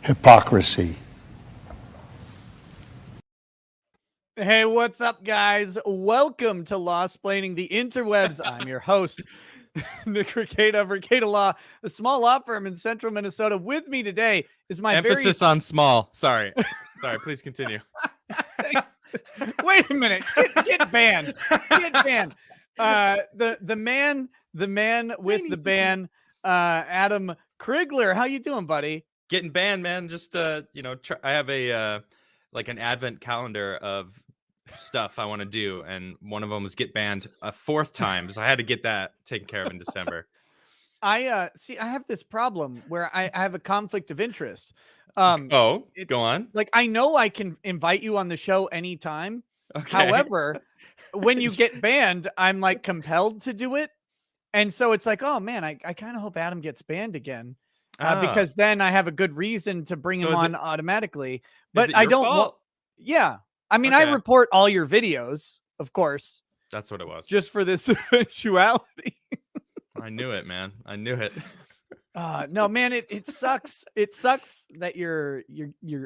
Hypocrisy. Hey, what's up, guys? Welcome to Law-Splaining the Interwebs. I'm your host, Nick Ricada of Ricada Law, a small law firm in central Minnesota. With me today is my emphasis on small. Sorry, please continue. Wait a minute. Get banned. Get banned. The man with the ban, Adam Crigler. How you doing, buddy? Getting banned, man. Just I have a like an advent calendar of stuff I want to do, and one of them was get banned a fourth time, so I had to get that taken care of in December. I have this problem where I have a conflict of interest. Go on. Like, I know I can invite you on the show anytime. Okay. However, when you get banned, I'm like compelled to do it. And so it's like, oh man, I kind of hope Adam gets banned again. Because then I have a good reason to bring him on automatically. But I don't. Yeah. I mean, I report all your videos, of course. That's what it was. Just for this eventuality. I knew it, man. I knew it. No, man, it sucks. It sucks that you're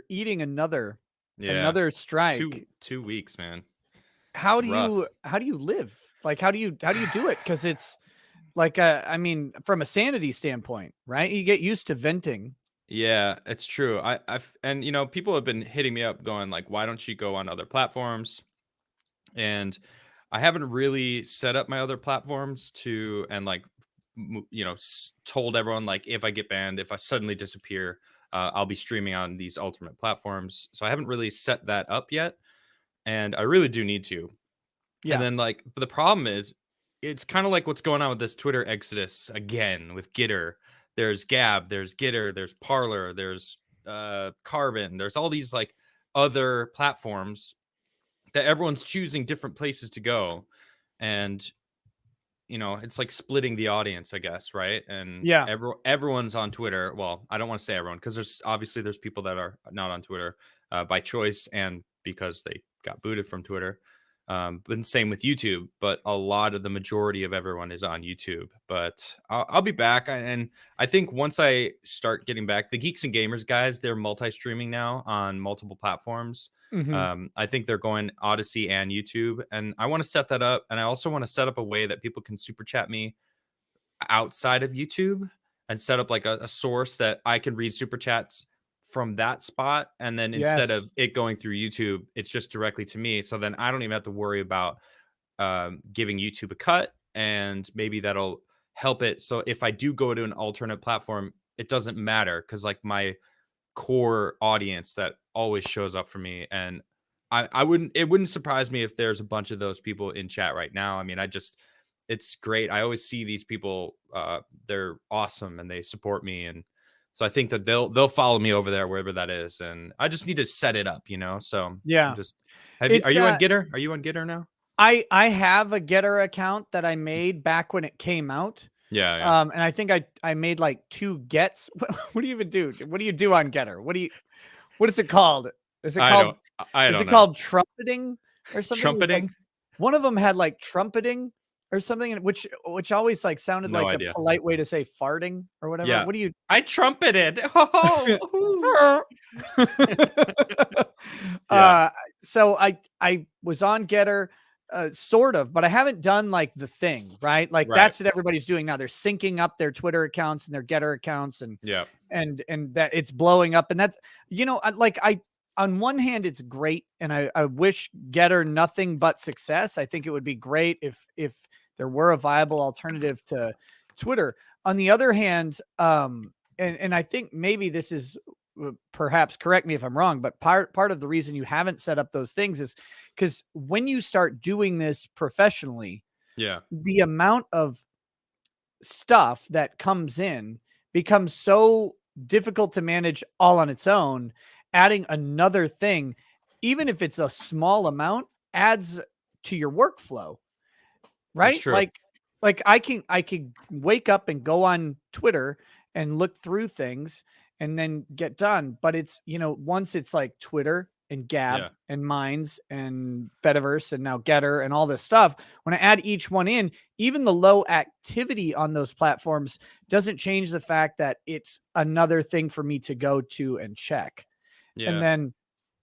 eating another strike. 2 weeks, man. How do you live? Like, how do you do it? Because it's like, I mean, from a sanity standpoint, right? You get used to venting. Yeah, it's true. And people have been hitting me up going like, why don't you go on other platforms? And I haven't really set up my other platforms told everyone like, if I get banned, if I suddenly disappear, I'll be streaming on these alternate platforms. So I haven't really set that up yet, and I really do need to. Yeah. And then but the problem is, it's kind of like what's going on with this Twitter exodus again with Gitter. There's Gab, there's Gitter, there's Parler, there's Carbon. There's all these like other platforms that everyone's choosing different places to go. And, it's like splitting the audience, I guess, right? And yeah, everyone's on Twitter. Well, I don't want to say everyone, because there's people that are not on Twitter by choice and because they got booted from Twitter. But same with YouTube, but a lot of the majority of everyone is on YouTube. But I'll be back, and I think once I start getting back, the Geeks and Gamers guys, they're multi-streaming now on multiple platforms. Mm-hmm. I think they're going Odyssey and YouTube, and I want to set that up. And I also want to set up a way that people can super chat me outside of YouTube, and set up like a source that I can read super chats from that spot, and then instead of it going through YouTube, it's just directly to me. So then I don't even have to worry about giving YouTube a cut, and maybe that'll help it. So if I do go to an alternate platform, it doesn't matter, because like my core audience that always shows up for me, and it wouldn't surprise me if there's a bunch of those people in chat right now. I mean, it's great. I always see these people, they're awesome and they support me, and so I think that they'll follow me over there, wherever that is, and I just need to set it up, So yeah. Are you on Gitter? Are you on Gitter now? I have a Gitter account that I made back when it came out. Yeah. And I think I made like 2 gets. What do you even do? What do you do on Gitter? What is it called? Is it called trumpeting or something? Trumpeting? Like, one of them had like trumpeting or something, which always like sounded like a polite way to say farting or whatever. Yeah. What do you? I trumpeted. So I was on Getter, sort of, but I haven't done like the thing, right? Like that's what everybody's doing now. They're syncing up their Twitter accounts and their Getter accounts, and that it's blowing up, and that's on one hand, it's great, and I wish Getter nothing but success. I think it would be great if there were a viable alternative to Twitter. On the other hand, and I think maybe this is, perhaps correct me if I'm wrong, but part of the reason you haven't set up those things is because when you start doing this professionally, the amount of stuff that comes in becomes so difficult to manage all on its own. Adding another thing, even if it's a small amount, adds to your workflow, right? Like I can wake up and go on Twitter and look through things and then get done. But it's, once it's like Twitter and Gab and Minds and Fediverse and now Getter and all this stuff, when I add each one in, even the low activity on those platforms doesn't change the fact that it's another thing for me to go to and check. Yeah, and then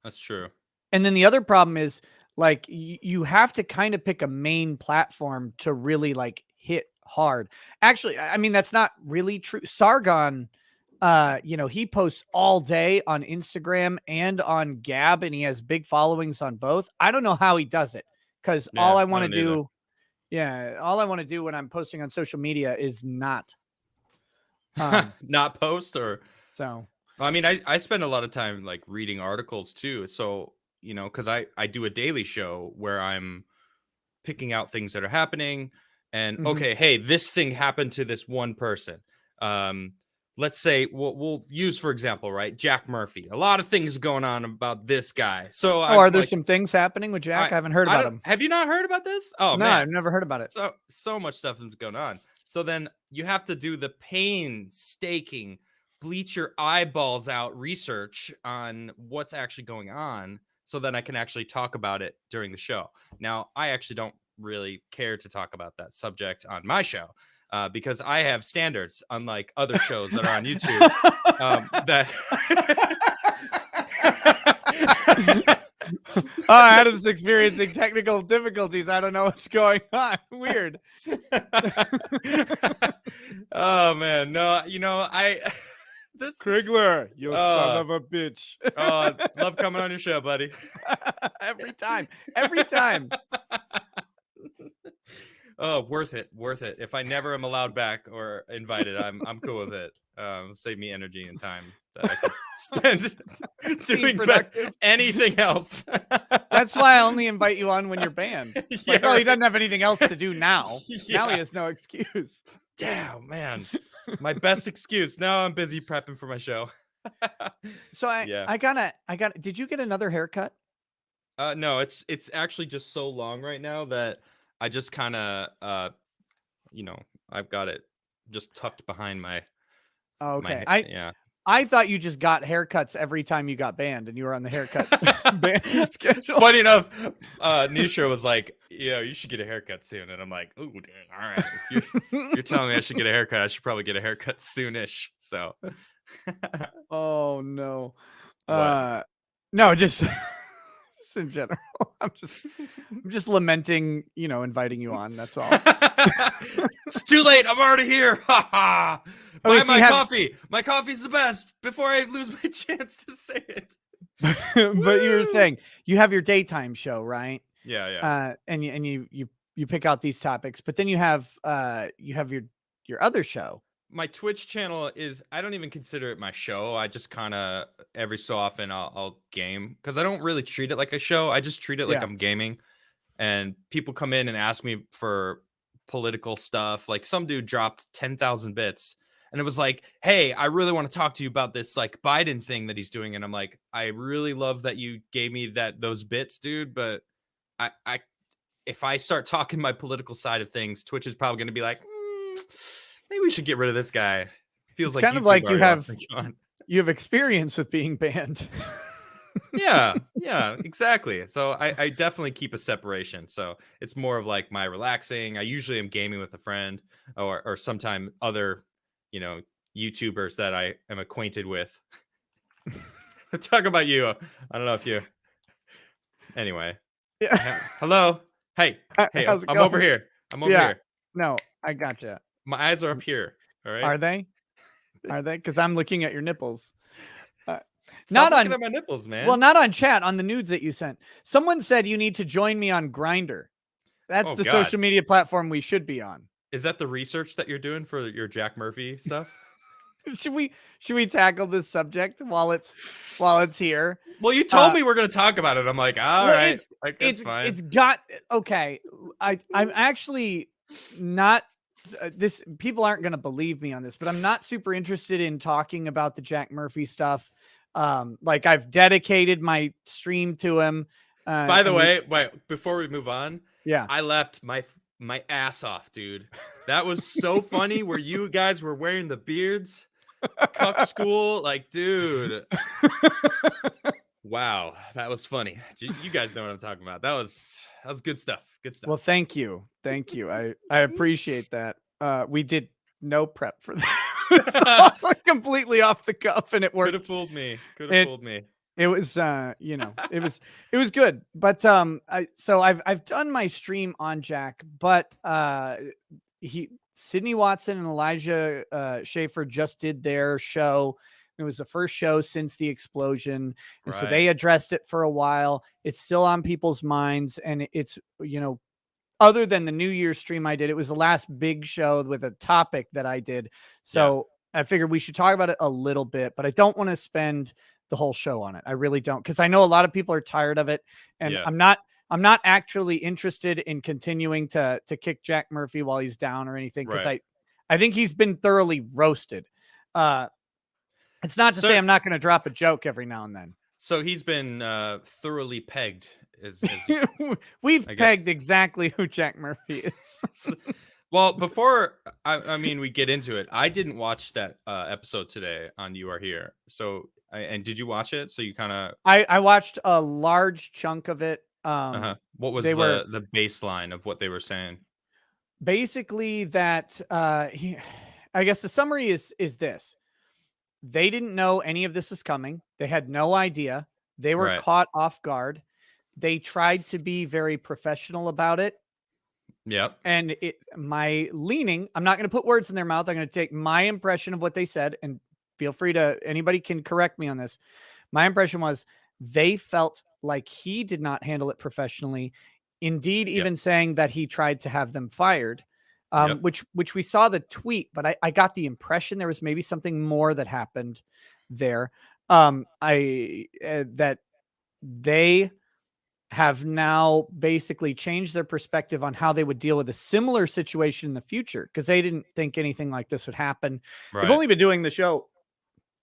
that's true. And then the other problem is like you have to kind of pick a main platform to really like hit hard. Actually, I mean, that's not really true. Sargon, he posts all day on Instagram and on Gab, and he has big followings on both. I don't know how he does it, because all I want to do, all I want to do when I'm posting on social media is not not post. Or so. I mean, I spend a lot of time like reading articles too. So, because I do a daily show where I'm picking out things that are happening. And okay, hey, this thing happened to this one person. Let's say we'll use, for example, right, Jack Murphy. A lot of things going on about this guy. So, are there some things happening with Jack? I haven't heard about him. Have you not heard about this? Oh, no, man, I've never heard about it. So much stuff is going on. So then you have to do the painstaking, bleach your eyeballs out research on what's actually going on, so that I can actually talk about it during the show. Now, I actually don't really care to talk about that subject on my show, because I have standards, unlike other shows that are on YouTube. Adam's experiencing technical difficulties. I don't know what's going on. Weird. Oh man, no, this Crigler, you son of a bitch. Love coming on your show, buddy. Every time. Oh, worth it. If I never am allowed back or invited, I'm cool with it. Save me energy and time that I could spend doing anything else. That's why I only invite you on when you're banned. Like, he doesn't have anything else to do now. Now he has no excuse. Damn, man. My best excuse. Now I'm busy prepping for my show. So I got. Did you get another haircut? No, it's actually just so long right now that I just kind of, I've got it just tucked behind my. Okay. I thought you just got haircuts every time you got banned, and you were on the haircut ban schedule. Funny enough, Nisha was like, you should get a haircut soon. And I'm like, ooh, dang, all right. You're telling me I should get a haircut. I should probably get a haircut soonish. So. Oh, no. No, just in general. I'm just lamenting, inviting you on. That's all. It's too late. I'm already here. Buy my coffee. My coffee's the best, before I lose my chance to say it. But you were saying you have your daytime show, right? Yeah. And you pick out these topics, but then you have your other show. My Twitch channel I don't even consider it my show. I just kind of every so often I'll game, because I don't really treat it like a show. I just treat it like I'm gaming, and people come in and ask me for political stuff. Like some dude dropped 10,000 bits, and it was like, hey, I really want to talk to you about this like Biden thing that he's doing. And I'm like, I really love that you gave me those bits, dude. But I if I start talking my political side of things, Twitch is probably going to be like, maybe we should get rid of this guy. Feels like kind of like you have experience with being banned. yeah, exactly. So I definitely keep a separation. So it's more of like my relaxing. I usually am gaming with a friend, or sometime other, YouTubers that I am acquainted with. Talk about you. I don't know if you. Anyway. Yeah. Hello. Hey. I'm over here. No, I gotcha. My eyes are up here. All right. Are they? Because I'm looking at your nipples. Stop looking at my nipples, man. Well, not on chat, on the nudes that you sent. Someone said you need to join me on Grindr. That's the social media platform we should be on. Is that the research that you're doing for your Jack Murphy stuff? Should we tackle this subject while it's here? Well, you told me we're going to talk about it. I'm like, all right, it's fine. I'm actually not. People aren't going to believe me on this, but I'm not super interested in talking about the Jack Murphy stuff. Like I've dedicated my stream to him. By the way, wait, before we move on, I left my ass off, dude. That was so funny where you guys were wearing the beards, cuck school, like, dude. Wow, that was funny. You guys know what I'm talking about. That was good stuff. Good stuff. Well, thank you. Thank you. I appreciate that. We did no prep for that. So completely off the cuff, and it worked. Could have fooled me. Could have fooled me. It was it was good. But I've done my stream on Jack, but Sydney Watson and Elijah Schaefer just did their show. It was the first show since the explosion. And so they addressed it for a while. It's still on people's minds. And it's, other than the New Year's stream I did, it was the last big show with a topic that I did. So I figured we should talk about it a little bit, but I don't want to spend the whole show on it. I really don't. Cause I know a lot of people are tired of it, and I'm not actually interested in continuing to kick Jack Murphy while he's down or anything. Cause I think he's been thoroughly roasted. It's not to say I'm not going to drop a joke every now and then. So he's been thoroughly pegged. We've pegged exactly who Jack Murphy is. Well, before we get into it, I didn't watch that episode today on You Are Here. So, and did you watch it? So you kind of... I watched a large chunk of it. What was the baseline of what they were saying? Basically that I guess the summary is this. They didn't know any of this was coming. They had no idea. They were caught off guard. They tried to be very professional about it. Yep. And my leaning, I'm not going to put words in their mouth. I'm going to take my impression of what they said, and feel free to, anybody can correct me on this. My impression was they felt like he did not handle it professionally. Indeed, even saying that he tried to have them fired. Which we saw the tweet, but I got the impression there was maybe something more that happened there. That they have now basically changed their perspective on how they would deal with a similar situation in the future, because they didn't think anything like this would happen. They've only been doing the show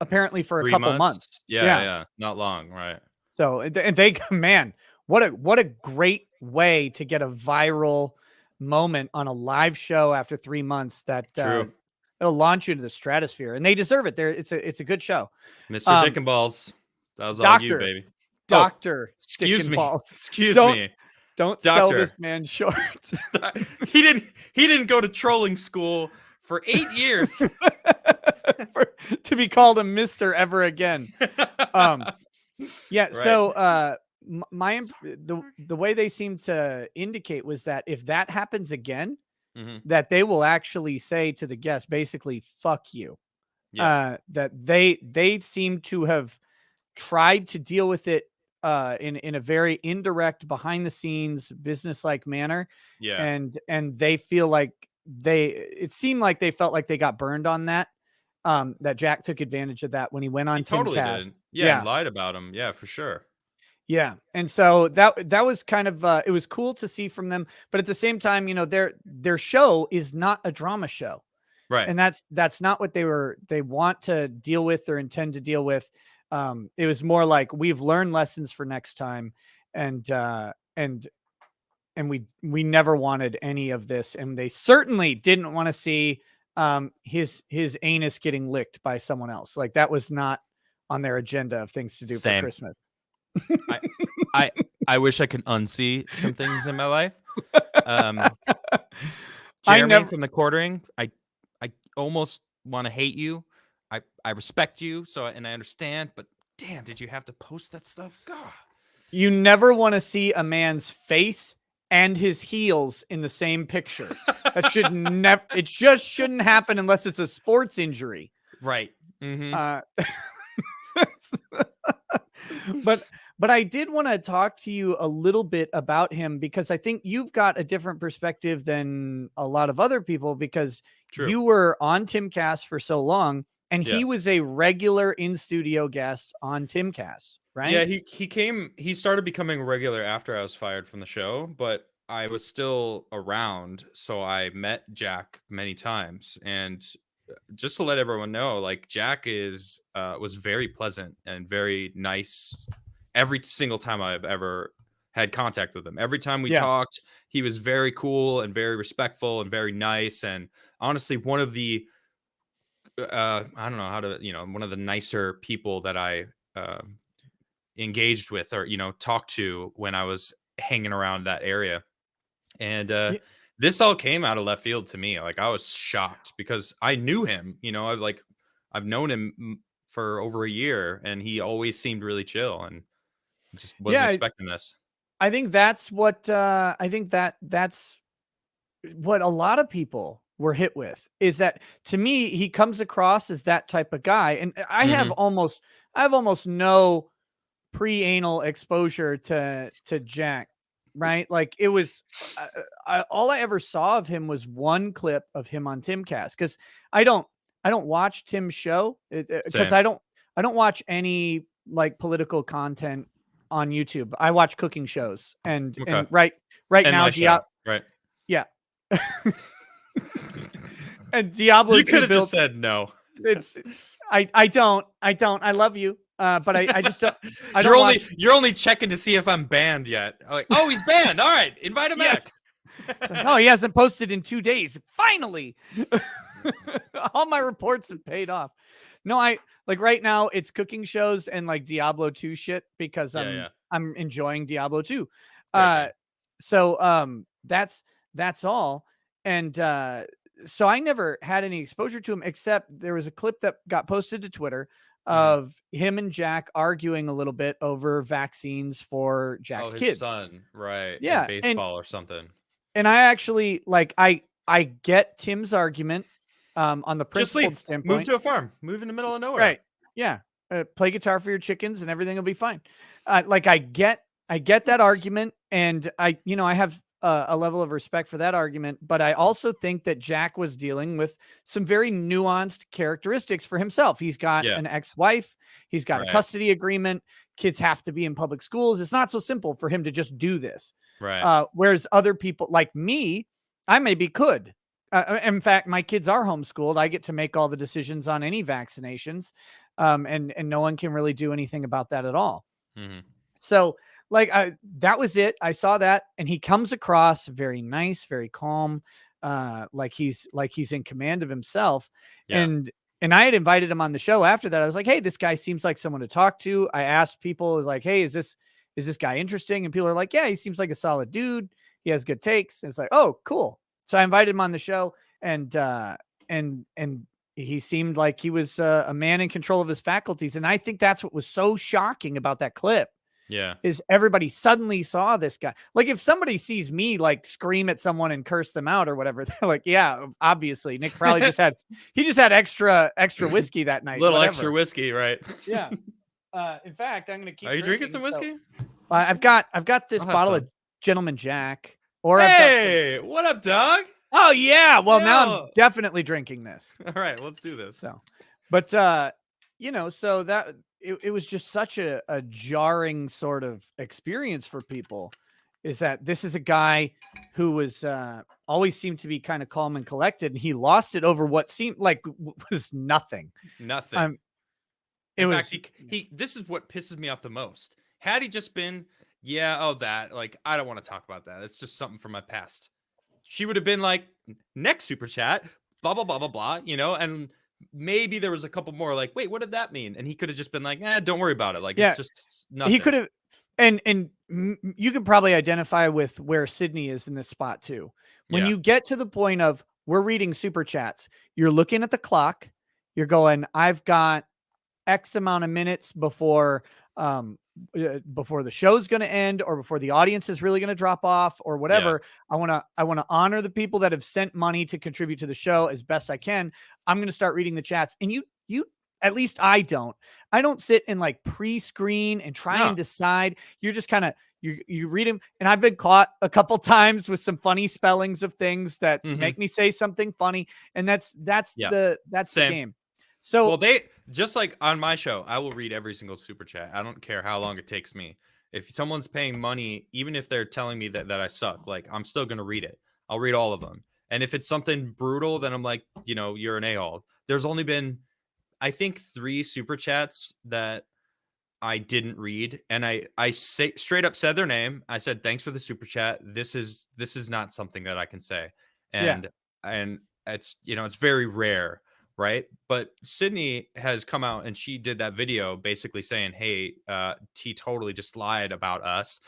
apparently for a couple months. Yeah, not long, right? So, and they, man, what a great way to get a viral moment on a live show after 3 months that it'll launch you into the stratosphere, and they deserve it. It's a good show. Mr. Dick and Balls. That was all you, baby. Doctor. Excuse me. Balls. Excuse me. Don't sell this man short. He didn't go to trolling school for 8 years to be called a Mr. ever again. So the way they seem to indicate was that if that happens again, that they will actually say to the guest, basically, fuck you. That they seem to have tried to deal with it in a very indirect, behind the scenes, business-like manner. And they feel like it seemed like they felt like they got burned on that. That Jack took advantage of that when he went on Timcast. Totally did. Yeah, and lied about him. Yeah, for sure. Yeah. And so that was kind of it was cool to see from them, but at the same time, their show is not a drama show. Right. And that's not what they want to deal with or intend to deal with. It was more like, we've learned lessons for next time, and we never wanted any of this, and they certainly didn't want to see his anus getting licked by someone else. Like, that was not on their agenda of things to do for Christmas. I wish I could unsee some things in my life. Jeremy from the quartering, I almost want to hate you. I respect you, and I understand, but damn, did you have to post that stuff? God. You never want to see a man's face and his heels in the same picture. That should never. It just shouldn't happen unless it's a sports injury. Right. But I did want to talk to you a little bit about him, because I think you've got a different perspective than a lot of other people, because you were on Timcast for so long, and he was a regular in-studio guest on Timcast, right? Yeah, he started becoming regular after I was fired from the show, but I was still around, so I met Jack many times. And just to let everyone know, like, Jack was very pleasant and very nice every single time I've ever had contact with him. Every time we talked, he was very cool and very respectful and very nice. And honestly, one of the, I don't know how to, one of the nicer people that I engaged with or, talked to when I was hanging around that area. And this all came out of left field to me. Like, I was shocked because I knew him, I've known him for over a year, and he always seemed really chill, and just wasn't expecting this. I think that's what that's what a lot of people were hit with, is that, to me, he comes across as that type of guy. And I have almost no pre-anal exposure to Jack, right? Like, it was all I ever saw of him was one clip of him on Timcast, because I don't watch Tim's show, because I don't watch any like political content on YouTube. I watch cooking shows, and right and now, right? Yeah. And Diablo. You could have just said no. It's I don't. I love you. But I just don't. You're only checking to see if I'm banned yet. Like, oh, he's banned. All right, invite him back. Like, oh, he hasn't posted in 2 days. Finally, all my reports have paid off. No, like right now it's cooking shows and like Diablo 2 shit, because I'm enjoying Diablo 2. So that's all. And so I never had any exposure to him, except there was a clip that got posted to Twitter of him and Jack arguing a little bit over vaccines for Jack's kids. Son, right? Yeah, baseball or something. And I actually I get Tim's argument on the principled standpoint. Move to a farm. Move in the middle of nowhere. Right. Yeah. Play guitar for your chickens and everything will be fine. Like, I get that argument, and I have a level of respect for that argument, but I also think that Jack was dealing with some very nuanced characteristics for himself. He's got an ex-wife. He's got a custody agreement. Kids have to be in public schools. It's not so simple for him to just do this. Right. Whereas other people like me, I maybe could. In fact, my kids are homeschooled. I get to make all the decisions on any vaccinations. And no one can really do anything about that at all. So, like, that was it. I saw that, and he comes across very nice, very calm, like he's in command of himself. And I had invited him on the show after that. I was like, hey, this guy seems like someone to talk to. I asked people, like, hey, is this guy interesting? And people are like, yeah, he seems like a solid dude. He has good takes. And it's like, oh, cool. So I invited him on the show, and he seemed like he was a man in control of his faculties. And I think that's what was so shocking about that clip. Yeah. Is everybody suddenly saw this guy. Like, if somebody sees me like scream at someone and curse them out or whatever, they're like, yeah, obviously Nick probably just had extra whiskey that night. Little extra whiskey, right? Yeah. In fact, I'm going to keep. Are you drinking some whiskey? So, I've got this bottle of Gentleman Jack. Or hey, what up, dog? Oh yeah. Well, now I'm definitely drinking this. All right, let's do this. So, but so that it was just such a jarring sort of experience for people, is that this is a guy who was always seemed to be kind of calm and collected, and he lost it over what seemed like was nothing. Nothing. In fact, this is what pisses me off the most. Had he just been, like, I don't want to talk about that. It's just something from my past. She would have been like, next super chat, blah, blah, blah, blah, blah, and maybe there was a couple more like, wait, what did that mean? And he could have just been like, don't worry about it. Like, it's just nothing. He could have, and you can probably identify with where Sydney is in this spot too. When you get to the point of, we're reading super chats, you're looking at the clock, you're going, I've got X amount of minutes before the show's going to end, or before the audience is really going to drop off, or whatever. I want to honor the people that have sent money to contribute to the show as best I can. I'm going to start reading the chats. And you, at least I don't sit and like pre-screen and try and decide. You're just kind of, you read them. And I've been caught a couple times with some funny spellings of things that make me say something funny. And that's the game. So, well, they just like on my show, I will read every single super chat. I don't care how long it takes me. If someone's paying money, even if they're telling me that I suck, like, I'm still going to read it. I'll read all of them. And if it's something brutal, then I'm like, you're an a-hole. There's only been, I think, 3 super chats that I didn't read. And I straight up said their name. I said, thanks for the super chat. This is not something that I can say. And it's, it's very rare right? But Sydney has come out and she did that video basically saying, hey, T totally just lied about us.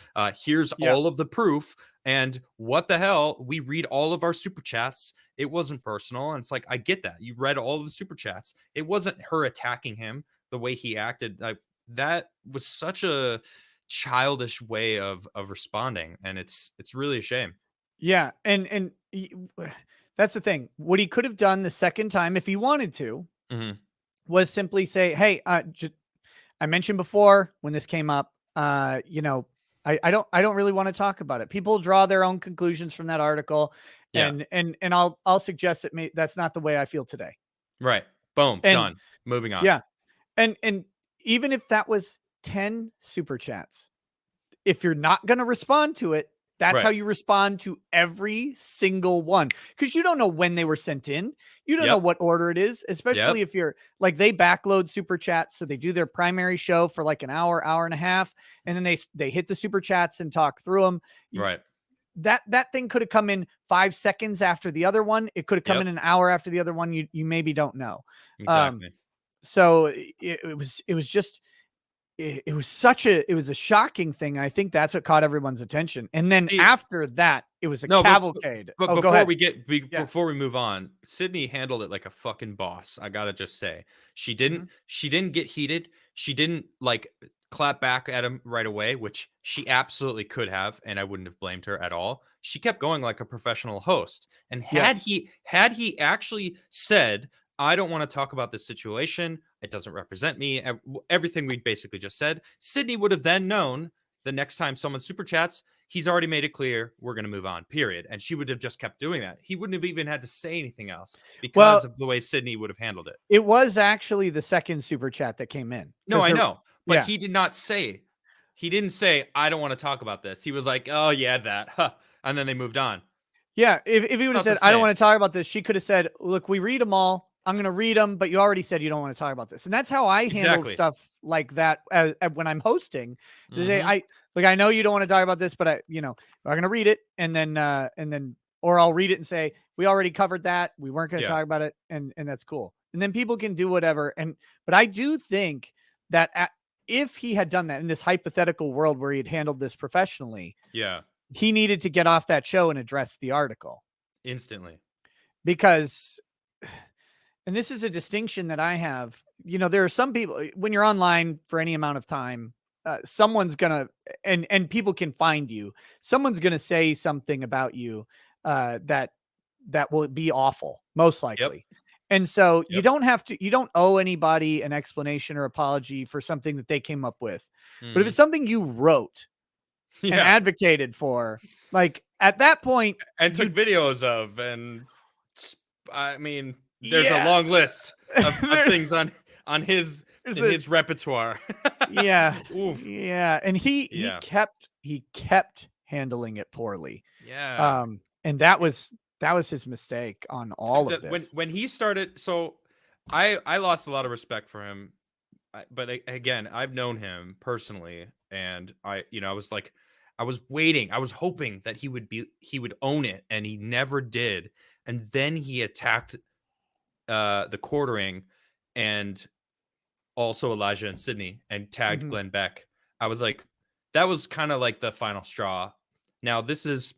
Here's Yeah. all of the proof. And what the hell? We read all of our super chats. It wasn't personal. And it's like, I get that. You read all of the super chats. It wasn't her attacking him the way he acted. Like, that was such a childish way of responding. And it's really a shame. Yeah. And that's the thing. What he could have done the second time, if he wanted to, was simply say, hey, I mentioned before when this came up, you know, I don't really want to talk about it. People draw their own conclusions from that article, and I'll suggest that that's not the way I feel today. Right. Boom. And done. Moving on. Yeah, and even if that was 10 super chats, if you're not going to respond to it, that's how you respond to every single one, because you don't know when they were sent in. You don't know what order it is, especially if you're like, they backload super chats. So they do their primary show for like an hour, hour and a half. And then they hit the super chats and talk through them. Right. That thing could have come in 5 seconds after the other one. It could have come in an hour after the other one. You maybe don't know. Exactly. So it was just, it was a shocking thing. I think that's what caught everyone's attention. And then after that, it was a cavalcade. But before we move on, Sydney handled it like a fucking boss. I gotta just say, she didn't get heated. She didn't like clap back at him right away, which she absolutely could have, and I wouldn't have blamed her at all. She kept going like a professional host. And had he actually said, I don't want to talk about this situation, it doesn't represent me, everything we basically just said, Sydney would have then known the next time someone super chats, he's already made it clear we're going to move on, period. And she would have just kept doing that. He wouldn't have even had to say anything else because of the way Sydney would have handled it. It was actually the second super chat that came in. No, I know. But he did not say, he didn't say, I don't want to talk about this. He was like, oh yeah, that. Huh. And then they moved on. Yeah. If he would have said, I don't want to talk about this, she could have said, look, we read them all. I'm going to read them, but you already said you don't want to talk about this. And that's how I handle stuff like that when I'm hosting. I know you don't want to talk about this, but I'm going to read it. And then, or I'll read it and say, we already covered that. We weren't going to talk about it. And that's cool. And then people can do whatever. But I do think that if he had done that in this hypothetical world where he had handled this professionally, he needed to get off that show and address the article instantly, because, and this is a distinction that I have, there are some people, when you're online for any amount of time, someone's gonna, and people can find you, someone's gonna say something about you that will be awful, most likely. And so you don't owe anybody an explanation or apology for something that they came up with. But if it's something you wrote and advocated for, like at that point, and took videos of, and I mean, there's a long list of things on his repertoire. And he kept handling it poorly. And that was his mistake on all of this. When he started, so I lost a lot of respect for him, but again, I've known him personally, and I was like, I was waiting, I was hoping that he would own it, and he never did. And then he attacked the quartering and also Elijah and Sydney and tagged Glenn Beck. I was like, that was kind of like the final straw. Now this was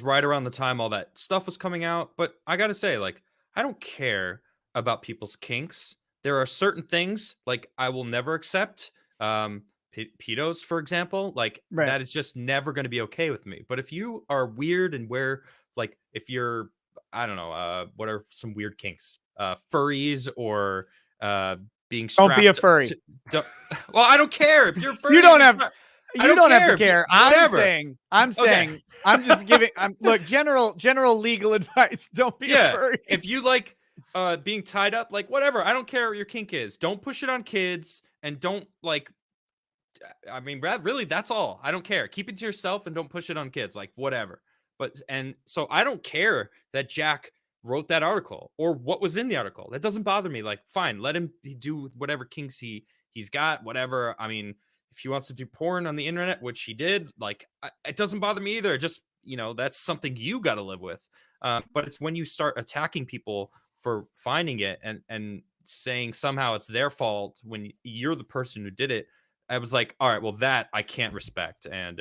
right around the time all that stuff was coming out, but I gotta say, like, I don't care about people's kinks. There are certain things like I will never accept. Pedos, for example, like that is just never going to be okay with me. But if you are weird and if you're, I don't know, what are some weird kinks? Furries or being strapped. Don't be a furry. Well, I don't care if you're furry. You don't have to care. Whatever. I'm saying, I'm just giving. Look, general legal advice. Don't be a furry. If you like being tied up, like whatever. I don't care what your kink is. Don't push it on kids, and don't like. I mean, really, that's all. I don't care. Keep it to yourself and don't push it on kids. Like whatever. And so I don't care that Jack wrote that article or what was in the article. That doesn't bother me. Like, fine, let him do whatever kinks he's got. Whatever. I mean, if he wants to do porn on the internet, which he did, like, it doesn't bother me either. Just that's something you got to live with. But it's when you start attacking people for finding it and saying somehow it's their fault when you're the person who did it. I was like, all right, well, that I can't respect, and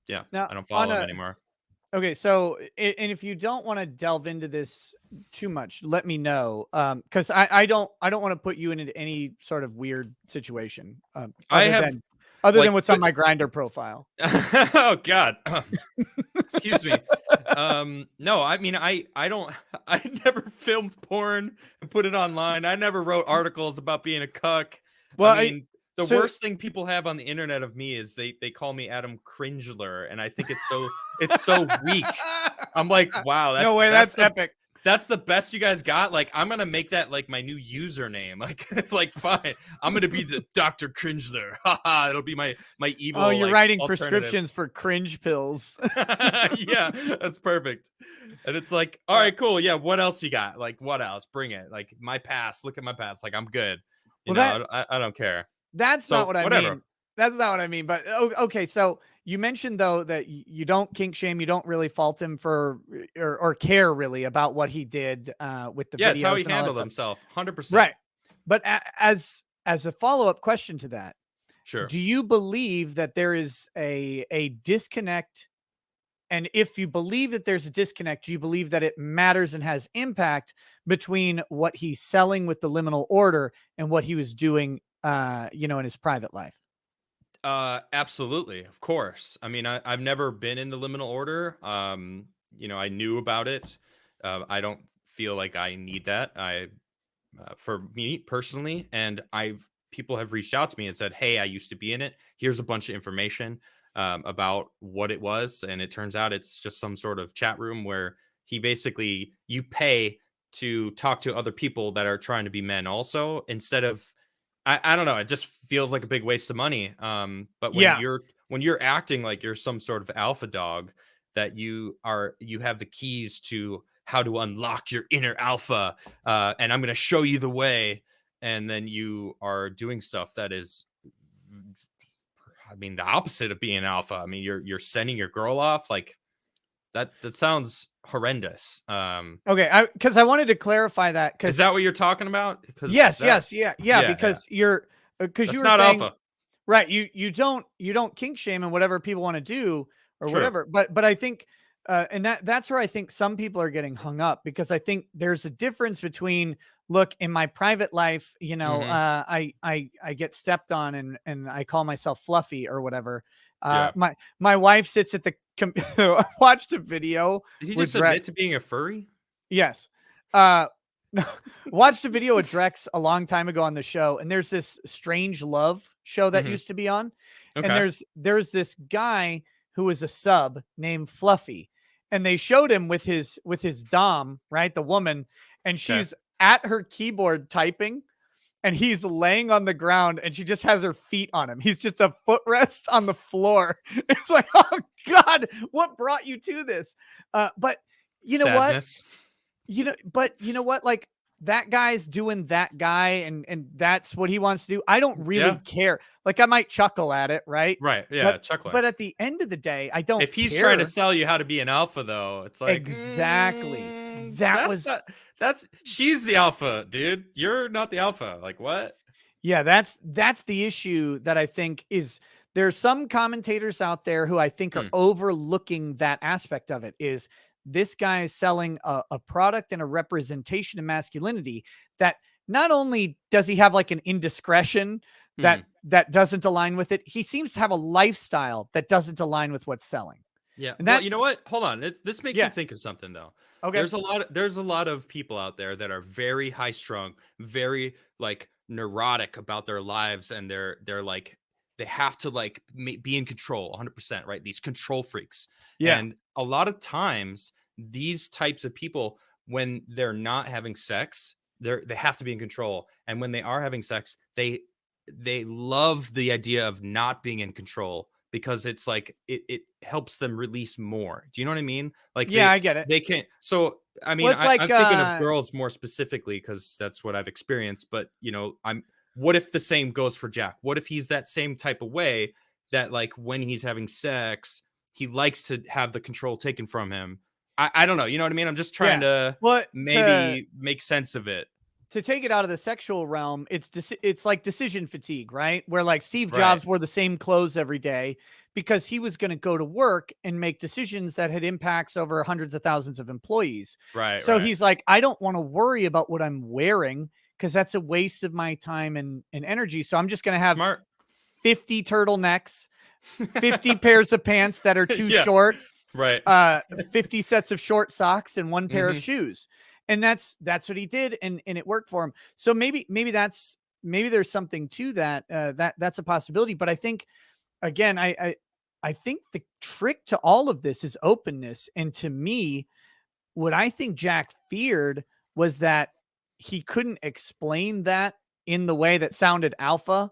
yeah, Now, I don't on follow him a anymore. okay, so and if you don't want to delve into this too much, let me know. Because I don't want to put you into any sort of weird situation. I Other have than like what's on my Grinder profile. oh God. Excuse me. No, I mean, I don't, I never filmed porn and put it online. I never wrote articles about being a cuck. I Well, mean, the so worst thing people have on the internet of me is they call me Adam Cringler, and I think it's so weak. I'm like, wow, no way, that's epic. that's the best you guys got. Like, I'm gonna make that like my new username. Like fine, I'm gonna be the Dr. Cringler. Haha, it'll be my evil. Oh, you're like, writing alternative. prescriptions for cringe pills. Yeah, that's perfect. And it's like, all right, cool. Yeah, what else you got? Like, what else? Bring it. Like, my past. Look at my past. Like, I'm good. You know, I don't care. That's not So what I whatever. mean. That's not what I mean. But okay, so you mentioned though that you don't kink shame, you don't really fault him for or care really about what he did with the Yeah, it's how videos he and all that handled stuff. himself. 100%. Right. But as a follow-up question to that, Sure. do you believe that there is a disconnect? And if you believe that there's a disconnect, do you believe that it matters and has impact between what he's selling with the liminal order and what he was doing, in his private life? Absolutely, of course. I mean, I've never been in the liminal order. I knew about it. I don't feel like I need that. For me personally, and people have reached out to me and said, "Hey, I used to be in it. Here's a bunch of information about what it was," and it turns out it's just some sort of chat room where you pay to talk to other people that are trying to be men also, instead of I don't know. It just feels like a big waste of money. But when Yeah. you're acting like you're some sort of alpha dog, that you have the keys to how to unlock your inner alpha, and I'm going to show you the way, and then you are doing stuff that is, I mean, the opposite of being alpha. I mean, you're sending your girl off like that. That sounds horrendous. Okay, because I wanted to clarify that Is because that what you're talking about? yes, yeah, Yeah. because because you That's were not saying alpha. right, you don't kink shame and whatever people want to do or True. whatever. But I think and that's where I think some people are getting hung up because I think there's a difference between look in my private life, Hmm. I get stepped on and I call myself fluffy or whatever. Yeah. My wife sits at the I watched a video Did he with just admit to being a furry? yes. Uh watched a video with Drex a long time ago on the show, and there's this Strange Love show that Hmm. used to be on. And Okay. there's this guy who was a sub named Fluffy. And they showed him with his Dom, right? The woman, and Okay. she's at her keyboard typing, and he's laying on the ground and she just has her feet on him. He's just a footrest on the floor. It's like, oh God, what brought you to this? But you know what? Sadness. But you know what? Like that guy's doing that guy and that's what he wants to do. I don't really Yeah. care. Like I might chuckle at it, right? Right. Yeah. But Chuckling. but at the end of the day, I don't If he's care. trying to sell you how to be an alpha, though, it's like Exactly. That was she's the alpha, dude. You're not the alpha. Like what? yeah, that's the issue that I think is there's some commentators out there who I think are Hmm. overlooking that aspect of it is this guy is selling a product and a representation of masculinity that not only does he have like an indiscretion Hmm. that doesn't align with it, he seems to have a lifestyle that doesn't align with what's selling. Yeah. And Well, that you know what? Hold on. This makes me yeah, think of something though. okay. There's a lot of people out there that are very high strung, very like neurotic about their lives, and they're like they have to like be in control 100%, right? These control freaks. Yeah. And a lot of times these types of people, when they're not having sex, they have to be in control. And when they are having sex, they love the idea of not being in control because it's like it helps them release more. Do you know what I mean? Like Yeah, I get it. they can't. So I Well, mean, it's like I'm thinking of girls more specifically because that's what I've experienced. But I'm. What if the same goes for Jack? What if he's that same type of way that like when he's having sex, he likes to have the control taken from him? I don't know. You know what I mean? I'm just trying to well, maybe make sense of it. To take it out of the sexual realm, it's like decision fatigue, right? Where like Steve Right. Jobs wore the same clothes every day because he was going to go to work and make decisions that had impacts over hundreds of thousands of employees. Right. So Right. he's like, I don't want to worry about what I'm wearing because that's a waste of my time and energy. So I'm just going to have Smart. 50 turtlenecks, 50 pairs of pants that are too Yeah. short, Right. 50 sets of short socks and one pair of Mhm. shoes. And that's what he did, and it worked for him. So maybe there's something to that. That's a possibility. But I think again, I think the trick to all of this is openness. And to me, what I think Jack feared was that he couldn't explain that in the way that sounded alpha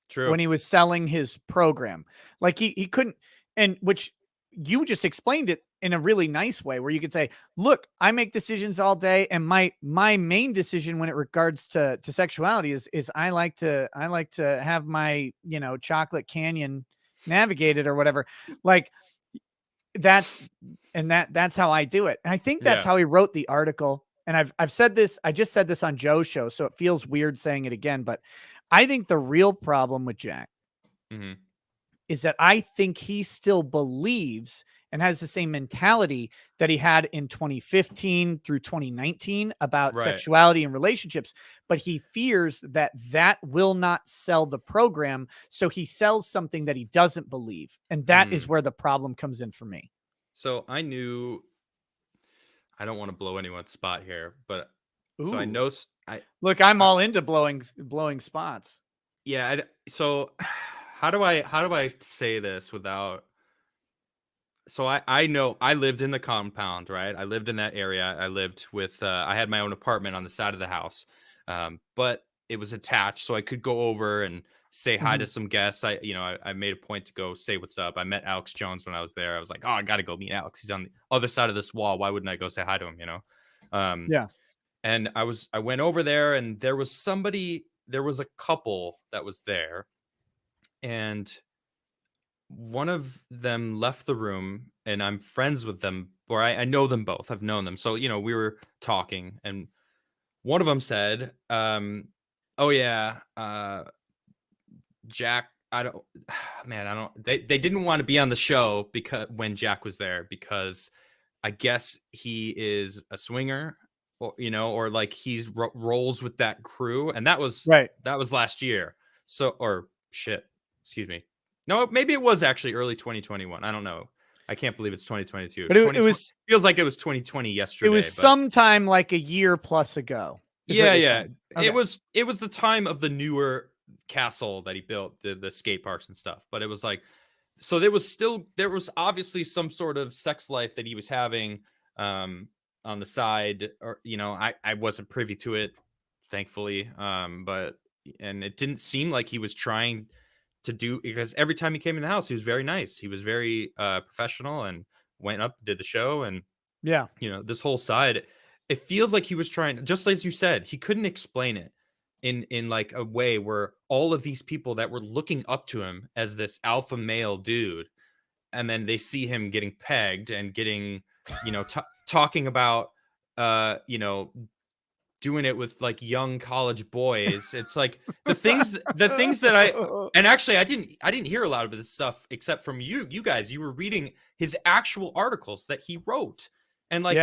True. when he was selling his program. Like he couldn't, and which you just explained it in a really nice way where you could say, look, I make decisions all day. And my main decision when it regards to sexuality is I like to have my, chocolate canyon navigated or whatever. Like that's how I do it. And I think that's how he wrote the article. And I've said this, I just said this on Joe's show, so it feels weird saying it again, but I think the real problem with Jack is that I think he still believes and has the same mentality that he had in 2015 through 2019 about sexuality and relationships, but he fears that that will not sell the program. So he sells something that he doesn't believe. And that is where the problem comes in for me. So I knew, I don't want to blow anyone's spot here, but so I Ooh. know, Look, I'm all into blowing spots. Yeah. So how do I say this without? So I know I lived in the compound, right? I lived in that area. I lived with, I had my own apartment on the side of the house, but it was attached, so I could go over and say hi to some guests. I made a point to go say what's up. I met Alex Jones when I was there. I was like, oh, I got to go meet Alex. He's on the other side of this wall. Why wouldn't I go say hi to him? Yeah. And I went over there, and there was a couple that was there, and one of them left the room, and I'm friends with them, or I know them both. I've known them. So, we were talking, and one of them said, oh yeah, Jack, they didn't want to be on the show because when Jack was there, because I guess he is a swinger, or like he's rolls with that crew. And that was last year. So, or shit, excuse me. No, maybe it was actually early 2021. I don't know. I can't believe it's 2022. But it was feels like it was 2020 yesterday. It was sometime like a year plus ago. Yeah. Okay. It was the time of the newer castle that he built, the skate parks and stuff. But it was like, so there was obviously some sort of sex life that he was having on the side, or I wasn't privy to it, thankfully. And it didn't seem like he was trying to do, because every time he came in the house, he was very nice. He was very professional and went up, did the show, and this whole side, it feels like he was trying, just as you said, he couldn't explain it in like a way where all of these people that were looking up to him as this alpha male dude, and then they see him getting pegged and getting, talking about, doing it with like young college boys. It's like the things that and actually I didn't hear a lot of this stuff except from you guys. You were reading his actual articles that he wrote, and like,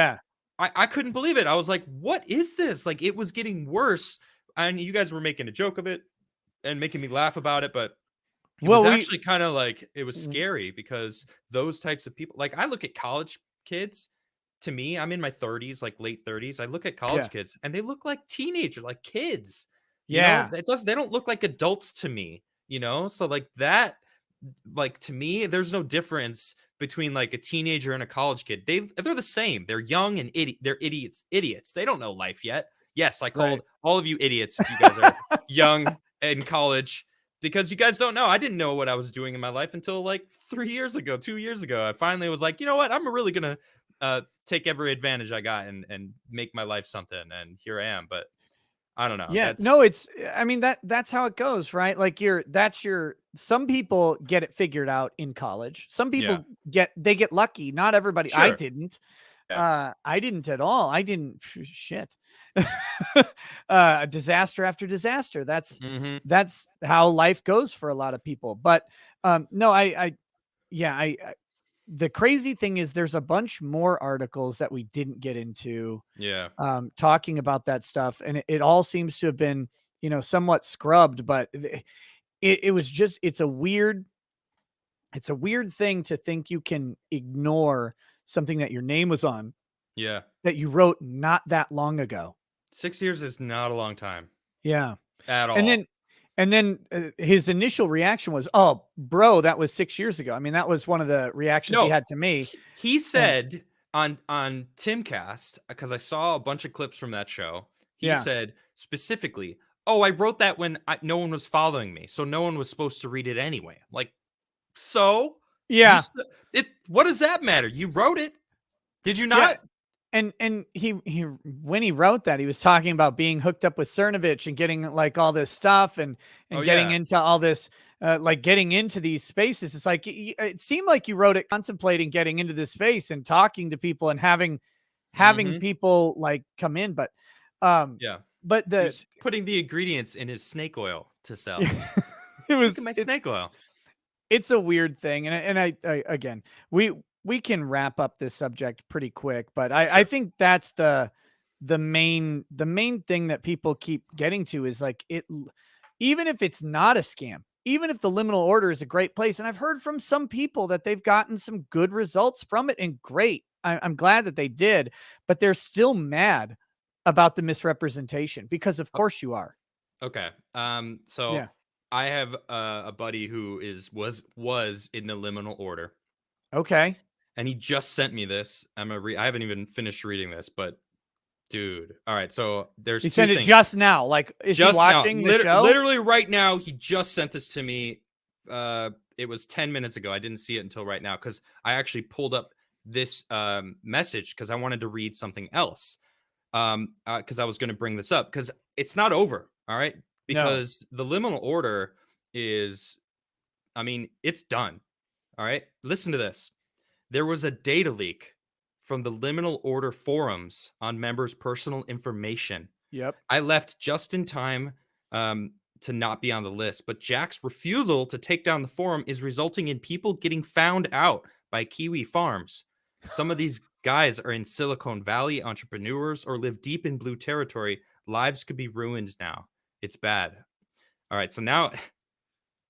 I couldn't believe it. I was like, what is this? Like, it was getting worse, and you guys were making a joke of it and making me laugh about it, but it was actually kind of like, it was scary, because those types of people, like, I look at college kids. To me, I'm in my 30s, like late 30s. I look at college kids, and they look like teenagers, like kids. They don't look like adults to me, So like that, like, to me, there's no difference between like a teenager and a college kid. They're the same. They're young and they're idiots. They don't know life yet. Yes, I called all of you idiots if you guys are young in college, because you guys don't know. I didn't know what I was doing in my life until like 2 years ago. I finally was like, you know what? I'm really gonna take every advantage I got and make my life something. And here I am. But I don't know. Yeah, that's how it goes, right? Like some people get it figured out in college. Some people get lucky. Not everybody. I didn't. I didn't at all. I didn't shit. Disaster after disaster. That's how life goes for a lot of people. But no, I the crazy thing is there's a bunch more articles that we didn't get into. Yeah. Talking about that stuff, and it all seems to have been, somewhat scrubbed, but it was just it's a weird thing to think you can ignore something that your name was on. Yeah. That you wrote not that long ago. 6 years is not a long time. Yeah. At all. And then his initial reaction was, "Oh, bro, that was 6 years ago." I mean, that was one of the reactions he had to me. He said on Timcast, because I saw a bunch of clips from that show. He said specifically, "Oh, I wrote that when no one was following me, so no one was supposed to read it anyway." Like, so yeah, what does that matter? You wrote it, did you not? Yeah. And he when he wrote that, he was talking about being hooked up with Cernovich and getting like all this stuff and getting into all this, like getting into these spaces. It's like it seemed like you wrote it contemplating getting into this space and talking to people and having people like come in, but but he's putting the ingredients in his snake oil to sell. It was Look at my snake oil. It's a weird thing, and I again we can wrap up this subject pretty quick, but I think that's the main thing that people keep getting to is like even if it's not a scam, even if the liminal order is a great place, and I've heard from some people that they've gotten some good results from it, and great, I'm glad that they did, but they're still mad about the misrepresentation because of course you are. Okay. So I have a buddy who was in the liminal order. Okay. And he just sent me this. I haven't even finished reading this, but dude. All right. So there's he sent it just now. Like, is he watching the show? Literally right now. He just sent this to me. It was 10 minutes ago. I didn't see it until right now because I actually pulled up this message because I wanted to read something else. Because I was going to bring this up because it's not over. All right. Because the liminal order is, I mean, it's done. All right. Listen to this. There was a data leak from the liminal order forums on members' personal information. Yep. I left just in time to not be on the list, but Jack's refusal to take down the forum is resulting in people getting found out by Kiwi farms. Some of these guys are in Silicon Valley entrepreneurs or live deep in blue territory. Lives could be ruined now. It's bad. All right. So now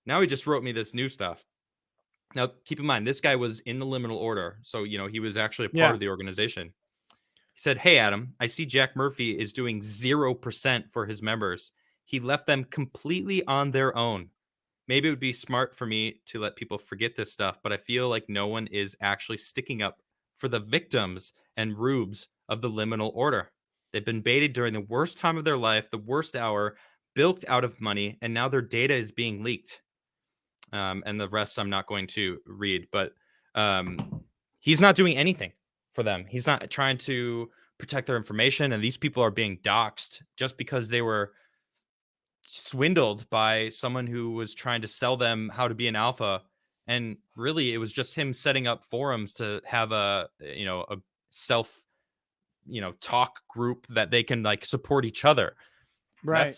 he just wrote me this new stuff. Now, keep in mind, this guy was in the liminal order. So, he was actually a part of the organization. He said, "Hey, Adam, I see Jack Murphy is doing 0% for his members. He left them completely on their own. Maybe it would be smart for me to let people forget this stuff, but I feel like no one is actually sticking up for the victims and rubes of the liminal order. They've been baited during the worst time of their life, the worst hour, bilked out of money, and now their data is being leaked." And the rest I'm not going to read, but he's not doing anything for them. He's not trying to protect their information, and these people are being doxxed just because they were swindled by someone who was trying to sell them how to be an alpha. And really, it was just him setting up forums to have a self talk group that they can like support each other. Right.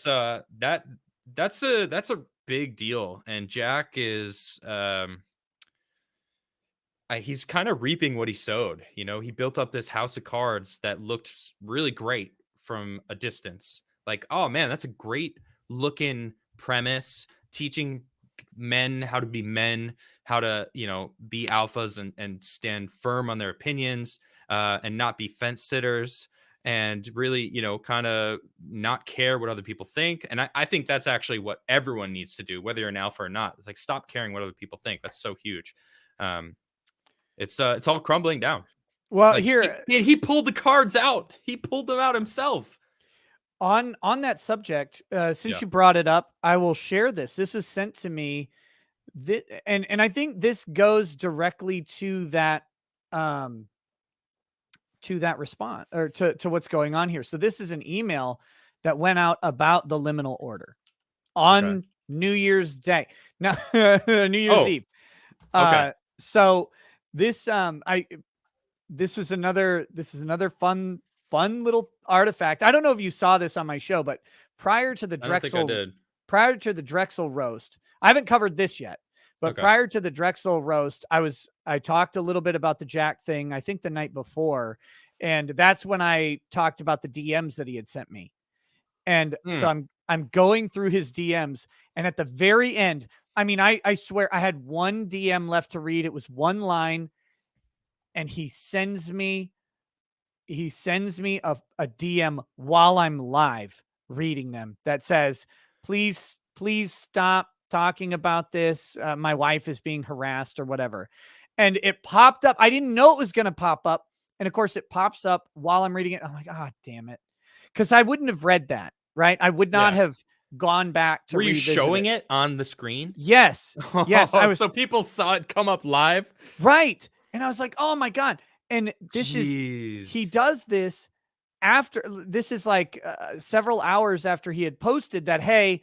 That's a big deal, and Jack is he's kind of reaping what he sowed. He built up this house of cards that looked really great from a distance. Like, oh man, that's a great looking premise, teaching men how to be men, how to be alphas and stand firm on their opinions, and not be fence sitters, and really, kind of not care what other people think. And I think that's actually what everyone needs to do, whether you're an alpha or not. It's like, stop caring what other people think. That's so huge. It's all crumbling down. Well, like, here he pulled the cards out. He pulled them out himself. On that subject, since you brought it up, I will share this. This was sent to me, and I think this goes directly to that response, or to what's going on here. So this is an email that went out about the liminal order on New Year's Day. No, New Year's Eve. Okay. So this this is another fun little artifact. I don't know if you saw this on my show, but prior to the Drexel roast, I haven't covered this yet, but prior to the Drexel roast, I talked a little bit about the Jack thing, I think the night before, and that's when I talked about the DMs that he had sent me. And so I'm going through his DMs, and at the very end, I mean, I swear I had one DM left to read. It was one line, and he sends me a DM while I'm live reading them that says, please stop talking about this. My wife is being harassed or whatever. And it popped up. I didn't know it was going to pop up. And of course it pops up while I'm reading it. I'm like, oh, damn it. Because I wouldn't have read that, right? I would not have gone back to. Were you showing it on the screen? Yes. Yes. I was. So people saw it come up live? Right. And I was like, oh my God. And he does this after, this is like several hours after he had posted that, hey,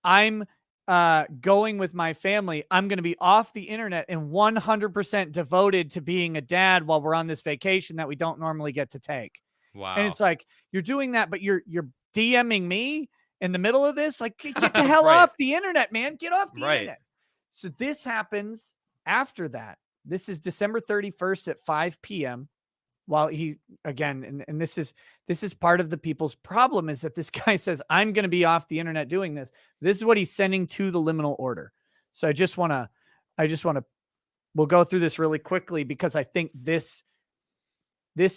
I'm going with my family. I'm going to be off the internet and 100% devoted to being a dad while we're on this vacation that we don't normally get to take. Wow. And it's like, you're doing that, but you're DMing me in the middle of this. Like, get the hell off the internet, man. Get off the internet. So this happens after that. This is December 31st at 5 p.m. While he, again, and this is part of the people's problem, is that this guy says, I'm going to be off the internet doing this. This is what he's sending to the liminal order. So I just want to, we'll go through this really quickly because I think this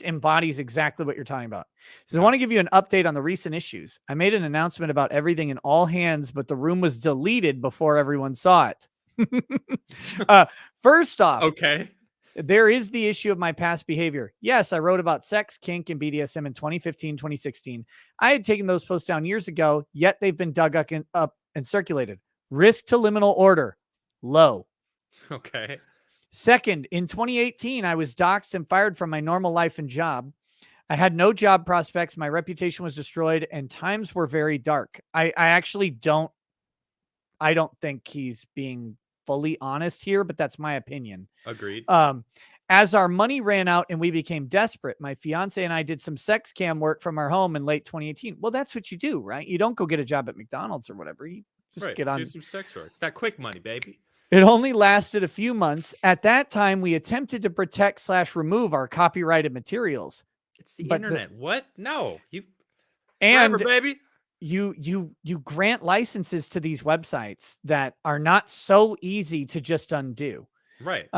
embodies exactly what you're talking about. So I want to give you an update on the recent issues. I made an announcement about everything in all hands, but the room was deleted before everyone saw it. First off, there is the issue of my past behavior. Yes, I wrote about sex, kink, and BDSM in 2015, 2016. I had taken those posts down years ago, yet they've been dug up and circulated. Risk to liminal order, low. Okay. Second, in 2018, I was doxxed and fired from my normal life and job. I had no job prospects. My reputation was destroyed, and times were very dark. I actually don't think he's being fully honest here, but that's my opinion. Agreed. As our money ran out and we became desperate, my fiance and I did some sex cam work from our home in late 2018. Well, that's what you do, right? You don't go get a job at McDonald's or whatever. You just get on. Do some sex work. That quick money, baby. It only lasted a few months. At that time, we attempted to protect/remove our copyrighted materials. It's the internet. What? No. Forever, baby. You grant licenses to these websites that are not so easy to just undo. Right.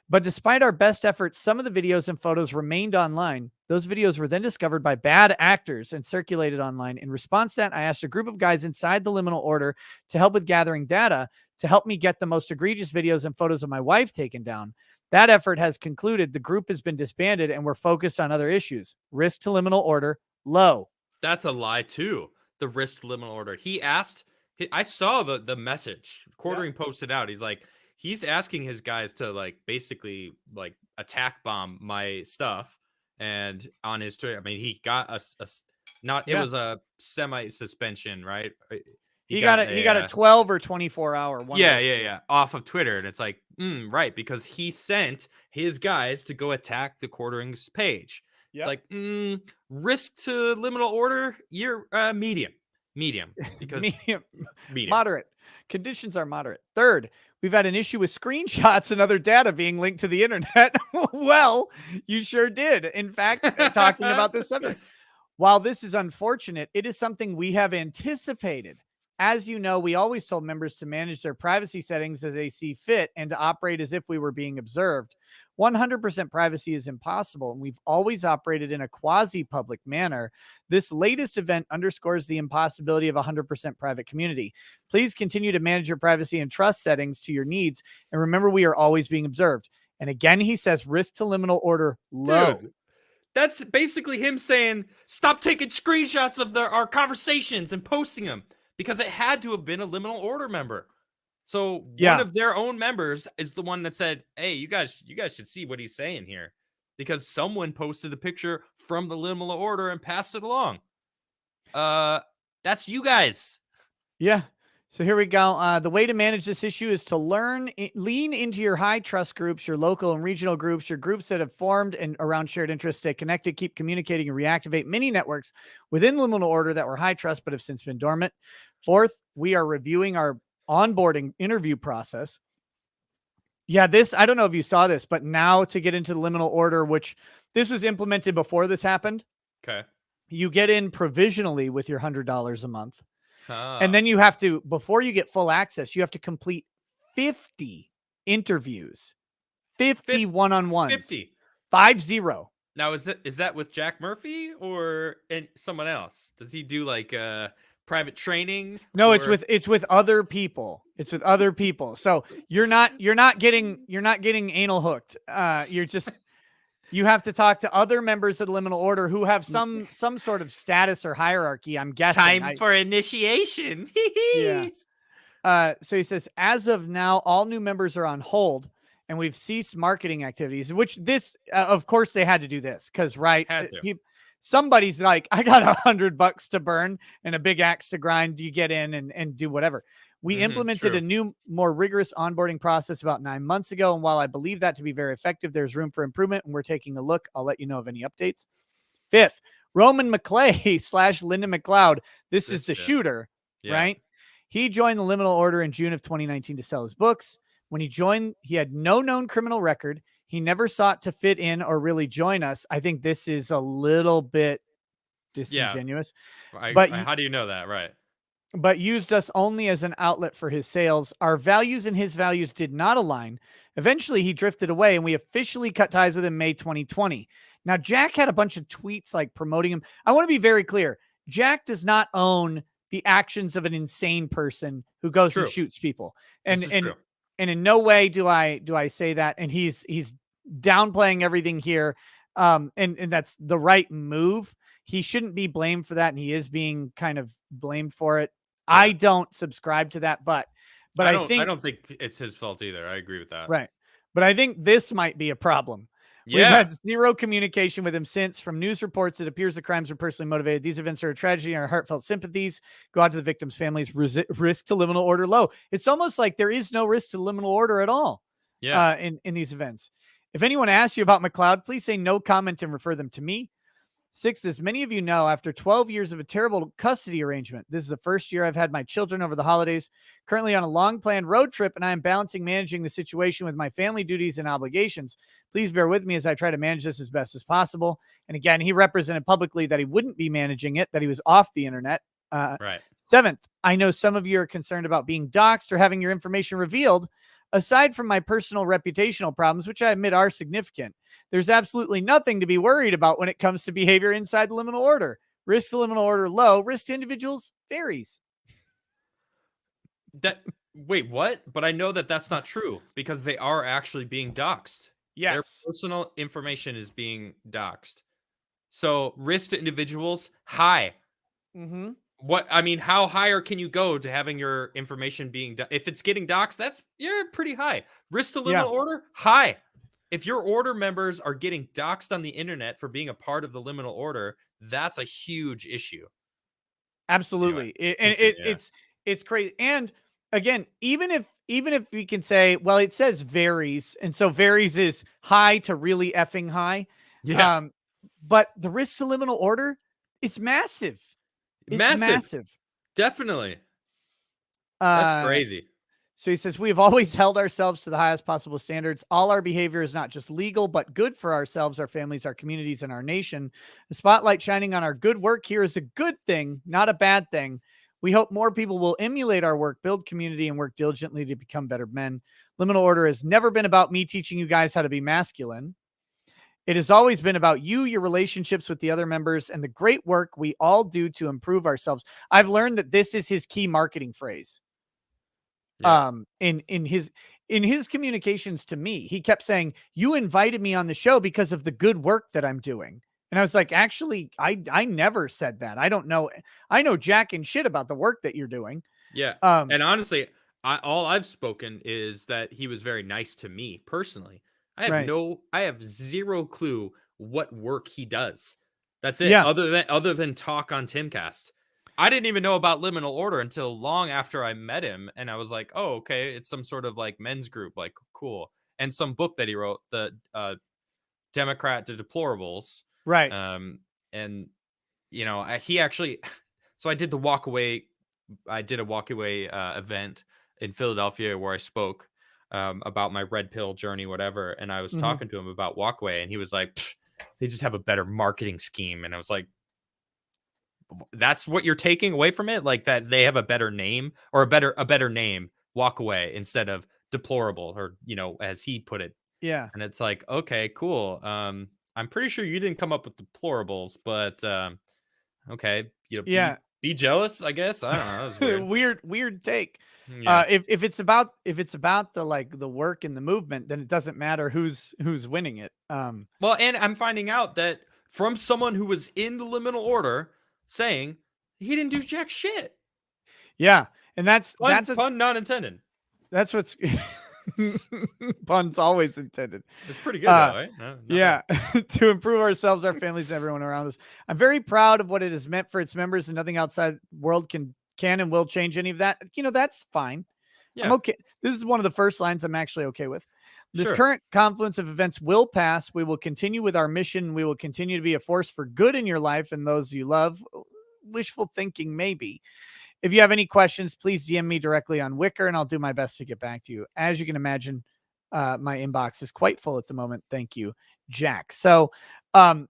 But despite our best efforts, some of the videos and photos remained online. Those videos were then discovered by bad actors and circulated online. In response to that, I asked a group of guys inside the liminal order to help with gathering data to help me get the most egregious videos and photos of my wife taken down. That effort has concluded. The group has been disbanded and we're focused on other issues. Risk to liminal order, low. That's a lie too. The risk to liminal order. He asked, I saw the message. Quartering posted out. He's like, he's asking his guys to like basically like attack bomb my stuff. And on his Twitter, I mean, he got it was a semi suspension, right? He got a 12 or 24 hour one. Yeah. Off of Twitter. And it's like, right. Because he sent his guys to go attack the Quartering's page. Yep. It's like, risk to liminal order, you're medium. Because medium. Moderate. Conditions are moderate. Third, we've had an issue with screenshots and other data being linked to the internet. Well, you sure did. In fact, talking about this subject. While this is unfortunate, it is something we have anticipated. As you know, we always told members to manage their privacy settings as they see fit and to operate as if we were being observed. 100% privacy is impossible, and we've always operated in a quasi-public manner. This latest event underscores the impossibility of a 100% private community. Please continue to manage your privacy and trust settings to your needs, and remember we are always being observed. And again, he says risk to liminal order low. Dude, that's basically him saying, stop taking screenshots of our conversations and posting them, because it had to have been a liminal order member. So one of their own members is the one that said, hey, you guys should see what he's saying here, because someone posted a picture from the liminal order and passed it along. That's you guys. Yeah. So here we go. The way to manage this issue is to lean into your high trust groups, your local and regional groups, your groups that have formed and around shared interests. Stay connected, keep communicating, and reactivate many networks within liminal order that were high trust but have since been dormant. Fourth, we are reviewing our onboarding interview process. Yeah, I don't know if you saw this, but now to get into the liminal order, which this was implemented before this happened. Okay. You get in provisionally with your $100 a month. And then you have to, before you get full access, you have to complete 50 interviews, 50 one-on-ones, 50. 50. Now, is that with Jack Murphy or someone else? Does he do like private training? No, it's with other people. It's with other people. So you're not getting anal hooked. You have to talk to other members of the liminal order who have some sort of status or hierarchy, I'm guessing. Time for initiation. Yeah. So he says, as of now, all new members are on hold and we've ceased marketing activities, which of course they had to do this because, right. Somebody's like, I got $100 to burn and a big axe to grind. You get in and do whatever. We implemented a new, more rigorous onboarding process about 9 months ago. And while I believe that to be very effective, there's room for improvement and we're taking a look. I'll let you know of any updates. Fifth, Roman McClay / Linda McLeod. This is the shooter, right? He joined the liminal order in June of 2019 to sell his books. When he joined, he had no known criminal record. He never sought to fit in or really join us. I think this is a little bit disingenuous. But how do you know that? Right. But used us only as an outlet for his sales. Our values and his values did not align. Eventually, he drifted away, and we officially cut ties with him May 2020. Now, Jack had a bunch of tweets like promoting him. I want to be very clear. Jack does not own the actions of an insane person who goes and shoots people. And in no way do I say that. And he's downplaying everything here. And that's the right move. He shouldn't be blamed for that, and he is being kind of blamed for it. Yeah. I don't subscribe to that, but I don't think it's his fault either. I agree with that. Right. But I think this might be a problem. Yeah. We've had zero communication with him since. From news reports, it appears the crimes were personally motivated. These events are a tragedy, and our heartfelt sympathies go out to the victims' families. Risk to liminal order low. It's almost like there is no risk to liminal order at all. Yeah. In these events. If anyone asks you about McLeod, please say no comment and refer them to me. 6, as many of you know, after 12 years of a terrible custody arrangement, this is the first year I've had my children over the holidays, currently on a long-planned road trip, and I am balancing managing the situation with my family duties and obligations. Please bear with me as I try to manage this as best as possible. And again, he represented publicly that he wouldn't be managing it, that he was off the internet. Right. 7th, I know some of you are concerned about being doxxed or having your information revealed. Aside from my personal reputational problems, which I admit are significant, there's absolutely nothing to be worried about when it comes to behavior inside the liminal order. Risk to liminal order low, risk to individuals varies. Wait, what? But I know that that's not true because they are actually being doxxed. Yes. Their personal information is being doxxed. So risk to individuals, high. Mm-hmm. How higher can you go to having your information being if it's getting doxxed, you're pretty high. Risk to liminal order, high. If your order members are getting doxxed on the internet for being a part of the liminal order, that's a huge issue. Absolutely. Anyway, it's crazy. And again, even if we can say, well, it says varies, and so varies is high to really effing high. Yeah. But the risk to liminal order is massive. It's massive. Definitely. That's crazy. So he says, we have always held ourselves to the highest possible standards. All our behavior is not just legal, but good for ourselves, our families, our communities, and our nation. The spotlight shining on our good work here is a good thing, not a bad thing. We hope more people will emulate our work, build community, and work diligently to become better men. Liminal order has never been about me teaching you guys how to be masculine. It has always been about you, your relationships with the other members, and the great work we all do to improve ourselves. I've learned that this is his key marketing phrase. Yeah. In his communications to me, he kept saying, you invited me on the show because of the good work that I'm doing. And I was like, actually, I never said that. I don't know. I know jack and shit about the work that you're doing. Yeah. And honestly, all I've spoken is that he was very nice to me personally. I have zero clue what work he does. That's it. Yeah. Other than talk on Timcast. I didn't even know about Liminal Order until long after I met him, and I was like, "Oh, okay, it's some sort of like men's group, like cool." And some book that he wrote, the Democrat to Deplorables, Right. And he actually. So I did the walk away. I did a walk away event in Philadelphia where I spoke about my red pill journey, whatever, and I was talking to him about Walkaway, and he was like, "They just have a better marketing scheme," and I was like, that's what you're taking away from it, like that they have a better name or a better name, Walk Away, instead of Deplorable, or as he put it. Yeah. And it's like, okay, cool. I'm pretty sure you didn't come up with Deplorables, but okay, Yeah. be jealous, I guess. I don't know. That was weird. weird take. Yeah. If it's about the work and the movement, then it doesn't matter who's winning it. Well, and I'm finding out that from someone who was in the Liminal Order saying he didn't do jack shit. Yeah, and that's pun not intended. That's what's puns always intended. It's pretty good though, right? Yeah, to improve ourselves, our families, and everyone around us. I'm very proud of what it has meant for its members, and nothing outside the world can and will change any of that. That's fine. Yeah. I'm okay. This is one of the first lines I'm actually okay with. This current confluence of events will pass. We will continue with our mission. We will continue to be a force for good in your life and those you love. Wishful thinking, maybe. If you have any questions, please DM me directly on Wicker, and I'll do my best to get back to you. As you can imagine, my inbox is quite full at the moment. Thank you, Jack. So I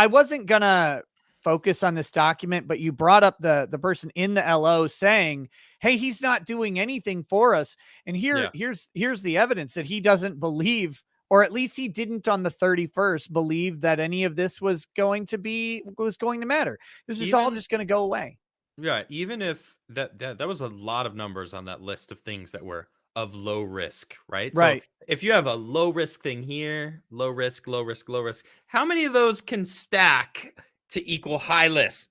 wasn't going to focus on this document, but you brought up the person in the LO saying, hey, he's not doing anything for us. And here's the evidence that he doesn't believe, or at least he didn't on the 31st believe that any of this was going to matter. This is all just going to go away. Yeah, even if that was a lot of numbers on that list of things that were of low risk, right? Right. So if you have a low risk thing here, low risk, low risk, low risk, how many of those can stack to equal high risk?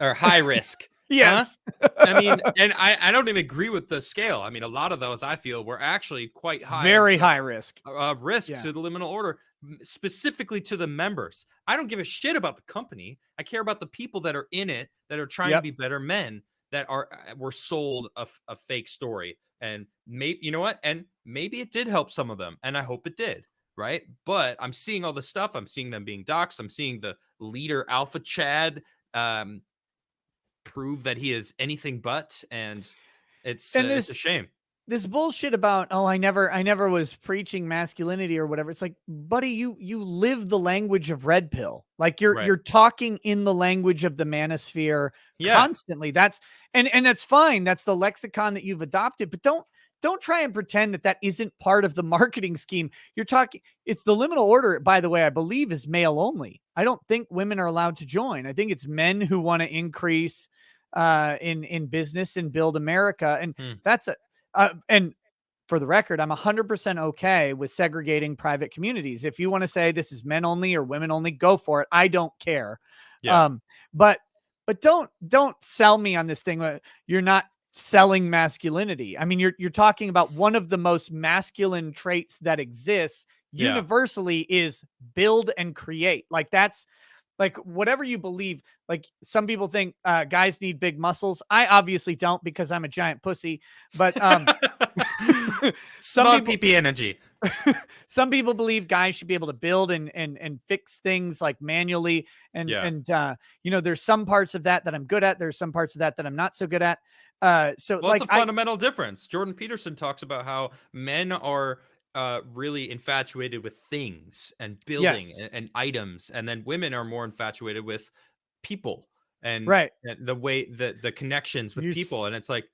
Yes. Huh? I mean, and I don't even agree with the scale. I mean, a lot of those I feel were actually quite high. Very high risk. Risk to the Liminal Order, specifically to the members. I don't give a shit about the company. I care about the people that are in it, that are trying to be better men, that were sold a fake story. And maybe, you know what? And maybe it did help some of them, and I hope it did, right? But I'm seeing all this stuff. I'm seeing them being doxxed. I'm seeing the leader, Alpha Chad, prove that he is anything but, and it's a shame. This bullshit about, I never was preaching masculinity or whatever. It's like, buddy, you live the language of red pill. Like you're talking in the language of the manosphere constantly. That's that's fine. That's the lexicon that you've adopted, but don't try and pretend that isn't part of the marketing scheme. You're talking, it's the Liminal Order, by the way, I believe is male only. I don't think women are allowed to join. I think it's men who want to increase in business and build America. And that's and for the record, I'm 100% okay with segregating private communities. If you want to say this is men only or women only, go for it. I don't care. Yeah. But don't sell me on this thing. You're not selling masculinity. I mean, you're talking about one of the most masculine traits that exists universally is build and create. Like that's like whatever you believe. Like some people think guys need big muscles. I obviously don't because I'm a giant pussy. But some people, PP energy. Some people believe guys should be able to build and fix things like manually. And there's some parts of that I'm good at. There's some parts of that I'm not so good at. It's a fundamental difference. Jordan Peterson talks about how men are really infatuated with things and building and items, and then women are more infatuated with people and the way the connections with people. And it's like,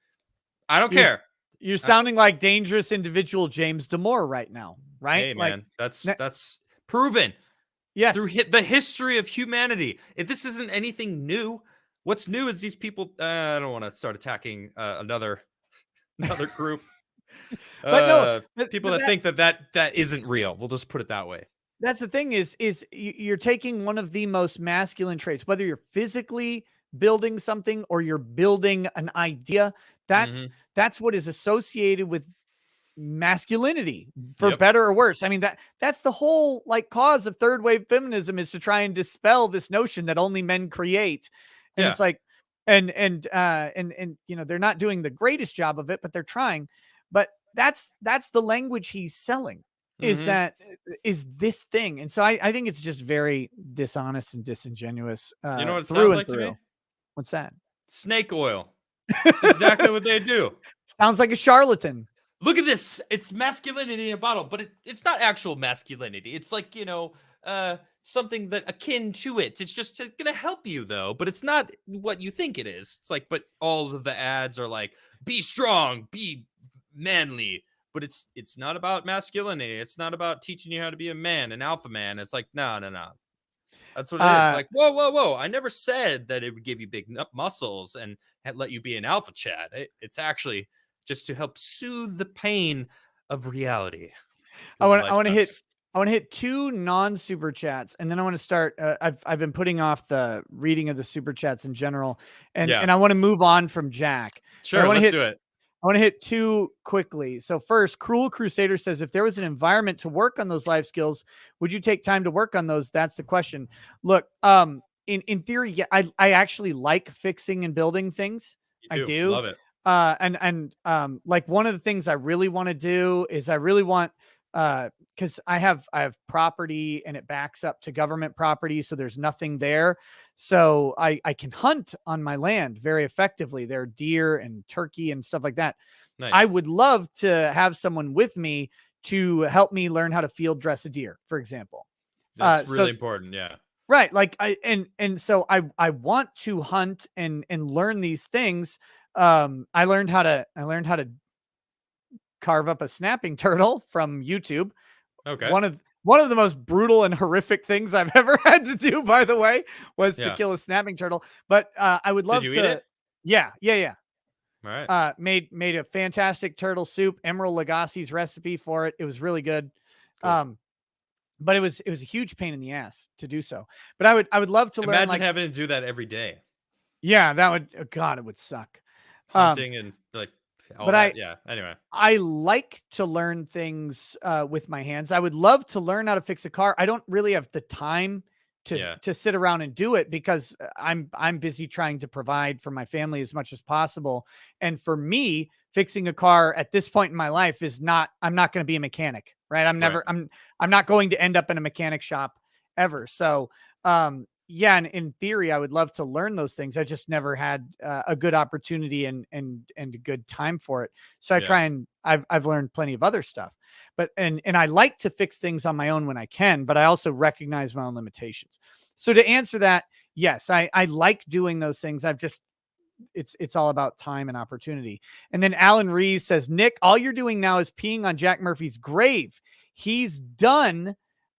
I don't care. You're sounding like dangerous individual James Damore right now, right? Hey man, that's proven. Yes, through the history of humanity. This isn't anything new. What's new is these people. I don't want to start attacking another group. But people that think that isn't real. We'll just put it that way. That's the thing is you're taking one of the most masculine traits, whether you're physically building something or you're building an idea. That's what is associated with masculinity, for better or worse. I mean, that's the whole cause of third wave feminism, is to try and dispel this notion that only men create. And it's like, and they're not doing the greatest job of it, but they're trying. But that's the language he's selling, is this thing. And so I think it's just very dishonest and disingenuous You know what it through sounds and like to through. me? What's that? Snake oil. It's exactly what they do. Sounds like a charlatan. Look at this. It's masculinity in a bottle, but it's not actual masculinity. It's like, something that akin to it. It's just going to help you, though, but it's not what you think it is. It's like, but all of the ads are like, be strong, be manly, but it's not about masculinity. It's not about teaching you how to be a man, an alpha man. It's like, no. That's what it is. Like, whoa. I never said that it would give you big muscles and let you be an alpha Chad. It's actually just to help soothe the pain of reality. I want to hit 2 non-super chats, and then I want to start. I've been putting off the reading of the super chats in general, and I want to move on from Jack. Sure, let's do it. I want to hit 2 quickly. So first, Cruel Crusader says, if there was an environment to work on those life skills, would you take time to work on those? That's the question. Look, in theory, yeah, I actually like fixing and building things. I do love it. Like one of the things I really want to do is I really want, because I have property and it backs up to government property, so there's nothing there. So I can hunt on my land very effectively. There are deer and turkey and stuff like that. Nice. I would love to have someone with me to help me learn how to field dress a deer, for example. That's really important. Yeah. Right. Like so I want to hunt and learn these things. I learned how to carve up a snapping turtle from YouTube. Okay. One of the most brutal and horrific things I've ever had to do, by the way, was to kill a snapping turtle. But I would love to eat it. Yeah. All right. Made a fantastic turtle soup. Emerald Lagasse's recipe for it. It was really good. Cool. But it was a huge pain in the ass to do so. But I would love to imagine having to do that every day. Yeah, that would, God, it would suck. Hunting and like all but that. Anyway, I like to learn things with my hands. I would love to learn how to fix a car. I don't really have the time to sit around and do it because I'm busy trying to provide for my family as much as possible. And for me, fixing a car at this point in my life I'm not going to be a mechanic, right? I'm not going to end up in a mechanic shop ever. So, yeah, and in theory, I would love to learn those things. I just never had a good opportunity and a good time for it. So I try and I've learned plenty of other stuff, but and I like to fix things on my own when I can, but I also recognize my own limitations. So to answer that, yes, I like doing those things. It's all about time and opportunity. And then Alan Rees says, Nick, all you're doing now is peeing on Jack Murphy's grave. He's done.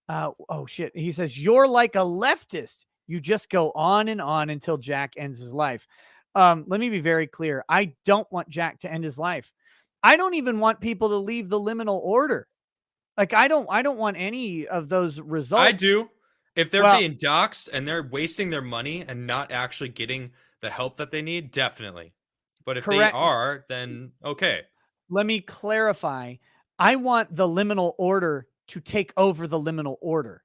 Oh shit. He says, you're like a leftist. You just go on and on until Jack ends his life. Let me be very clear. I don't want Jack to end his life. I don't even want people to leave the liminal order. Like I don't want any of those results. I do. If they're being doxxed and they're wasting their money and not actually getting the help that they need, definitely. But if they are, then okay. Let me clarify. I want the liminal order to take over the liminal order.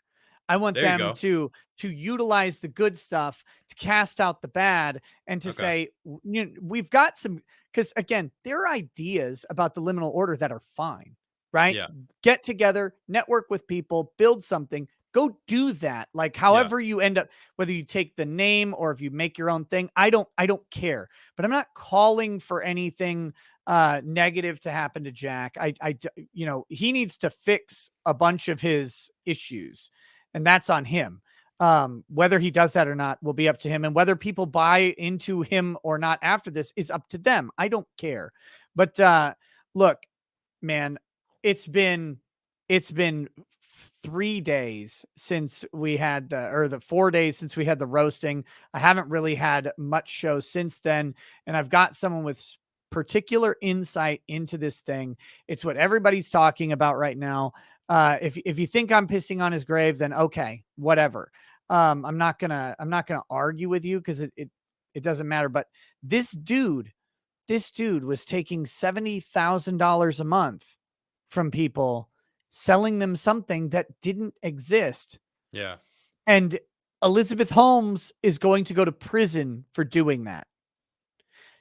I want them to utilize the good stuff, to cast out the bad, and to say, we've got some, because again, there are ideas about the liminal order that are fine, right? Yeah. Get together, network with people, build something, go do that. Like however you end up, whether you take the name or if you make your own thing, I don't care, but I'm not calling for anything negative to happen to Jack. He needs to fix a bunch of his issues. And that's on him. Whether he does that or not will be up to him. And whether people buy into him or not after this is up to them. I don't care. But look, man, it's been 3 days since we had the 4 days since we had the roasting. I haven't really had much show since then. And I've got someone with particular insight into this thing. It's what everybody's talking about right now. If you think I'm pissing on his grave, then okay, whatever. I'm not gonna argue with you because it doesn't matter. But this dude was taking $70,000 a month from people, selling them something that didn't exist. Yeah. And Elizabeth Holmes is going to go to prison for doing that.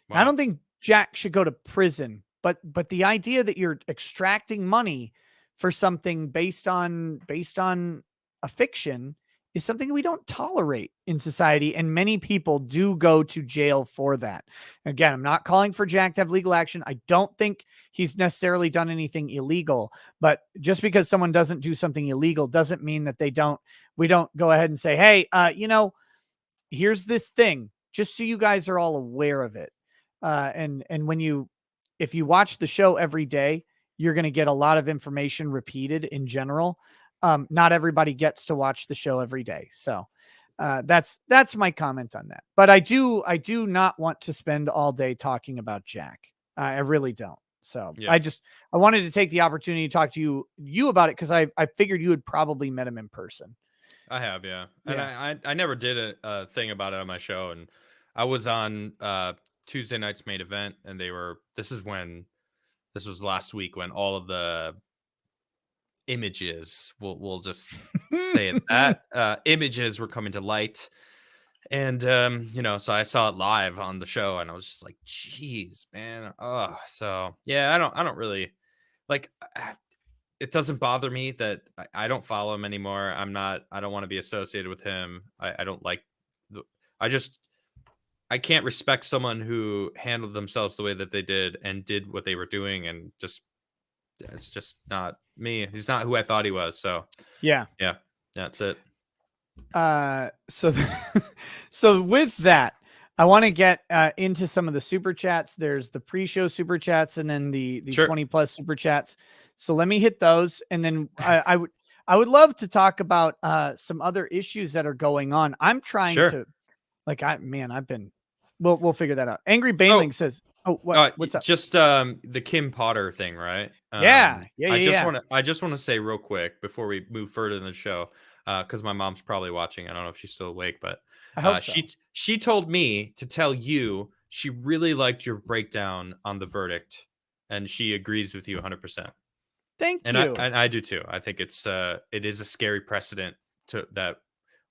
Wow. I don't think Jack should go to prison, but the idea that you're extracting money for something based on a fiction is something we don't tolerate in society, and many people do go to jail for that. Again, I'm not calling for Jack to have legal action. I don't think he's necessarily done anything illegal, but just because someone doesn't do something illegal doesn't mean that we don't go ahead and say, hey, here's this thing, just so you guys are all aware of it. And if you watch the show every day, you're going to get a lot of information repeated in general. Not everybody gets to watch the show every day. So that's my comment on that. But I do not want to spend all day talking about Jack. I really don't. So I wanted to take the opportunity to talk to you about it, because I figured you had probably met him in person. I have, yeah. And I never did a thing about it on my show, and I was on Tuesday night's main event, and this was last week when all of the images, we'll just say it that images were coming to light. And so I saw it live on the show, and I was just like, geez, man. Oh, so yeah, I don't really like it doesn't bother me that I don't follow him anymore. I don't want to be associated with him. I don't like I can't respect someone who handled themselves the way that they did and did what they were doing, and it's just not me. He's not who I thought he was. So yeah, that's it. So with that, I want to get into some of the super chats. There's the pre-show super chats, and then the 20 plus super chats. So let me hit those, and then I would love to talk about some other issues that are going on. I'm trying to, like, we'll figure that out. Angry Baneling says, what's up? Just the Kim Potter thing, right? I just want to say real quick before we move further in the show, because my mom's probably watching. I don't know if she's still awake, but I hope so. She told me to tell you she really liked your breakdown on the verdict, and she agrees with you 100%. Thank you. And I do too. I think it is a scary precedent to that,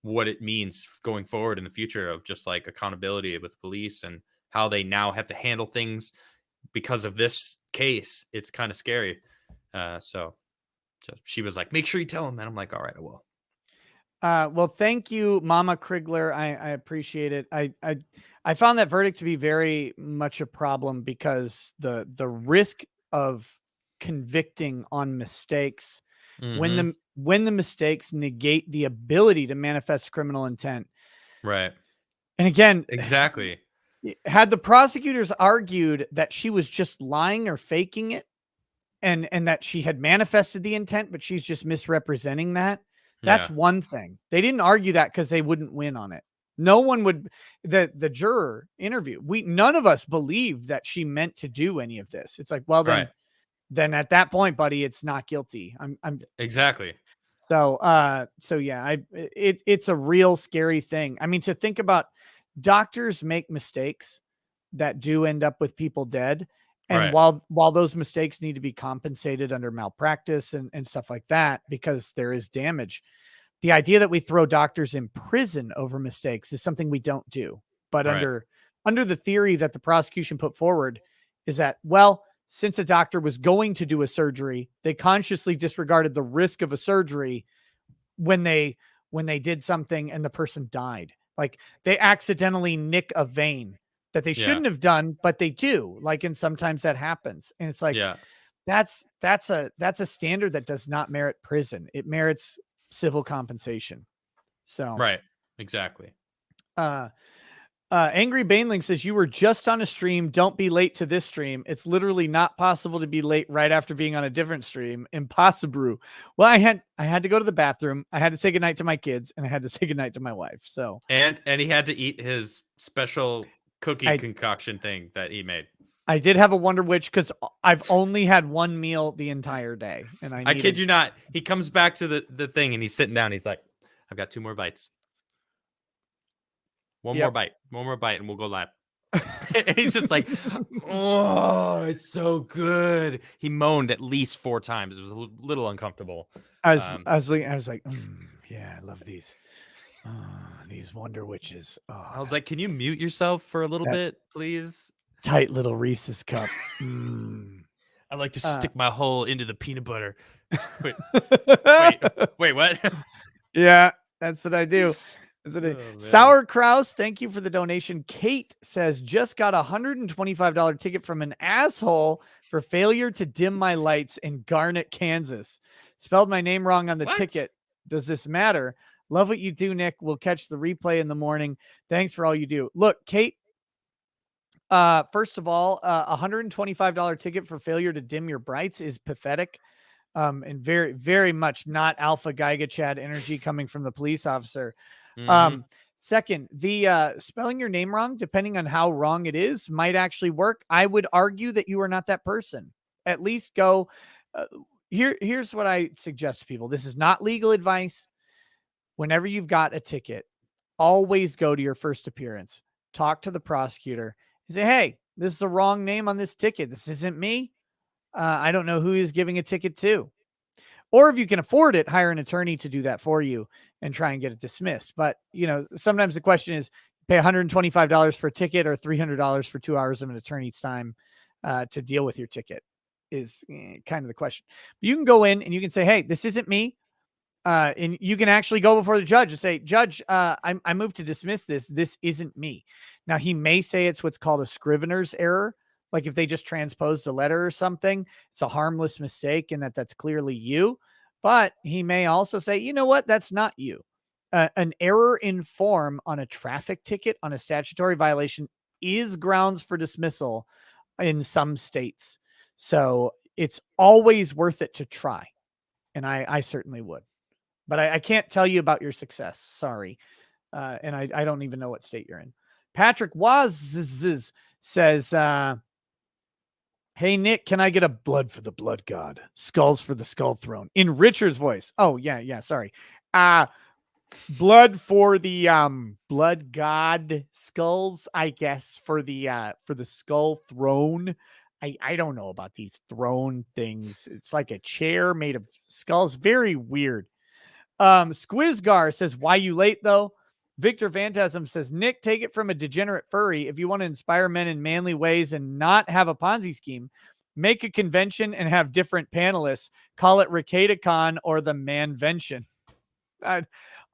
what it means going forward in the future of just like accountability with police and how they now have to handle things because of this case. It's kind of scary. So she was like, make sure you tell him. And I'm like, all right, I will. Well, thank you, Mama Crigler. I appreciate it. I found that verdict to be very much a problem, because the risk of convicting on mistakes, when the mistakes negate the ability to manifest criminal intent. Right. And again, exactly. Had the prosecutors argued that she was just lying or faking it, and that she had manifested the intent, but she's just misrepresenting that, that's one thing. They didn't argue that because they wouldn't win on it. No one would. The juror interview, none of us believed that she meant to do any of this. It's like, well, then at that point, buddy, it's not guilty. I'm exactly. So yeah, it's a real scary thing. I mean, to think about, doctors make mistakes that do end up with people dead. And while those mistakes need to be compensated under malpractice and stuff like that, because there is damage, the idea that we throw doctors in prison over mistakes is something we don't do. But under the theory that the prosecution put forward is that, well, since a doctor was going to do a surgery, they consciously disregarded the risk of a surgery when they did something and the person died. Like, they accidentally nick a vein that they shouldn't have done, but they do. Like, and sometimes that happens. And it's like, that's a standard that does not merit prison. It merits civil compensation. So, exactly. Angry Baneling says, you were just on a stream. Don't be late to this stream. It's literally not possible to be late right after being on a different stream. Impossible. Well, I had to go to the bathroom. I had to say goodnight to my kids, and I had to say goodnight to my wife. So, and he had to eat his special cookie concoction thing that he made. I did have a Wonder Witch, because I've only had one meal the entire day, and I kid you not. He comes back to the thing, and he's sitting down. He's like, I've got 2 more bites. One more bite, and we'll go live. And he's just like, oh, it's so good. He moaned at least 4 times. It was a little uncomfortable. I was like, yeah, I love these. These Wonder Witches. I was like, can you mute yourself for a little bit, please? tight little Reese's cup. I like to stick my hole into the peanut butter. Wait, what? Yeah, that's what I do. Sour Kraus, thank you for the donation. Kate says, just got a $125 ticket from an asshole for failure to dim my lights in Garnett, Kansas. Spelled my name wrong on the ticket. Does this matter? Love what you do, Nick. We'll catch the replay in the morning. Thanks for all you do. Look, Kate, first of all, $125 ticket for failure to dim your brights is pathetic. And very, very much not alpha Giga Chad energy coming from the police officer. Second, the spelling your name wrong, depending on how wrong it is, might actually work. I would argue that you are not that person. At least go here's what I suggest to people. This is not legal advice. Whenever you've got a ticket, always go to your first appearance, talk to the prosecutor, and say, hey, this is a wrong name on this ticket. This isn't me. I don't know who he's giving a ticket to. Or if you can afford it, hire an attorney to do that for you and try and get it dismissed. But, sometimes the question is, pay $125 for a ticket or $300 for 2 hours of an attorney's time to deal with your ticket is kind of the question. But you can go in and you can say, hey, this isn't me. And you can actually go before the judge and say, Judge, I moved to dismiss this. This isn't me. Now, he may say it's what's called a scrivener's error. Like if they just transposed a letter or something, it's a harmless mistake and that's clearly you. But he may also say, you know what? That's not you. An error in form on a traffic ticket, on a statutory violation, is grounds for dismissal in some states. So it's always worth it to try. And I certainly would. But I can't tell you about your success. Sorry. And I don't even know what state you're in. Patrick Waz says, hey, Nick, can I get a blood for the blood god? Skulls for the skull throne. In Richard's voice. Oh, yeah. Sorry. Blood for the blood god skulls, I guess, for the skull throne. I don't know about these throne things. It's like a chair made of skulls. Very weird. Squizgar says, why you late though? Victor Phantasm says, Nick, take it from a degenerate furry. If you want to inspire men in manly ways and not have a Ponzi scheme, make a convention and have different panelists. Call it RicadaCon or the Manvention. I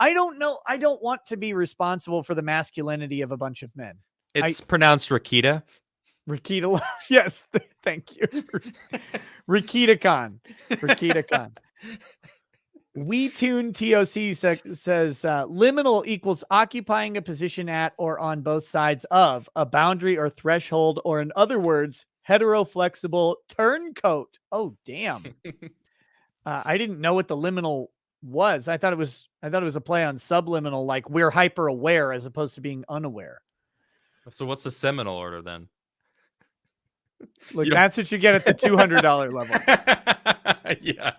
don't know. I don't want to be responsible for the masculinity of a bunch of men. It's pronounced Rikita. Rikita. Yes. Thank you. RicadaCon. RicadaCon. WeTune TOC says liminal equals occupying a position at or on both sides of a boundary or threshold, or in other words, heteroflexible turncoat. Oh, damn. I didn't know what the liminal was. I thought it was a play on subliminal, like we're hyper aware as opposed to being unaware. So what's the seminal order then? Look, that's what you get at the $200 level. Yeah.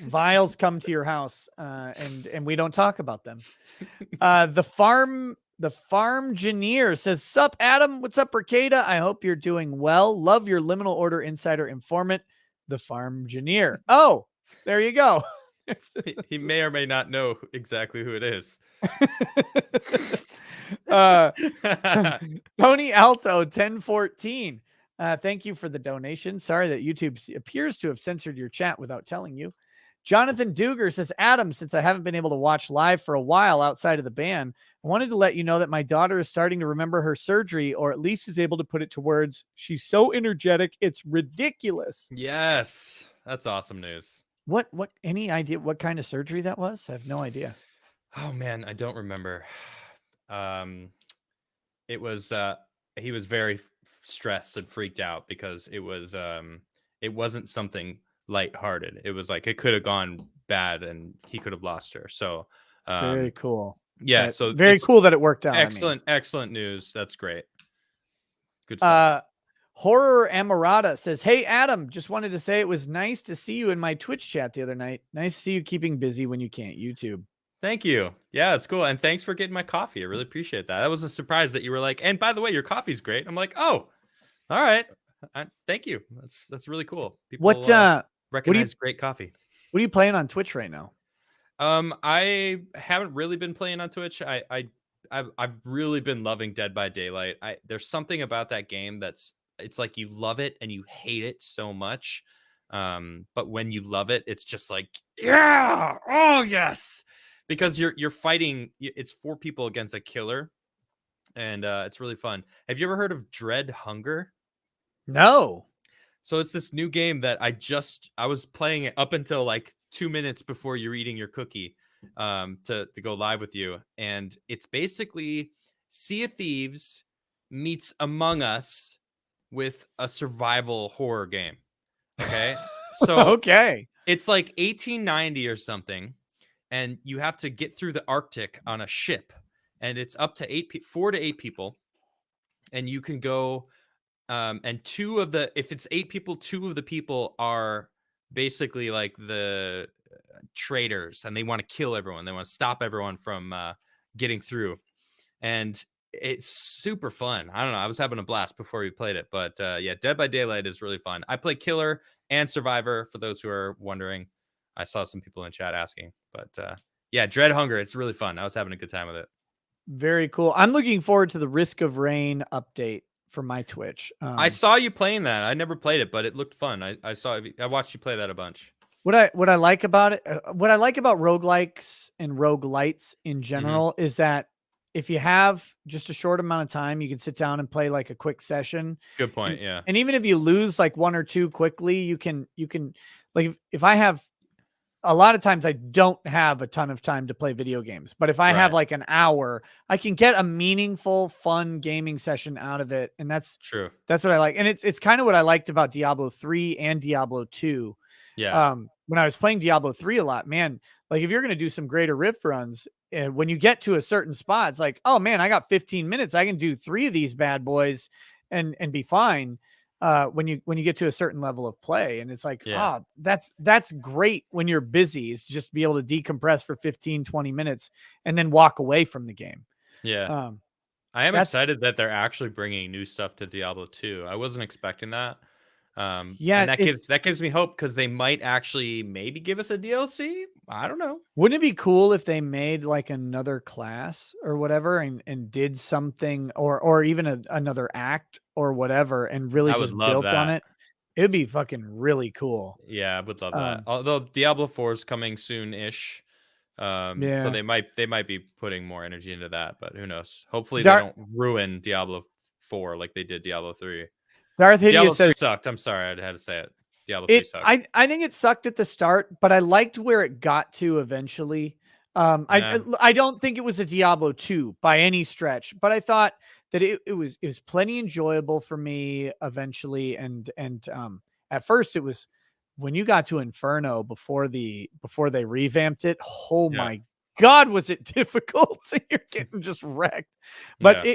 Vials come to your house, and we don't talk about them. The farm engineer says, sup, Adam? What's up, Ricada? I hope you're doing well. Love your liminal order insider informant, the farm engineer. Oh, there you go. He may or may not know exactly who it is. Tony Alto 1014. Thank you for the donation. Sorry that YouTube appears to have censored your chat without telling you. Jonathan Duger says, Adam, since I haven't been able to watch live for a while outside of the band, I wanted to let you know that my daughter is starting to remember her surgery, or at least is able to put it to words. She's so energetic. It's ridiculous. Yes. That's awesome news. What, any idea what kind of surgery that was? I have no idea. Oh man, I don't remember. It was, he was very stressed and freaked out because it wasn't something lighthearted. It was like it could have gone bad and he could have lost her. So very cool. Yeah, so very cool that it worked out. Excellent news. That's great. Good stuff. Horror Amarada says, hey, Adam, just wanted to say it was nice to see you in my Twitch chat the other night. Nice to see you keeping busy when you can't YouTube. Thank you. Yeah, it's cool. And thanks for getting my coffee. I really appreciate that. That was a surprise that you were like, and by the way, your coffee's great. I'm like, oh, all right. Thank you. That's really cool. People recognize great coffee. What are you playing on Twitch right now? I haven't really been playing on Twitch. I've really been loving Dead by Daylight. There's something about that game that's it's like you love it and you hate it so much. But when you love it, it's just like, yeah, oh yes, because you're fighting. It's 4 people against a killer, and it's really fun. Have you ever heard of Dread Hunger? No. So it's this new game that I was playing it up until like 2 minutes before you're eating your cookie, to go live with you, and it's basically Sea of Thieves meets Among Us with a survival horror game. Okay, so Okay. it's like 1890 or something, and you have to get through the Arctic on a ship, and it's up to 4 to 8 people, and you can go. And if it's 8 people, 2 of the people are basically like the traitors, and they want to kill everyone. They want to stop everyone from getting through, and it's super fun. I don't know. I was having a blast before we played it, but yeah, Dead by Daylight is really fun. I play Killer and Survivor, for those who are wondering. I saw some people in chat asking, but yeah, Dread Hunger. It's really fun. I was having a good time with it. Very cool. I'm looking forward to the Risk of Rain update for my Twitch. I saw you playing that. I never played it, but it looked fun. I watched you play that a bunch. What I like about it, what I like about roguelikes and roguelites in general is that if you have just a short amount of time, you can sit down and play like a quick session. Good point. Yeah. And even if you lose like 1 or 2 quickly, you can like if I have a lot of times I don't have a ton of time to play video games, but if I have like an hour, I can get a meaningful, fun gaming session out of it. And that's true. That's what I like. And it's kind of what I liked about Diablo 3 and Diablo 2. Yeah. When I was playing Diablo 3 a lot, man, like if you're going to do some greater rift runs, when you get to a certain spot, it's like, oh man, I got 15 minutes. I can do 3 of these bad boys and be fine. When you get to a certain level of play, and it's like, that's great when you're busy, is just be able to decompress for 15, 20 minutes and then walk away from the game. Yeah. I am excited that they're actually bringing new stuff to Diablo 2. I wasn't expecting that. Yeah, and that gives me hope, because they might actually maybe give us a DLC. I don't know. Wouldn't it be cool if they made like another class or whatever and did something, or even another act or whatever, and really just built on it? It would be fucking really cool. Yeah, I would love that. Although Diablo 4 is coming soon-ish. So they might be putting more energy into that, but who knows? Hopefully they don't ruin Diablo 4 like they did Diablo 3. Darth Hideous Diablo 3 says sucked. I'm sorry, I had to say it. Diablo 3 sucked. I think it sucked at the start, but I liked where it got to eventually. I don't think it was a Diablo 2 by any stretch, but I thought that it was plenty enjoyable for me eventually. And at first it was, when you got to Inferno before they revamped it, my God, was it difficult? You're getting just wrecked. But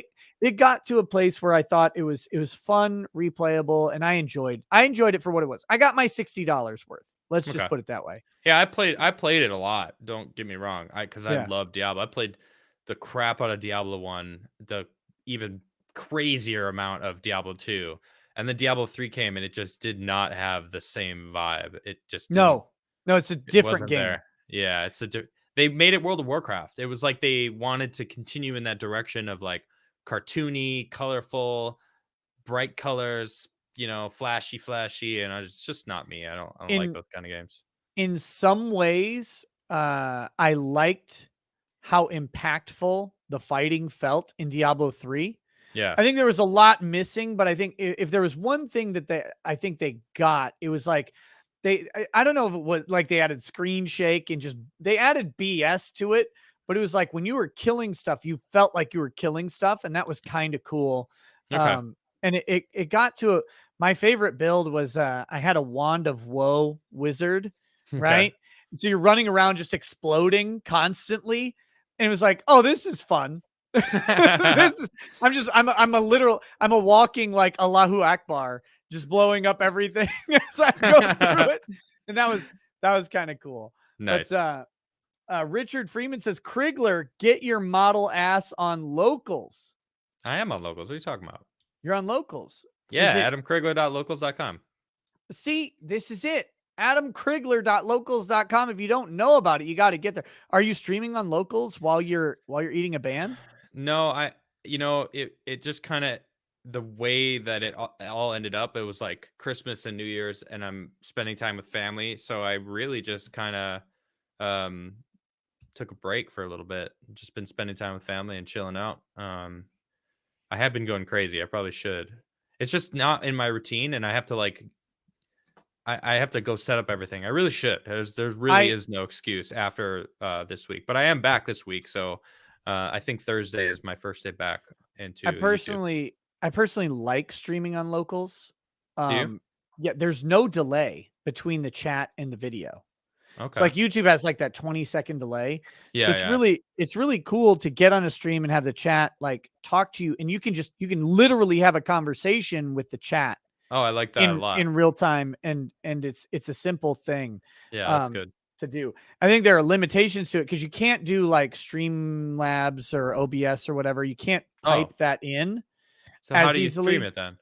it got to a place where I thought it was fun, replayable, and I enjoyed it for what it was. I got my $60 worth. Let's just put it that way. Yeah, I played it a lot. Don't get me wrong. Because I love Diablo. I played the crap out of Diablo 1, the even crazier amount of Diablo 2. And then Diablo 3 came, and it just did not have the same vibe. It just no, it's a different game. There. Yeah, they made it World of Warcraft. It was like they wanted to continue in that direction of like cartoony, colorful, bright colors, flashy, and it's just not me. I don't like those kind of games. In some ways, I liked how impactful the fighting felt in Diablo 3. Yeah. I think there was a lot missing, but I think if there was one thing that they got, it was like I don't know if it was like they added screen shake and they added BS to it, but it was like when you were killing stuff, you felt like you were killing stuff, and that was kind of cool. Okay. And it got to my favorite build was I had a Wand of Woe wizard, right? And so you're running around just exploding constantly, and it was like, oh, this is fun. I'm a walking like Allahu Akbar, just blowing up everything as I go through it, and that was kind of cool. Nice. But Richard Freeman says, Crigler, get your model ass on Locals. I am on Locals. What are you talking about? You're on Locals. Yeah, AdamCrigler.locals.com. See, this is it. AdamCrigler.locals.com. If you don't know about it, you got to get there. Are you streaming on Locals while you're eating a band? No, it just kind of, the way that it all ended up, it was like Christmas and New Year's, and I'm spending time with family. So I really just kind of took a break for a little bit. Just been spending time with family and chilling out. I have been going crazy. I probably should. It's just not in my routine, and I have to like I have to go set up everything. I really should. There really is no excuse after this week, but I am back this week, so I think Thursday is my first day back into YouTube. I personally like streaming on locals. Do you? Yeah, there's no delay between the chat and the video. It's Okay. like YouTube has like that 20-second delay. Yeah, So yeah. it's really cool to get on a stream and have the chat like talk to you, and you can literally have a conversation with the chat Oh, I like that a lot. in real time, and it's a simple thing Yeah, that's good. to do. I think there are limitations to it because you can't do like Streamlabs or OBS or whatever. You can't type that in So how as do you stream easily. it then?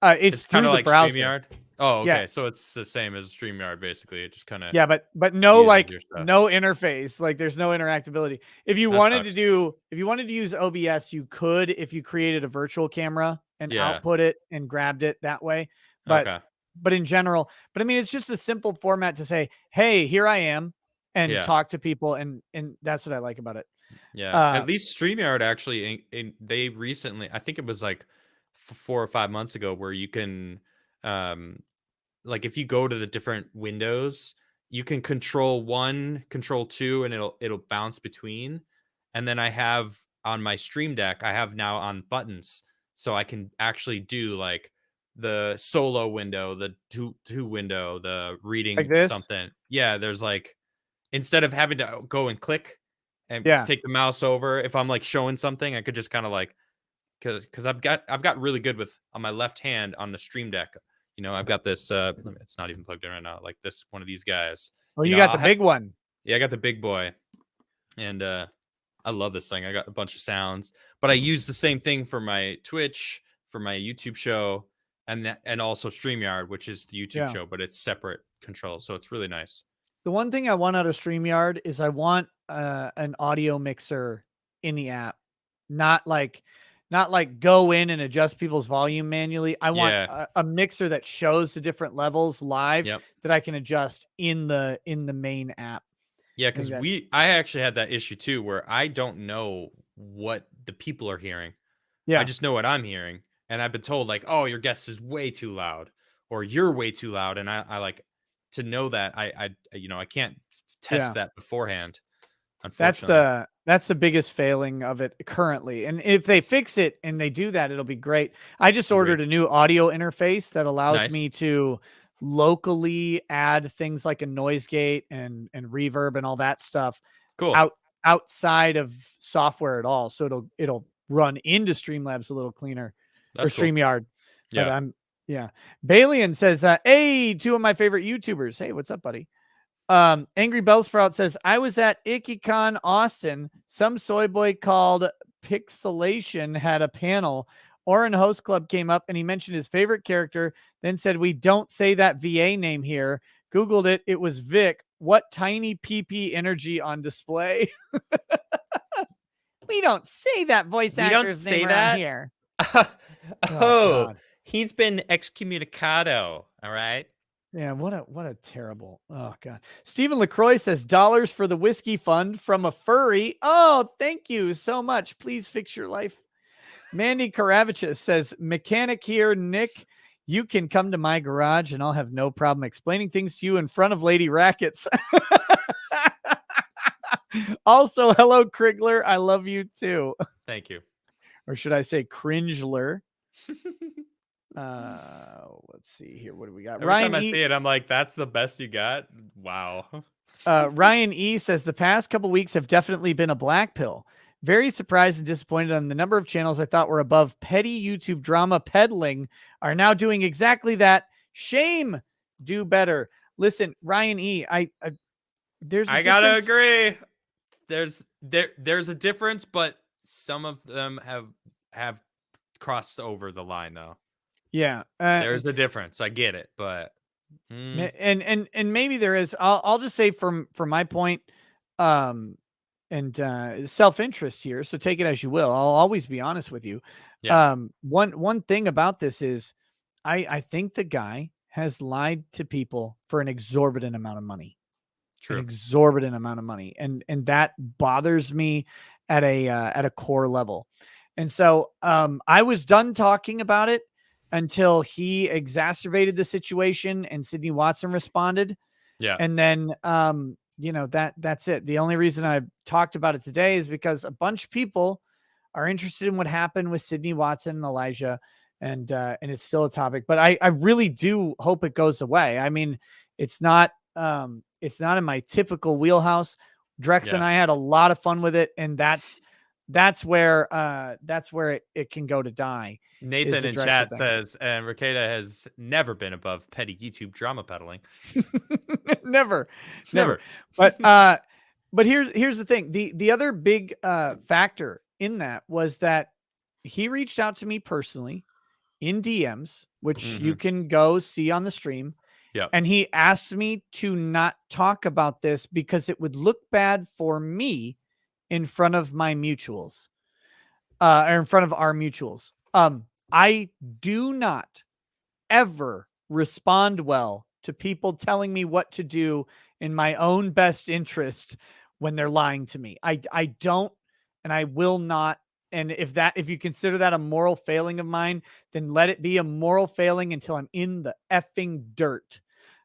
It's It's kind through of the like browser. StreamYard? Oh, okay. Yeah. So it's the same as StreamYard basically. It just kind of Yeah, but no uses like your stuff. no interface. Like there's no interactability. If you That wanted sucks. to use OBS, you could if you created a virtual camera and Yeah. output it and grabbed it that way. But Okay. in general, I mean, it's just a simple format to say, "Hey, here I am," and Yeah. talk to people, and that's what I like about it. Yeah. At least StreamYard actually, they recently, I think it was like 4 or 5 months ago, where you can, like if you go to the different windows, you can control 1, control 2, and it'll bounce between. And then I have on my Stream Deck, I have now on buttons, so I can actually do like the solo window, the two window, the Like reading this? something. Yeah, there's like, instead of having to go and click and Yeah. take the mouse over, if I'm like showing something, I could just kind of like, because I've got really good with on my left hand on the Stream Deck. You know, I've got this. It's not even plugged in right now. Like this, one of these guys. Oh, You you know, got the big one. yeah, I got the big boy, and I love this thing. I got a bunch of sounds, but I use the same thing for my Twitch, for my YouTube show, and also StreamYard, which is the YouTube show, but it's separate controls, so it's really nice. The one thing I want out of StreamYard is I want an audio mixer in the app, not like go in and adjust people's volume manually. I want a mixer that shows the different levels live that I can adjust in the main app. Yeah, because I actually had that issue too, where I don't know what the people are hearing. Yeah, I just know what I'm hearing, and I've been told like, "Oh, your guest is way too loud," or "You're way too loud," and I like to know that I can't test that beforehand. Unfortunately, that's the biggest failing of it currently. And if they fix it and they do that, it'll be great. I just ordered a new audio interface that allows me to locally add things like a noise gate and reverb and all that stuff outside of software at all. So it'll run into Streamlabs a little cleaner, or StreamYard. Yeah. But Balian says, hey, 2 of my favorite YouTubers. Hey, what's up, buddy? Angry Bellsprout says, I was at IckyCon Austin. Some soy boy called Pixelation had a panel. Oren Host Club came up and he mentioned his favorite character, then said, we don't say that VA name here. Googled it. It was Vic. What tiny PP energy on display? We don't say that voice actor's name around here. Oh, he's been excommunicado. All right. Yeah, what a terrible. Oh God. Stephen LaCroix says dollars for the whiskey fund from a furry. Oh, thank you so much. Please fix your life. Mandy Karavich says, mechanic here, Nick. You can come to my garage and I'll have no problem explaining things to you in front of Lady Rackets. Also, hello, Crigler. I love you too. Thank you. Or should I say Cringler? Let's see here. What do we got? Every time I see it, I'm like, that's the best you got? Wow. Ryan E says the past couple weeks have definitely been a black pill. Very surprised and disappointed on the number of channels I thought were above petty YouTube drama peddling are now doing exactly that. Shame. Do better. Listen, Ryan E, I gotta agree. There's a difference, but some of them have crossed over the line though. Yeah, there's a difference. I get it, but and maybe there is. I'll just say from my point, and self-interest here. So take it as you will. I'll always be honest with you. One thing about this is I think the guy has lied to people for an exorbitant amount of money. True. An exorbitant amount of money. And that bothers me at a core level. And so I was done talking about it until he exacerbated the situation and Sydney Watson responded. Yeah. And then that's it. The only reason I talked about it today is because a bunch of people are interested in what happened with Sydney Watson and Elijah, and it's still a topic. But I really do hope it goes away. I mean, it's not in my typical wheelhouse. Drex and I had a lot of fun with it, and that's where it can go to die. Nathan in chat says, and Ricada has never been above petty YouTube drama peddling. Never. But here's the thing. The other big factor in that was that he reached out to me personally in DMs, which you can go see on the stream. Yeah. And he asked me to not talk about this because it would look bad for me in front of my mutuals, or in front of our mutuals. I do not ever respond well to people telling me what to do in my own best interest when they're lying to me. I don't, and I will not. And if you consider that a moral failing of mine, then let it be a moral failing until I'm in the effing dirt.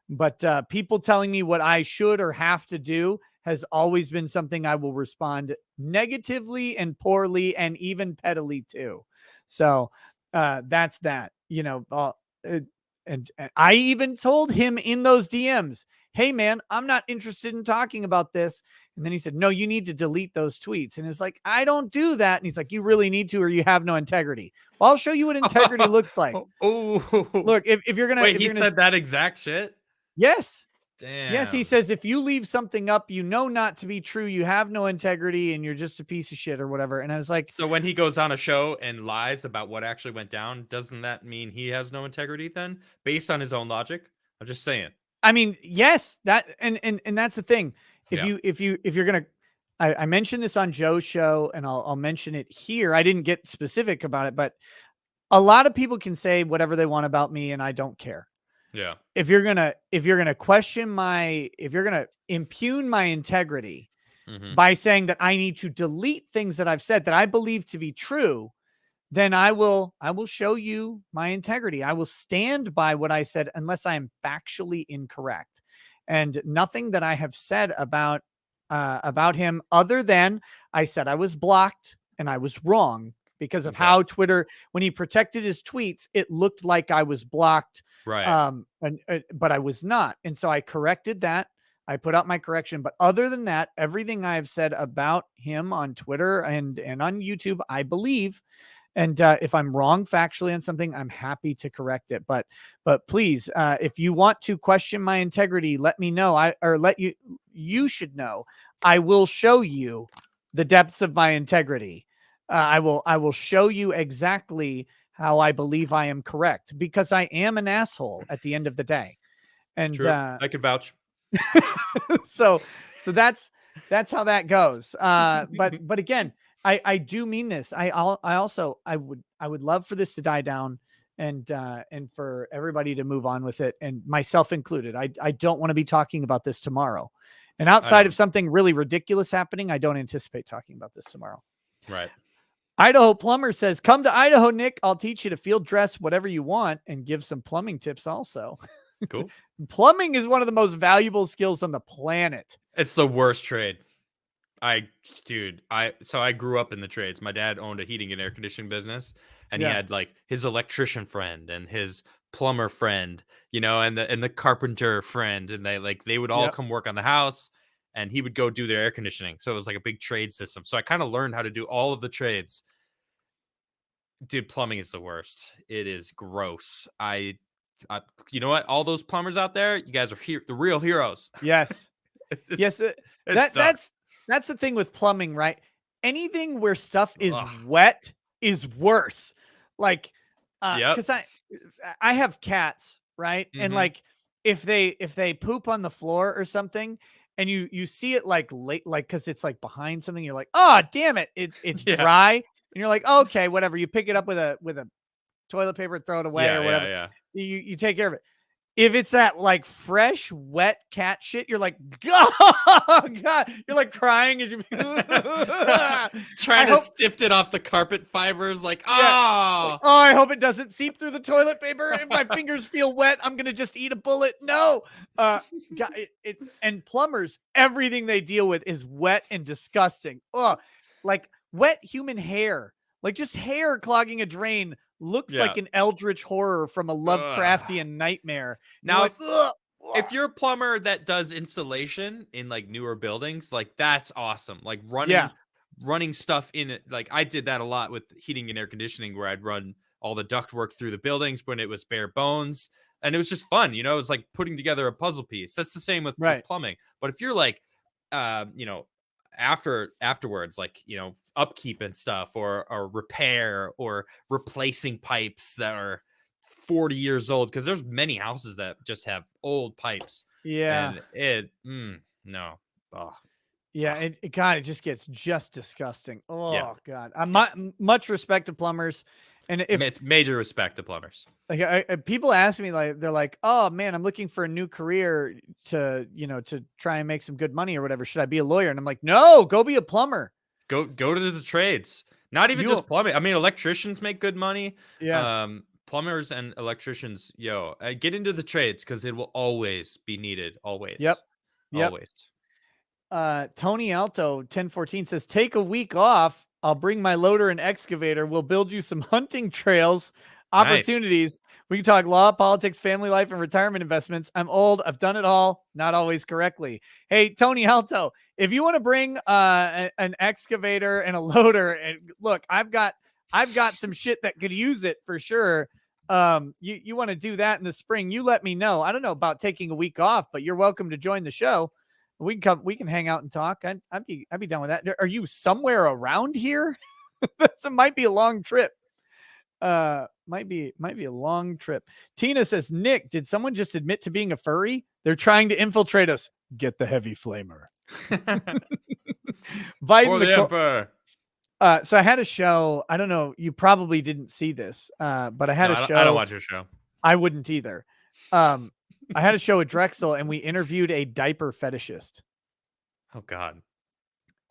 But people telling me what I should or have to do has always been something I will respond negatively and poorly and even pettily to. So that's that, and I even told him in those DMs, hey man, I'm not interested in talking about this. And then he said, no, you need to delete those tweets. And it's like, I don't do that. And he's like, you really need to, or you have no integrity. Well, I'll show you what integrity looks like. Oh, look, if you're going to, wait, he said that exact shit. Yes. Damn. Yes. He says, if you leave something up, not to be true, you have no integrity and you're just a piece of shit or whatever. And I was like, so when he goes on a show and lies about what actually went down, doesn't that mean he has no integrity then, based on his own logic? I'm just saying. I mean, yes, that, and that's the thing. If you're going to, I mentioned this on Joe's show and I'll mention it here. I didn't get specific about it, but a lot of people can say whatever they want about me and I don't care. Yeah. If you're going to question if you're going to impugn my integrity by saying that I need to delete things that I've said that I believe to be true, then I will show you my integrity. I will stand by what I said unless I am factually incorrect. And nothing that I have said about him other than I said I was blocked and I was wrong because of how Twitter, when he protected his tweets, it looked like I was blocked. Right. But I was not. And so I corrected that. I put out my correction. But other than that, everything I have said about him on Twitter and on YouTube, I believe. And if I'm wrong factually on something, I'm happy to correct it. But please, if you want to question my integrity, let me know. You should know. I will show you the depths of my integrity. I will show you exactly how I believe I am correct because I am an asshole at the end of the day. And true. I could vouch. so that's how that goes. But again, I do mean this. I would love for this to die down and for everybody to move on with it, and myself included. I don't want to be talking about this tomorrow. And outside of something really ridiculous happening, I don't anticipate talking about this tomorrow. Right. Idaho Plumber says, come to Idaho, Nick. I'll teach you to field dress whatever you want and give some plumbing tips also. Cool. Plumbing is one of the most valuable skills on the planet. It's the worst trade. I grew up in the trades. My dad owned a heating and air conditioning business, and he had like his electrician friend and his plumber friend, and the carpenter friend, and they would all come work on the house, and he would go do their air conditioning. So it was like a big trade system. So I kind of learned how to do all of the trades. Dude, plumbing is the worst. It is gross. You know what? All those plumbers out there, you guys are the real heroes. Yes. Yes. That's the thing with plumbing, right? Anything where stuff is wet is worse. Like, because I have cats, right? And like, if they poop on the floor or something, and you see it like late, like because it's like behind something, you're like, oh damn it, it's dry. and you're like, okay, whatever. You pick it up with a toilet paper, throw it away or whatever. Yeah. You take care of it. If it's that like fresh, wet cat shit, you're like, God, you're like crying as you trying to sift it off the carpet fibers, like, I hope it doesn't seep through the toilet paper. If my fingers feel wet, I'm gonna just eat a bullet. No, God, and plumbers, everything they deal with is wet and disgusting. Like wet human hair, like just hair clogging a drain. Looks like an eldritch horror from a Lovecraftian nightmare. Now, if you're a plumber that does installation in like newer buildings, like that's awesome. Like running stuff in it. Like I did that a lot with heating and air conditioning, where I'd run all the ductwork through the buildings when it was bare bones, and it was just fun. You know, it was like putting together a puzzle piece. That's the same with plumbing. But if you're like, afterwards, like, upkeep and stuff, or repair, or replacing pipes that are 40 years old, because there's many houses that just have old pipes. And no. It just gets just disgusting. God, I'm much respect to plumbers, and if major respect to plumbers. Like people ask me, like, they're like, oh man, I'm looking for a new career to try and make some good money or whatever. Should I be a lawyer? And I'm like, no, go be a plumber. Go to the trades. Not even just plumbing. I mean, electricians make good money. Plumbers and electricians, get into the trades, because it will always be needed. Always. Always. Tony Alto 1014 says, take a week off. I'll bring my loader and excavator. We'll build you some hunting trails, opportunities. Nice. We can talk law, politics, family life, and retirement investments. I'm old. I've done it all. Not always correctly. Hey, Tony Alto, if you want to bring an excavator and a loader, and look, I've got some shit that could use it for sure. You want to do that in the spring, you let me know. I don't know about taking a week off, but you're welcome to join the show. We can hang out and talk. I'd be down with that. Are you somewhere around here? That might be a long trip. Might be a long trip. Tina says, Nick, did someone just admit to being a furry? They're trying to infiltrate us. Get the heavy flamer. For the Emperor. So I had a show. I don't know. You probably didn't see this, but I had a show. I don't watch your show. I wouldn't either. I had a show at Drexel, and we interviewed a diaper fetishist. Oh, God.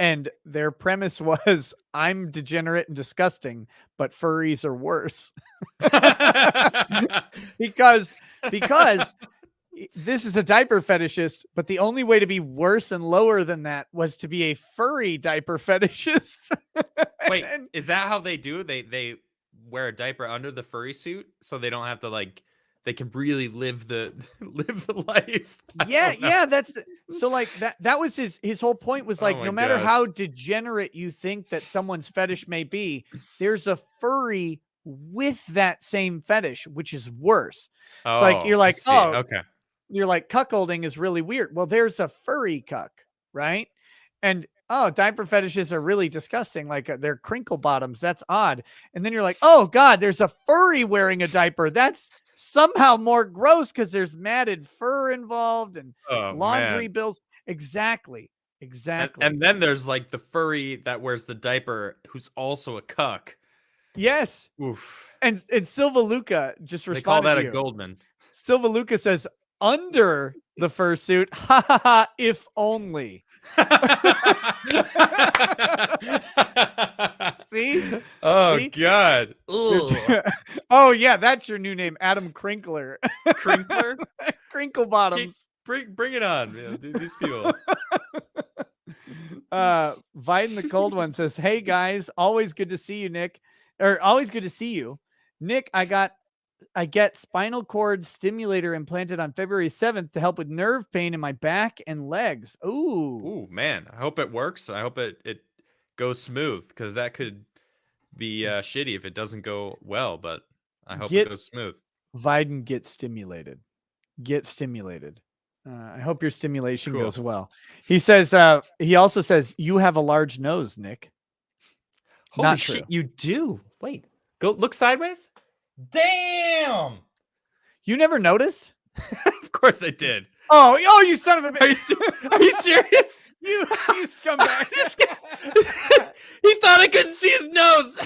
And their premise was, I'm degenerate and disgusting, but furries are worse. because this is a diaper fetishist, but the only way to be worse and lower than that was to be a furry diaper fetishist. Wait, is that how they do? They wear a diaper under the furry suit, so they don't have to, like, they can really live the life. Yeah. That's so, like, that was his whole point, was like, no matter how degenerate you think that someone's fetish may be, there's a furry with that same fetish, which is worse. It's like, you're like, okay. You're like, cuckolding is really weird. Well, there's a furry cuck, right? And diaper fetishes are really disgusting. Like, they're crinkle bottoms. That's odd. And then you're like, oh God, there's a furry wearing a diaper. That's somehow more gross, because there's matted fur involved and laundry bills. Exactly. And then there's like the furry that wears the diaper, who's also a cuck. Yes. Oof. And Silva Luca just responded. They call that a Goldman. Silva Luca says, under the fursuit, ha ha ha, if only. See? Oh, God. Oh, yeah, that's your new name, Adam Crigler. Crigler? Crinkle bottoms. Bring it on, man. These people. Viden the Cold One says, hey, guys, always good to see you, Nick. Or always good to see you. Nick, I get spinal cord stimulator implanted on February 7th to help with nerve pain in my back and legs. Ooh, man. I hope it works. I hope it goes smooth, because that could be shitty if it doesn't go well, but I hope it goes smooth. Viden, get stimulated. I hope your stimulation goes well. He says, he also says, you have a large nose, Nick. Holy shit, you do. Wait, go look sideways. Damn! You never noticed? Of course I did. Oh, you son of a bitch! Are you serious? You scumbag! He thought I couldn't see his nose.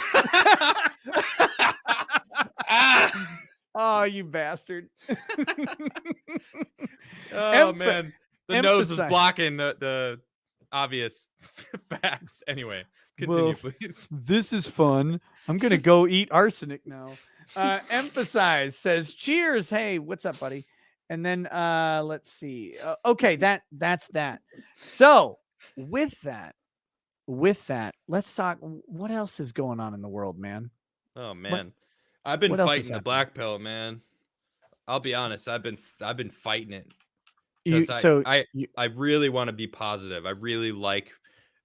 Oh, you bastard! Oh man, the nose is blocking the obvious facts. Anyway, continue, please. This is fun. I'm gonna go eat arsenic now. Emphasize says, "Cheers, hey, what's up, buddy?" And then let's see. Okay, that's that. So with that, let's talk. What else is going on in the world, man? Oh man, I've been fighting the black pill, man. I'll be honest. I've been fighting it. I really want to be positive. I really like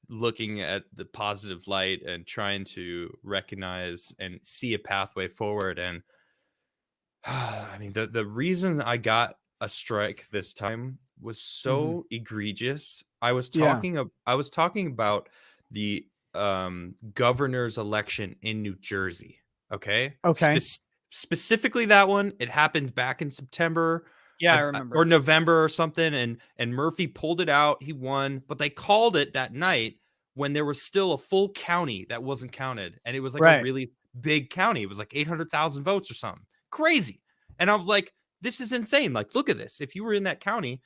looking at the positive light and trying to recognize and see a pathway forward. And I mean, the reason I got a strike this time was so egregious. I was talking about the governor's election in New Jersey. Okay. Specifically that one. It happened back in September. Yeah, I remember. Or November or something. And Murphy pulled it out. He won, but they called it that night when there was still a full county that wasn't counted. And it was like a really big county. It was like 800,000 votes or something. Crazy. And I was like, this is insane. Like, look at this. If you were in that county,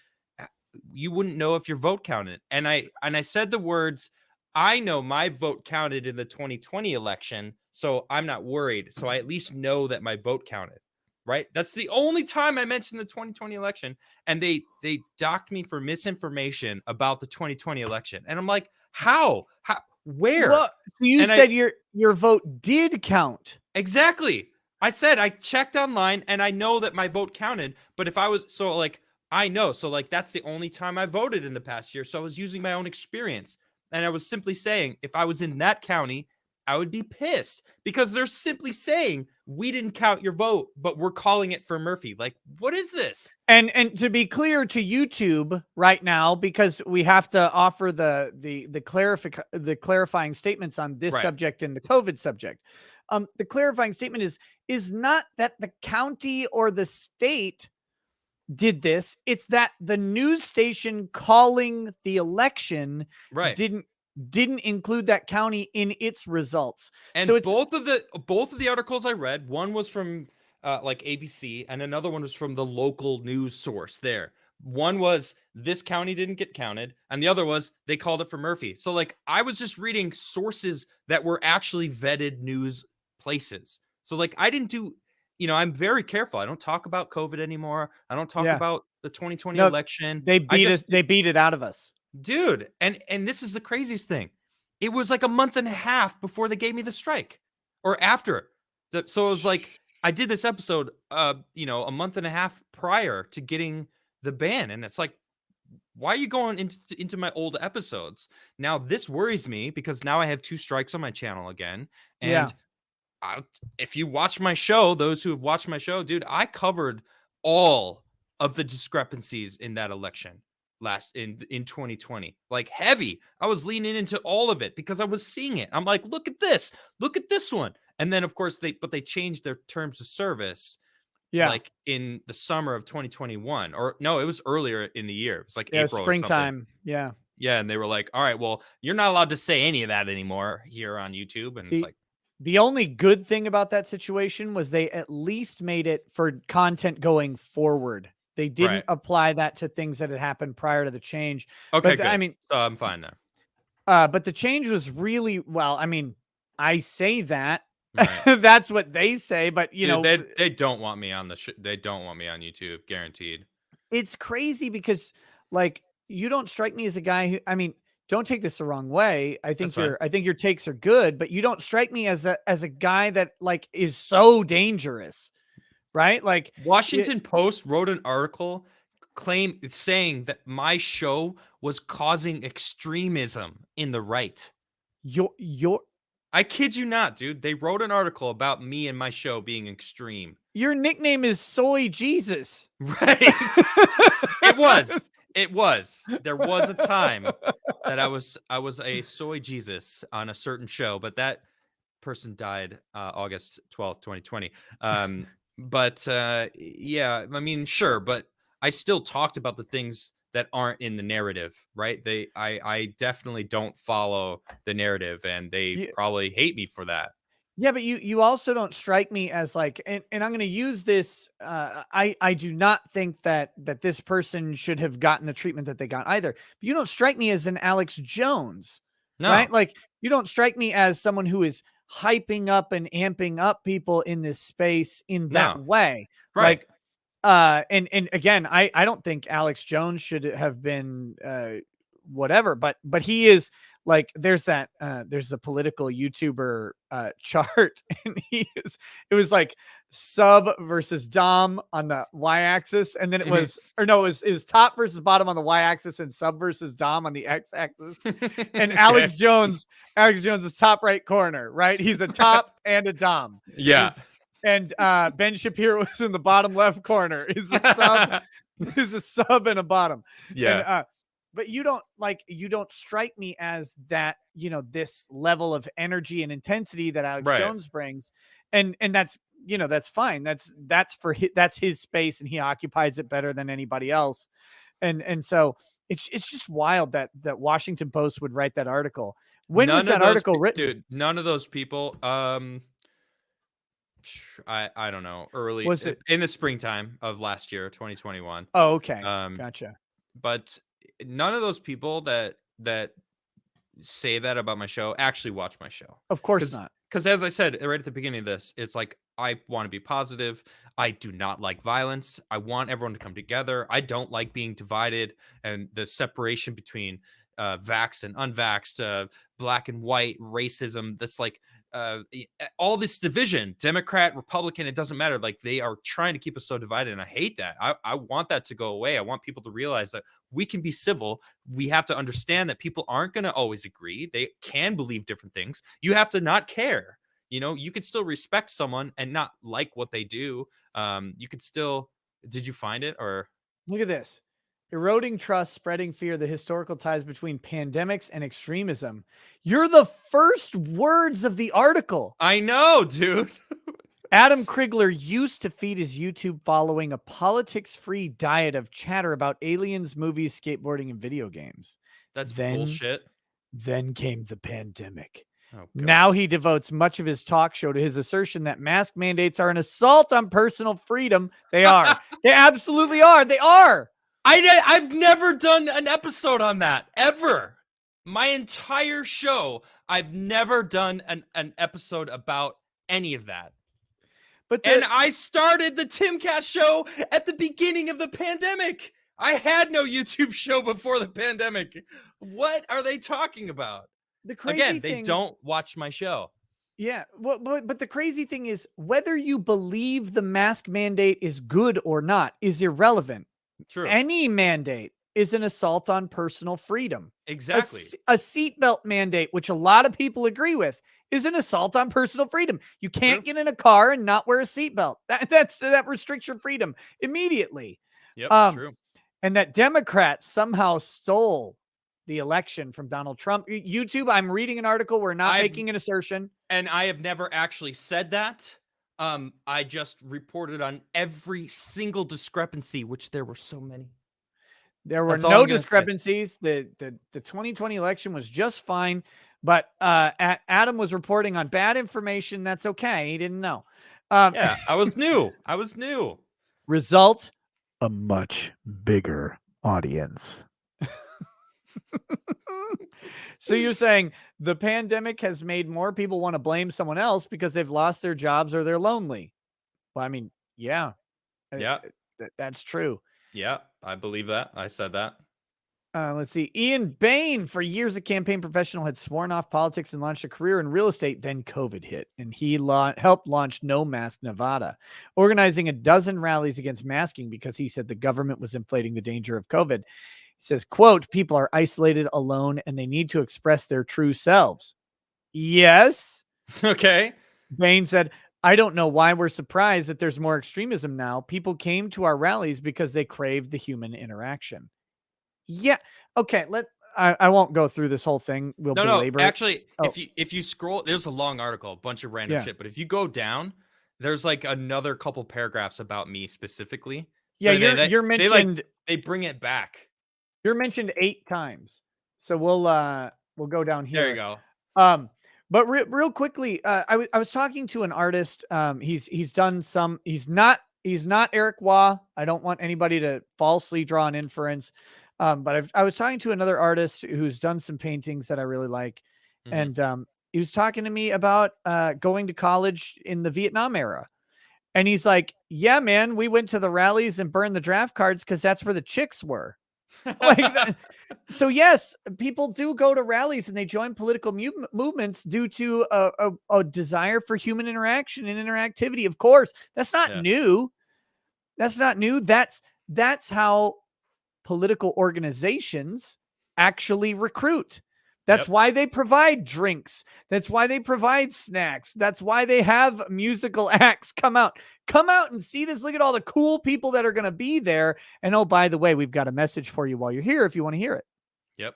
you wouldn't know if your vote counted. And I said the words, I know my vote counted in the 2020 election, so I'm not worried. So I at least know that my vote counted. Right. That's the only time I mentioned the 2020 election. And they docked me for misinformation about the 2020 election. And I'm like, how? Where? Well, so you said your vote did count. Exactly. I said I checked online and I know that my vote counted. But if I was I know. So like that's the only time I voted in the past year. So I was using my own experience. And I was simply saying if I was in that county, I would be pissed because they're simply saying we didn't count your vote, but we're calling it for Murphy. Like, what is this? And to be clear to YouTube right now, because we have to offer the clarifying statements on this subject and the COVID subject. The clarifying statement is not that the county or the state did this. It's that the news station calling the election didn't include that county in its results. And so it's both of the articles I read, one was from like ABC and another one was from the local news source there. One was this county didn't get counted and the other was they called it for Murphy. So like I was just reading sources that were actually vetted news places. So like I didn't do, I'm very careful. I don't talk about COVID anymore. I don't talk about the 2020 election. They beat it out of us. Dude, and this is the craziest thing. It was like a month and a half before they gave me the strike, or after. So it was like I did this episode, a month and a half prior to getting the ban, and it's like, why are you going into my old episodes? Now this worries me because now I have 2 strikes on my channel again, and if you watch my show, those who have watched my show, dude, I covered all of the discrepancies in that election. In 2020, like heavy. I was leaning into all of it because I was seeing it. I'm like, look at this one. And then of course they changed their terms of service like in the summer of 2021, or no, it was earlier in the year. It was like April, springtime. Yeah. And they were like, all right, well, you're not allowed to say any of that anymore here on YouTube. And it's like, the only good thing about that situation was they at least made it for content going forward. They didn't apply that to things that had happened prior to the change. Okay, good. I mean, so I'm fine now. But the change was really, well, I mean, I say that. That's what they say, but they don't want me on they don't want me on YouTube, guaranteed. It's crazy because like you don't strike me as a guy who, I mean, don't take this the wrong way. I think your takes are good, but you don't strike me as a guy that like is so dangerous. Right? Like Washington Post wrote an article saying that my show was causing extremism in the right. I kid you not, dude. They wrote an article about me and my show being extreme. Your nickname is Soy Jesus. Right. It was. There was a time that I was a Soy Jesus on a certain show, but that person died August 12th, 2020. But yeah, I mean, sure, but I still talked about the things that aren't in the narrative, right? I definitely don't follow the narrative, and they probably hate me for that. Yeah, but you also don't strike me as like, and I'm going to use this. I do not think that this person should have gotten the treatment that they got either. But you don't strike me as an Alex Jones, right? Like, you don't strike me as someone who is hyping up and amping up people in this space in that way, right? Like, and again, I don't think Alex Jones should have been whatever, but he is. Like, there's the political YouTuber chart, and it was like sub versus dom on the y-axis, and then it was it was top versus bottom on the y-axis and sub versus dom on the x-axis. And Alex Jones is top right corner, right? He's a top and a dom. Yeah. And Ben Shapiro was in the bottom left corner. He's a sub. He's a sub and a bottom. Yeah. And, but you don't strike me as that, this level of energy and intensity that Alex Jones brings. And that's, that's fine. That's his space, and he occupies it better than anybody else. And so it's just wild that Washington Post would write that article. When was that article written? Dude, none of those people, I don't know, early was it in the springtime of last year, 2021. Oh, okay. Gotcha. But none of those people that say that about my show actually watch my show. Of course not. Because as I said right at the beginning of this, it's like, I want to be positive. I do not like violence. I want everyone to come together. I don't like being divided and the separation between vaxxed and unvaxxed, black and white, racism. That's like all this division, Democrat, Republican, it doesn't matter. Like, they are trying to keep us so divided, and I hate that. I want that to go away. I want people to realize that we can be civil. We have to understand that people aren't going to always agree. They can believe different things. You have to not care. You could still respect someone and not like what they do. You could still. Did you find it? Or look at this? Eroding trust, spreading fear, the historical ties between pandemics and extremism. You're the first words of the article. I know, dude. Adam Crigler used to feed his YouTube following a politics-free diet of chatter about aliens, movies, skateboarding, and video games. That's bullshit. Then came the pandemic. Oh, now he devotes much of his talk show to his assertion that mask mandates are an assault on personal freedom. They are. They absolutely are. They are. I've never done an episode on that ever. My entire show, I've never done an episode about any of that. And I started the Timcast show at the beginning of the pandemic. I had no YouTube show before the pandemic. What are they talking about? They don't watch my show. Yeah, well, but the crazy thing is, whether you believe the mask mandate is good or not is irrelevant. True. Any mandate is an assault on personal freedom. Exactly. A seatbelt mandate, which a lot of people agree with, is an assault on personal freedom. You can't get in a car and not wear a seatbelt. That restricts your freedom immediately. Yep, true. And that Democrats somehow stole the election from Donald Trump. YouTube, I'm reading an article. We're not making an assertion. And I have never actually said that. I just reported on every single discrepancy, which there were so many. There were no discrepancies. The 2020 election was just fine, but Adam was reporting on bad information. That's okay. He didn't know. Yeah, I was new. Result, a much bigger audience. So you're saying the pandemic has made more people want to blame someone else because they've lost their jobs or they're lonely? Well, I mean, yeah. That's true. Yeah, I believe that. I said that. Let's see. Ian Bain, for years a campaign professional, had sworn off politics and launched a career in real estate. Then COVID hit, and he helped launch No Mask Nevada, organizing a dozen rallies against masking because he said the government was inflating the danger of COVID. He says, quote, people are isolated, alone, and they need to express their true selves. Yes. Okay. Bain said, I don't know why we're surprised that there's more extremism now. People came to our rallies because they craved the human interaction. Yeah. Okay. I won't go through this whole thing. We'll belabor it. Actually, if you scroll, there's a long article, a bunch of random shit. But if you go down, there's like another couple paragraphs about me specifically. Yeah, you're mentioned. They bring it back. You're mentioned 8 times. So we'll go down here. There you go. But real quickly, I was talking to an artist. He's done some. He's not Eric Waugh. I don't want anybody to falsely draw an inference. But I was talking to another artist who's done some paintings that I really like, and he was talking to me about going to college in the Vietnam era. And he's like, yeah, man, we went to the rallies and burned the draft cards because that's where the chicks were. So yes, people do go to rallies and they join political movements due to a desire for human interaction and interactivity. Of course, that's not new. That's not new. That's how political organizations actually recruit. That's why they provide drinks. That's why they provide snacks. That's why they have musical acts come out and see this. Look at all the cool people that are going to be there. And oh, by the way, we've got a message for you while you're here if you want to hear it. Yep.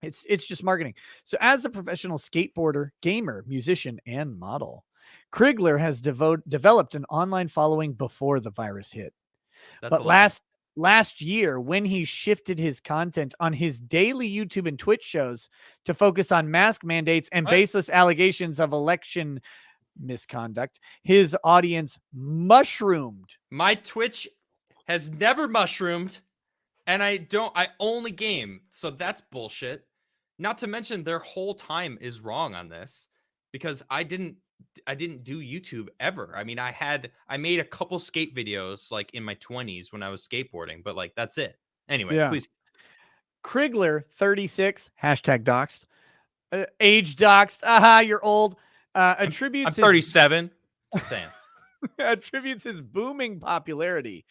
It's just marketing. So as a professional skateboarder, gamer, musician, and model, Crigler has developed an online following before the virus hit. But last year, when he shifted his content on his daily YouTube and Twitch shows to focus on mask mandates and baseless allegations of election misconduct, his audience mushroomed. My Twitch has never mushroomed, and I only game, so that's bullshit. Not to mention their whole time is wrong on this, because I didn't do YouTube ever. I mean, I made a couple skate videos like in my 20s when I was skateboarding, but like that's it. Anyway, please. Crigler 36 #doxed, age doxed. Aha, you're old. Attributes. I'm 37. Just saying. Attributes his booming popularity.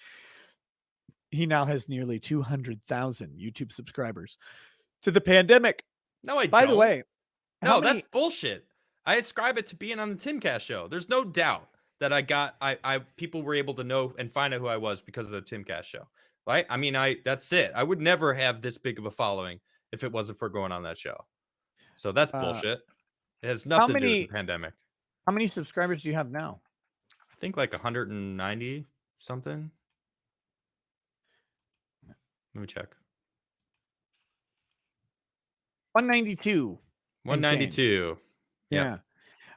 He now has nearly 200,000 YouTube subscribers to the pandemic. No, I don't. By the way, that's bullshit. I ascribe it to being on the Timcast show. There's no doubt that people were able to know and find out who I was because of the Timcast show. Right? I mean, that's it. I would never have this big of a following if it wasn't for going on that show. So that's bullshit. It has nothing to do with the pandemic. How many subscribers do you have now? I think like 190 something. Let me check. 192. 192. Yeah.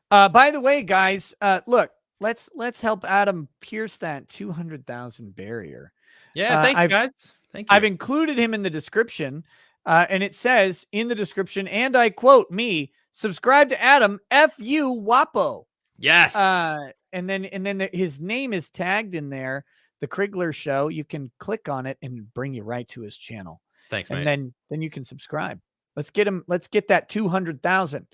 By the way, guys, look, let's help Adam pierce that 200,000 barrier. Yeah, thanks, guys. Thank you. I've included him in the description, and it says in the description, and I quote me, subscribe to Adam, F you, Wapo. Yes. And then his name is tagged in there, The Crigler Show. You can click on it and bring you right to his channel. Thanks, and mate. then you can subscribe. Let's get that 200,000.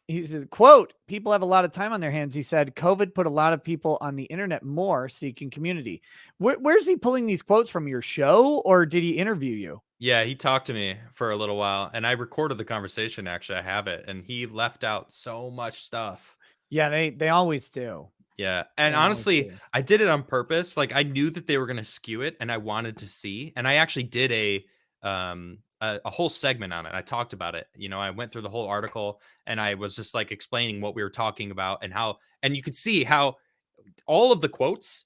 He says, quote, people have a lot of time on their hands. He said, COVID put a lot of people on the internet more seeking community. Where's he pulling these quotes from? Your show, or did he interview you? Yeah, he talked to me for a little while, and I recorded the conversation. Actually, I have it, and he left out so much stuff. Yeah, they always do. Yeah, and honestly, I did it on purpose. Like, I knew that they were going to skew it, and I wanted to see. And I actually did a whole segment on it. I talked about it. You know, I went through the whole article, and I was just like explaining what we were talking about and how. And you could see how all of the quotes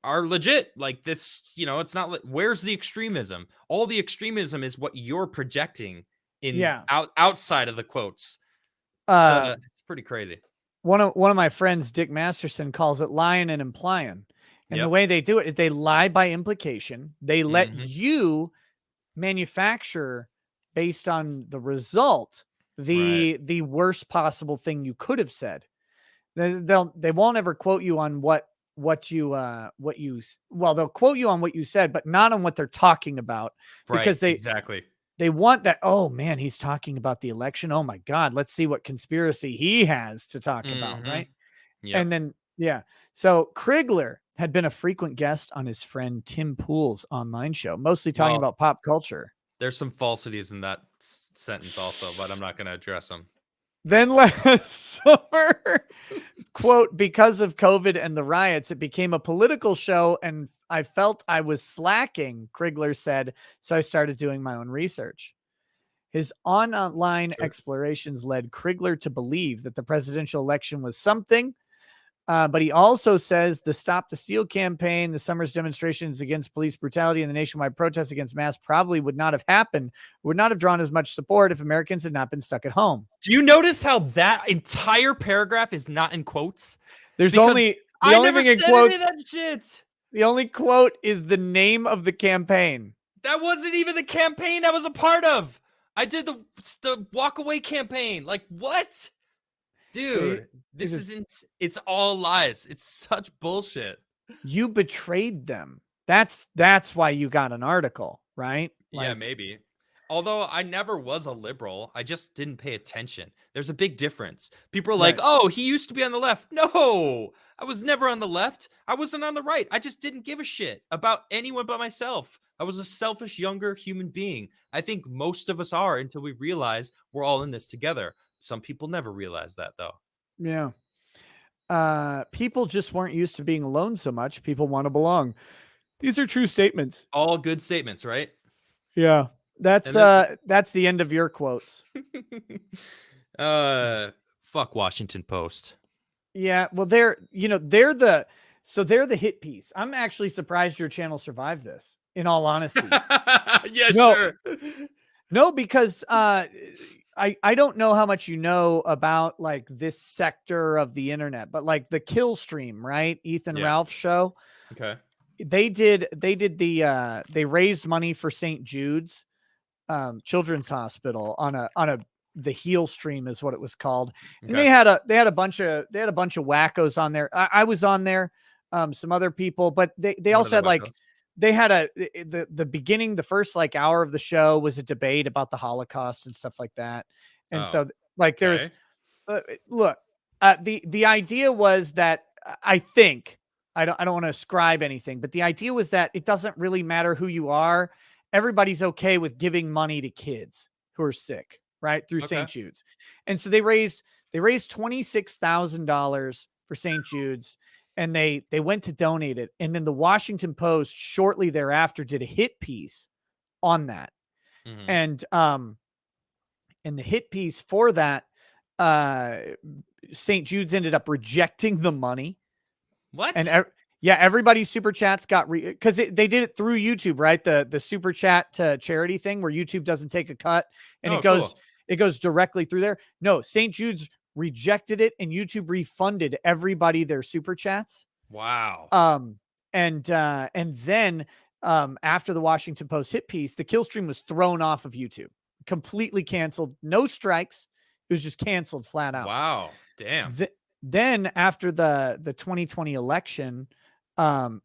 are legit. Like this, you know, it's not. Where's the extremism? All the extremism is what you're projecting in outside of the quotes. So it's pretty crazy. One of my friends, Dick Masterson, calls it lying and implying. And the way they do it is they lie by implication. They let you manufacture based on the result, the worst possible thing you could have said. They won't ever quote you on they'll quote you on what you said, but not on what they're talking about, because they want that. Oh man, he's talking about the election. Oh my God, let's see what conspiracy he has to talk about. Right. Yeah. And then, so Crigler had been a frequent guest on his friend Tim Pool's online show, mostly talking about pop culture. There's some falsities in that sentence also, but I'm not going to address them. Then last summer, quote, because of COVID and the riots, it became a political show, and I felt I was slacking, Crigler said, so I started doing my own research. His online explorations led Crigler to believe that the presidential election was something But he also says the Stop the Steal campaign, the summer's demonstrations against police brutality, and the nationwide protests against masks probably would not have happened, would not have drawn as much support if Americans had not been stuck at home. Do you notice how that entire paragraph is not in quotes? There's Because only I only never thing in said quotes. any of that shit. The only quote is the name of the campaign. That wasn't even the campaign I was a part of. I did the walk away campaign. Like, what? Dude, this is it's all lies. It's such bullshit. You betrayed them. That's why you got an article, right? Yeah, maybe. Although I never was a liberal, I just didn't pay attention. There's a big difference. People are like, oh, he used to be on the left. No, I was never on the left. I wasn't on the right. I just didn't give a shit about anyone but myself. I was a selfish, younger human being. I think most of us are until we realize we're all in this together. Some people never realize that, though. Yeah. People just weren't used to being alone so much. People want to belong. These are true statements. All good statements, right? Yeah. That's the end of your quotes. Fuck Washington Post. Yeah, well, they're the hit piece. I'm actually surprised your channel survived this, in all honesty. Yeah, sure. No, because I don't know how much you know about like this sector of the internet, but like the Kill Stream, right? Ethan Ralph's show. Okay. They raised money for St. Jude's Children's Hospital on the Heal Stream is what it was called. And they had a bunch of wackos on there. I was on there, some other people, but they also had like, they had the beginning, the first like hour of the show was a debate about the Holocaust and stuff like that. And so like there's look, the idea was that I think I don't want to ascribe anything, but the idea was that it doesn't really matter who you are. Everybody's okay with giving money to kids who are sick, right? Through St. Jude's. And so they raised $26,000 for St. Jude's, and they went to donate it. And then the Washington Post shortly thereafter did a hit piece on that. And the hit piece for that, St. Jude's ended up rejecting the money. What? And everybody's super chats got because they did it through YouTube, right? The super chat to charity thing where YouTube doesn't take a cut and it goes directly through there. No, St. Jude's rejected it and YouTube refunded everybody their super chats. Wow. And then after the Washington Post hit piece, the kill stream was thrown off of YouTube, completely canceled, no strikes. It was just canceled flat out. Wow. Damn. Then after the 2020 election, it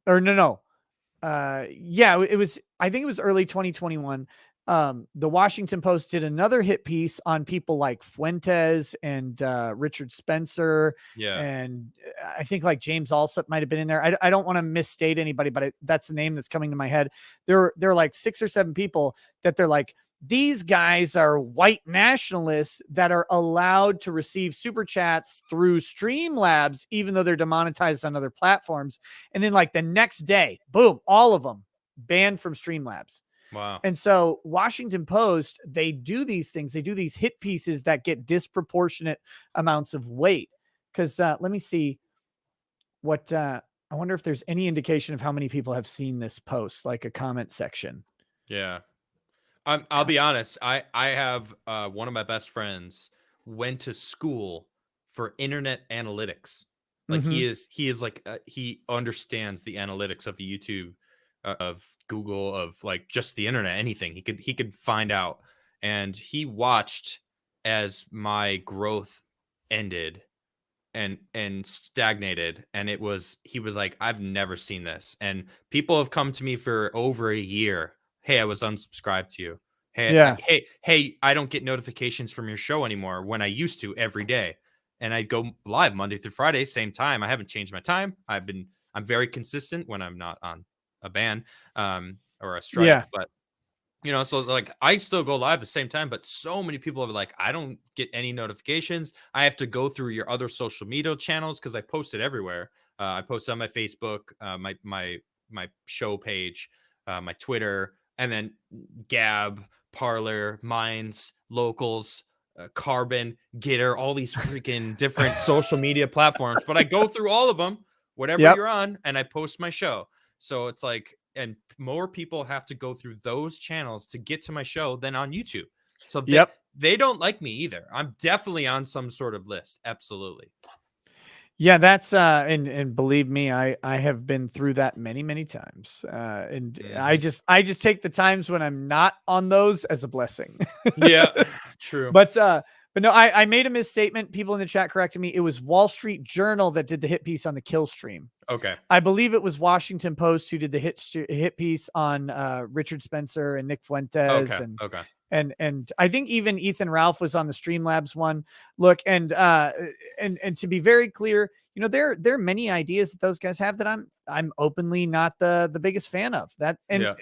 was, I think it was early 2021. The Washington Post did another hit piece on people like Fuentes and Richard Spencer. Yeah. And I think like James Alsop might have been in there. I don't want to misstate anybody, but that's the name that's coming to my head. There are like 6 or 7 people that they're like, these guys are white nationalists that are allowed to receive super chats through Streamlabs, even though they're demonetized on other platforms. And then like the next day, boom, all of them banned from Streamlabs. Wow. And so Washington Post, they do these things. They do these hit pieces that get disproportionate amounts of weight. Because let me see what, I wonder if there's any indication of how many people have seen this post, like a comment section. Yeah. I'll be honest. I have one of my best friends went to school for internet analytics. Like he is like he understands the analytics of YouTube, of Google, of like just the internet, anything he could find out. And he watched as my growth ended and stagnated, and he was like, I've never seen this. And people have come to me for over a year. Hey, I was unsubscribed to you. Hey, hey, I don't get notifications from your show anymore when I used to every day. And I go live Monday through Friday, same time. I haven't changed my time. I'm very consistent when I'm not on a ban or a strike. Yeah. But so like I still go live the same time, but so many people are like, I don't get any notifications. I have to go through your other social media channels because I post it everywhere. I post on my Facebook, my show page, my Twitter, and then Gab, Parler, Minds, Locals, Carbon, Getter, all these freaking different social media platforms. But I go through all of them, whatever you're on, and I post my show. So it's like, and more people have to go through those channels to get to my show than on YouTube. So they don't like me either. I'm definitely on some sort of list. Absolutely. Yeah, that's and believe me, I have been through that many times. And I just take the times when I'm not on those as a blessing. Yeah, true. But no, I made a misstatement. People in the chat corrected me. It was Wall Street Journal that did the hit piece on the kill stream. Okay. I believe it was Washington Post who did the hit piece on Richard Spencer and Nick Fuentes. Okay. And I think even Ethan Ralph was on the Streamlabs one. Look, and to be very clear, you know, there are many ideas that those guys have that I'm openly not the biggest fan of.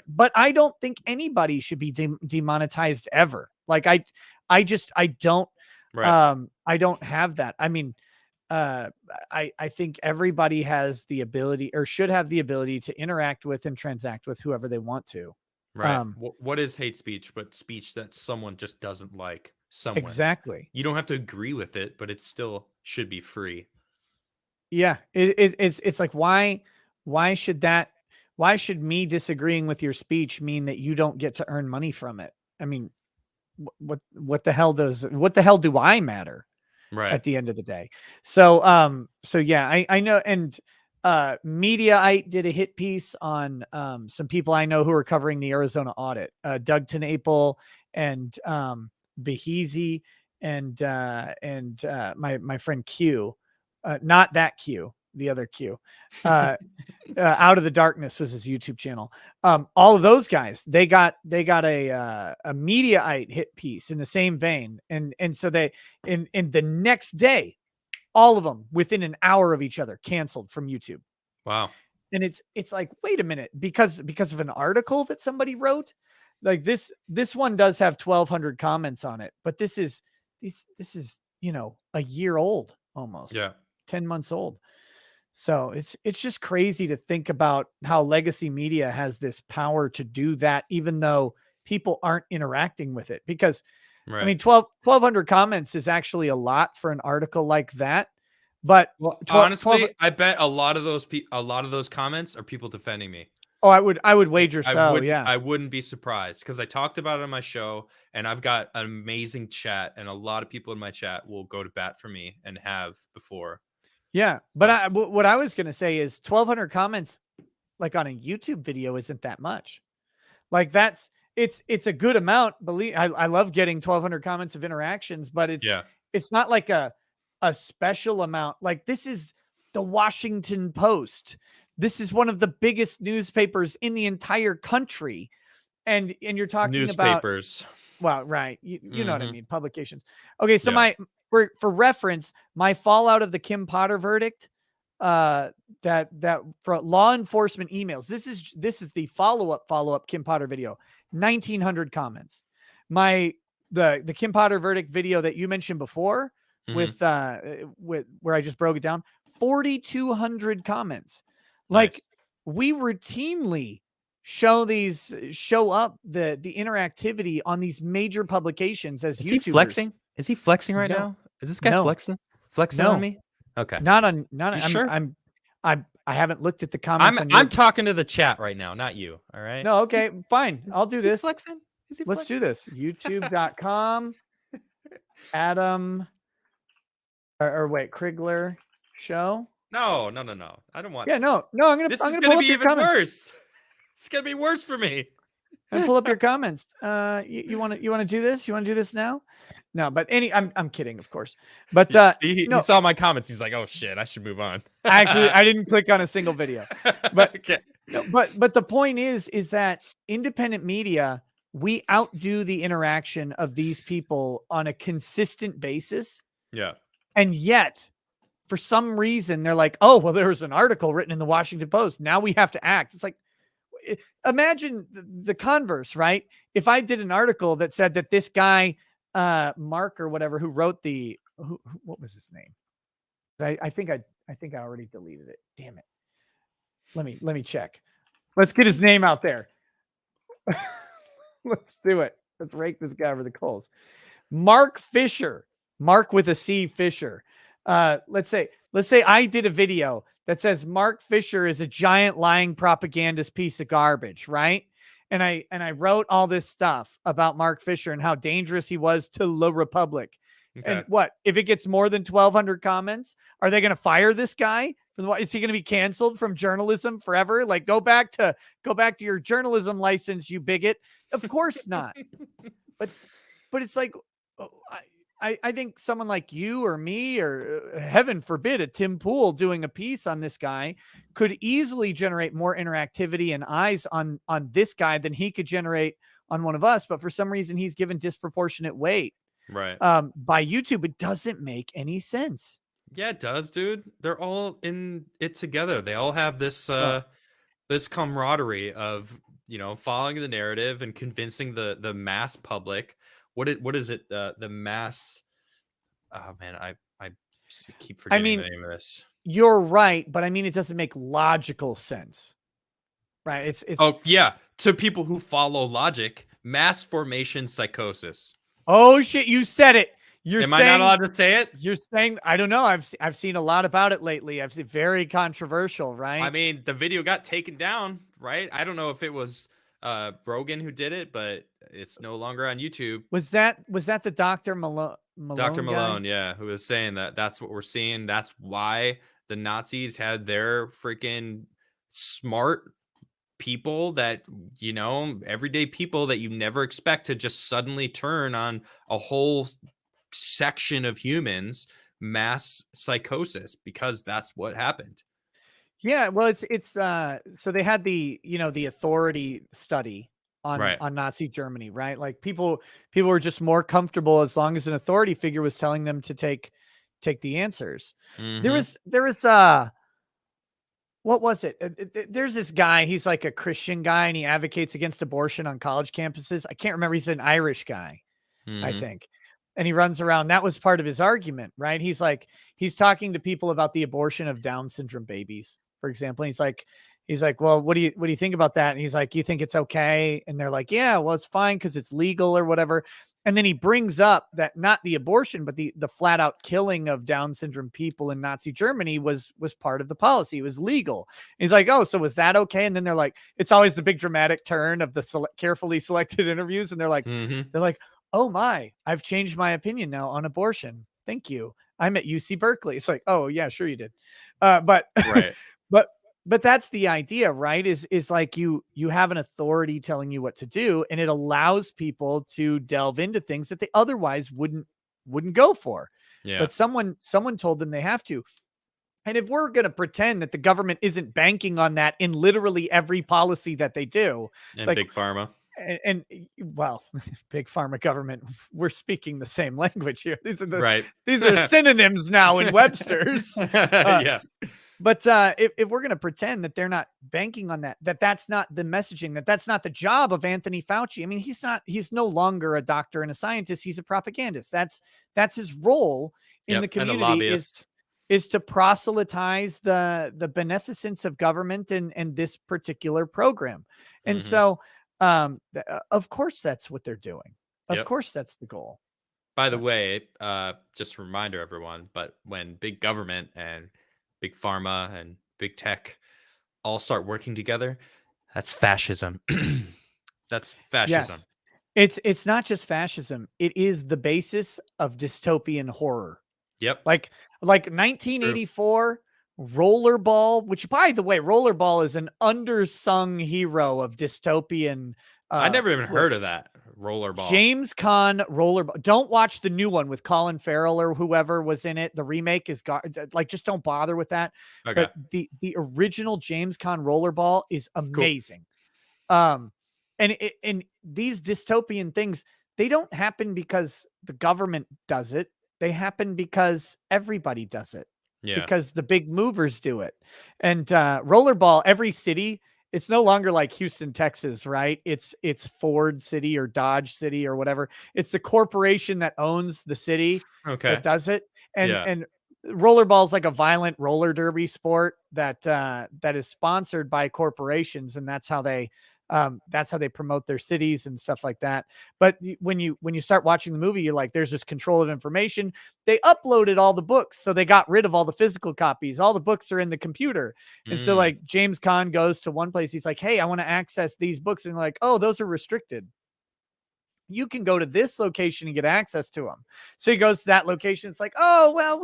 But I don't think anybody should be demonetized ever. Like I don't I don't have that. I mean, I think everybody has the ability or should have the ability to interact with and transact with whoever they want to. Right. What is hate speech but speech that someone just doesn't like somewhere? Exactly. You don't have to agree with it, but it still should be free. Yeah. It's like, why should me disagreeing with your speech mean that you don't get to earn money from it? I mean, what the hell do I matter? Right. At the end of the day. So yeah, I know. And Mediaite did a hit piece on some people I know who are covering the Arizona audit. Doug Tenaple and Behezy and my friend Q. Not that Q, the other Q. Out of the Darkness was his YouTube channel. All of those guys, they got a Mediaite hit piece in the same vein. And so they in the next day, all of them within an hour of each other canceled from YouTube. Wow. And it's like, wait a minute, because of an article that somebody wrote. Like this one does have 1,200 comments on it, but this is, you know, a year old almost. Yeah. 10 months old. So it's just crazy to think about how legacy media has this power to do that, even though people aren't interacting with it. Because I mean, 1,200 comments is actually a lot for an article like that. But honestly, I bet a lot of those comments are people defending me. Oh, I would wager so. Yeah, I wouldn't be surprised because I talked about it on my show, and I've got an amazing chat, and a lot of people in my chat will go to bat for me and have before. Yeah, but what I was gonna say is 1,200 comments, like on a YouTube video, isn't that much. Like it's a good amount. I love getting 1,200 comments of interactions, but it's not like a special amount. Like this is the Washington Post. This is one of the biggest newspapers in the entire country, and you're talking newspapers. Well, right, you know what I mean, publications. Okay, so for reference, my fallout of the Kim Potter verdict, that for law enforcement emails. This is the follow-up Kim Potter video. 1,900 comments. The Kim Potter verdict video that you mentioned before with where I just broke it down, 4,200 comments. Like we routinely show up the interactivity on these major publications as YouTubers. He flexing? Is he flexing right now? Is this guy flexing on me? Okay. Not on. Sure? I haven't looked at the comments. I'm talking to the chat right now, not you. All right. No. Okay. Fine. I'll do this. Flexing? Is he Let's do this. YouTube.com. Adam. Or wait, Crigler show. No. I don't want. Yeah. No. I'm This is gonna be even worse. It's gonna be worse for me. And pull up your comments. You want to do this? You want to do this now? No, but I'm kidding, of course. But he saw my comments. He's like, "Oh shit, I should move on." Actually, I didn't click on a single video. But okay. No, but the point is that independent media, we outdo the interaction of these people on a consistent basis. Yeah. And yet, for some reason, they're like, "Oh, well, there was an article written in the Washington Post. Now we have to act." It's like, imagine the converse, right? If I did an article that said that this guy, Mark or whatever, who wrote what was his name? I think I already deleted it. Damn it. Let me check. Let's get his name out there. Let's do it. Let's rake this guy over the coals. Mark Fisher, Mark with a C Fisher. Let's say I did a video that says Mark Fisher is a giant lying propagandist piece of garbage, right? And I wrote all this stuff about Mark Fisher and how dangerous he was to the Republic. Okay. And what if it gets more than 1,200 comments? Are they going to fire this guy? Is he going to be canceled from journalism forever? Like go back to your journalism license, you bigot. Of course not. But it's like, I think someone like you or me or heaven forbid a Tim Pool doing a piece on this guy could easily generate more interactivity and eyes on this guy than he could generate on one of us. But for some reason, he's given disproportionate weight right by YouTube. It doesn't make any sense. Yeah, it does, dude. They're all in it together. They all have this this camaraderie of, you know, following the narrative and convincing the mass public. What is it? The mass. Oh man, I keep forgetting the name of this. You're right, but I mean it doesn't make logical sense. Right? It's oh yeah, to people who follow logic, mass formation psychosis. Oh shit, you said it. Am I not allowed to say it? You're saying, I don't know. I've seen a lot about it lately. I've seen very controversial, right? I mean, the video got taken down, right? I don't know if it was Rogan who did it, but it's no longer on YouTube. Was that the Dr. Malone? Dr. Malone, yeah, who was saying that that's what we're seeing. That's why the Nazis had their freaking smart people that, you know, everyday people that you never expect to just suddenly turn on a whole section of humans, mass psychosis, because that's what happened. Yeah, well, it's so they had the, you know, the authority study on Nazi Germany, right? Like people were just more comfortable as long as an authority figure was telling them to take the answers. Mm-hmm. There was what was it? There's this guy, he's like a Christian guy and he advocates against abortion on college campuses. I can't remember, he's an Irish guy, I think. And he runs around. That was part of his argument, right? He's like, he's talking to people about the abortion of Down syndrome babies, for example. And he's like, well, what do you think about that? And he's like, you think it's okay? And they're like, yeah, well, it's fine because it's legal or whatever. And then he brings up that not the abortion, but the flat out killing of Down syndrome people in Nazi Germany was part of the policy. It was legal. And he's like, oh, so was that okay? And then they're like, it's always the big dramatic turn of the carefully selected interviews. And they're like, oh my, I've changed my opinion now on abortion. Thank you. I'm at UC Berkeley. It's like, oh yeah, sure you did. But right. but that's the idea, right? Is like you have an authority telling you what to do, and it allows people to delve into things that they otherwise wouldn't go for. Yeah. But someone told them they have to. And if we're going to pretend that the government isn't banking on that in literally every policy that they do, and like, big pharma. And well, big pharma government, we're speaking the same language here. These are these are synonyms now in Webster's. Yeah. But if we're going to pretend that they're not banking on that's not the messaging, that's not the job of Anthony Fauci. I mean, he's no longer a doctor and a scientist. He's a propagandist. That's his role in the community, is to proselytize the beneficence of government and this particular program. And so, of course, that's what they're doing. Of course, that's the goal. By the way, just a reminder, everyone, but when big government and big pharma and big tech all start working together, that's fascism. That's fascism. Yes. It's not just fascism. It is the basis of dystopian horror. Yep. Like 1984, Rollerball, which, by the way, Rollerball is an undersung hero of dystopian. I never even heard of that. Rollerball. James Caan Rollerball. Don't watch the new one with Colin Farrell or whoever was in it. The remake is just don't bother with that. Okay. But the original James Caan Rollerball is amazing. Cool. And these dystopian things, they don't happen because the government does it. They happen because everybody does it. Yeah. Because the big movers do it. And Rollerball, every city, it's no longer like Houston, Texas, right? It's Ford City or Dodge City or whatever. It's the corporation that owns the city that does it. And Rollerball is like a violent roller derby sport that is sponsored by corporations, and that's how they That's how they promote their cities and stuff like that. But when you start watching the movie, you're like, there's this control of information. They uploaded all the books, so they got rid of all the physical copies. All the books are in the computer. And so like James Caan goes to one place. He's like, hey, I want to access these books. And like, oh, those are restricted. You can go to this location and get access to them. So he goes to that location. It's like, oh, well,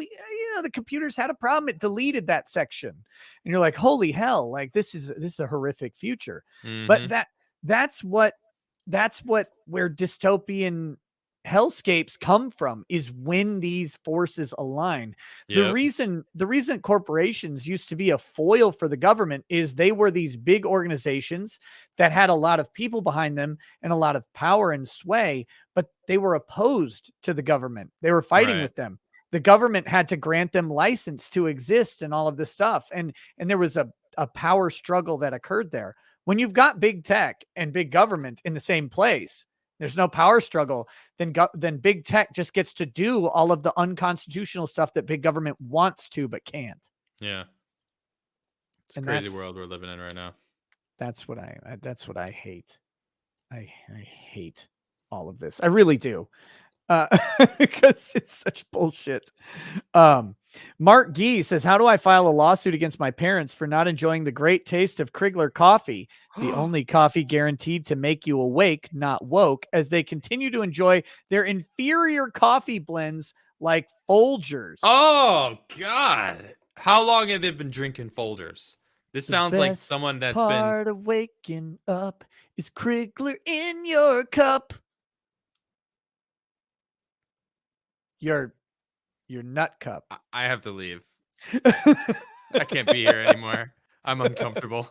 the computers had a problem. It deleted that section. And you're like, holy hell, like this is a horrific future. But that's what where dystopian hellscapes come from, is when these forces align. The reason corporations used to be a foil for the government is they were these big organizations that had a lot of people behind them and a lot of power and sway, but they were opposed to the government. They were fighting with them. The government had to grant them license to exist and all of this stuff. And there was a power struggle that occurred there. When you've got big tech and big government in the same place, there's no power struggle. Then big tech just gets to do all of the unconstitutional stuff that big government wants to but can't. Yeah, it's a crazy world we're living in right now. That's what I hate. I hate all of this. I really do. Because it's such bullshit. Mark Gee says, how do I file a lawsuit against my parents for not enjoying the great taste of Crigler coffee, the only coffee guaranteed to make you awake, not woke, as they continue to enjoy their inferior coffee blends like Folgers? Oh, God. How long have they been drinking Folgers? This sounds like someone that's been... part of waking up is Crigler in your cup. Your nut cup. I have to leave. I can't be here anymore. I'm uncomfortable.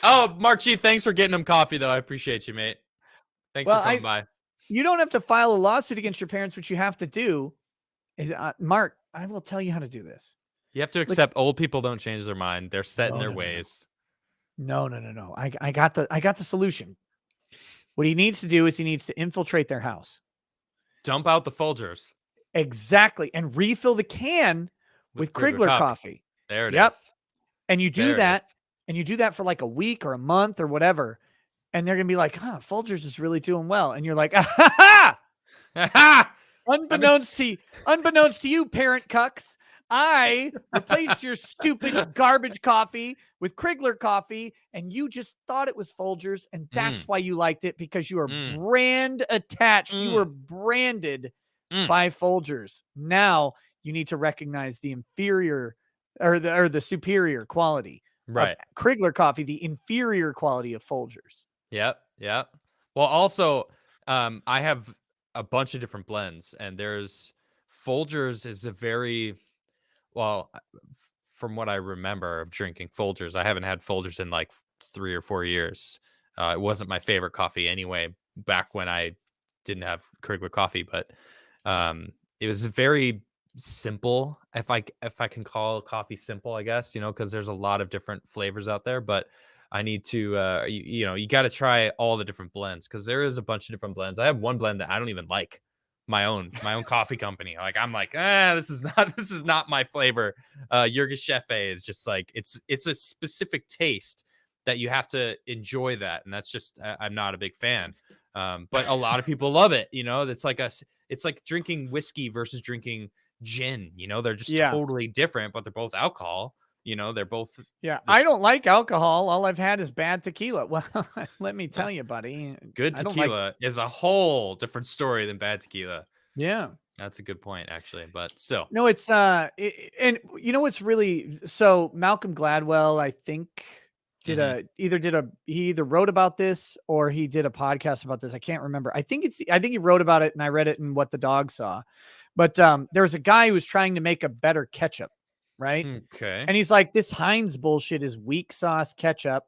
Oh, Mark G, thanks for getting him coffee, though. I appreciate you, mate. Thanks for coming by. You don't have to file a lawsuit against your parents. What you have to do is, Mark, I will tell you how to do this. You have to accept old people don't change their mind. They're set in their ways. No. I got the solution. What he needs to do is he needs to infiltrate their house. Dump out the Folgers. Exactly. And refill the can with Crigler coffee. There it is. And you do that. And you do that for like a week or a month or whatever. And they're going to be like, Folgers is really doing well. And you're like, unbeknownst to you, parent cucks, I replaced your stupid garbage coffee with Crigler coffee, and you just thought it was Folgers, and that's why you liked it, because you are brand attached. You were branded by Folgers. Now you need to recognize the inferior or the superior quality of Crigler coffee, the inferior quality of Folgers. Yep. Well, also, I have a bunch of different blends, and there's Folgers is a very... Well, from what I remember of drinking Folgers, I haven't had Folgers in like 3 or 4 years. It wasn't my favorite coffee anyway, back when I didn't have Crigler coffee, but it was very simple. If I can call coffee simple, I guess, because there's a lot of different flavors out there, but I need to, you got to try all the different blends, because there is a bunch of different blends. I have one blend that I don't even like. My own coffee company. Like, I'm like, this is not my flavor. Yirgacheffe is just like, it's a specific taste that you have to enjoy that. And that's just, I'm not a big fan. But a lot of people love it. It's like drinking whiskey versus drinking gin, they're just totally different, but they're both alcohol. They're both. Yeah. I don't like alcohol. All I've had is bad tequila. Well, let me tell you, buddy. Good tequila is a whole different story than bad tequila. Yeah. That's a good point, actually. But still. No, it's, and what's really, so Malcolm Gladwell, I think, he either wrote about this or he did a podcast about this. I can't remember. I think he wrote about it and I read it in What the Dog Saw. But there was a guy who was trying to make a better ketchup. Right. Okay. And he's like, this Heinz bullshit is weak sauce ketchup.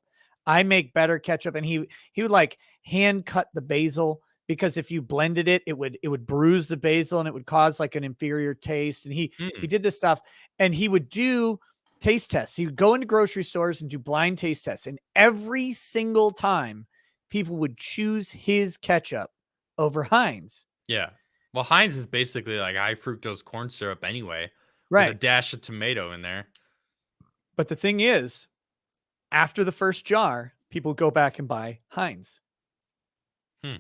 I make better ketchup. And he would like hand cut the basil, because if you blended it, it would bruise the basil and it would cause like an inferior taste. And he did this stuff, and he would do taste tests. He would go into grocery stores and do blind taste tests. And every single time people would choose his ketchup over Heinz. Yeah. Well, Heinz is basically like high fructose corn syrup anyway. Right. With a dash of tomato in there. But the thing is, after the first jar, people go back and buy Heinz.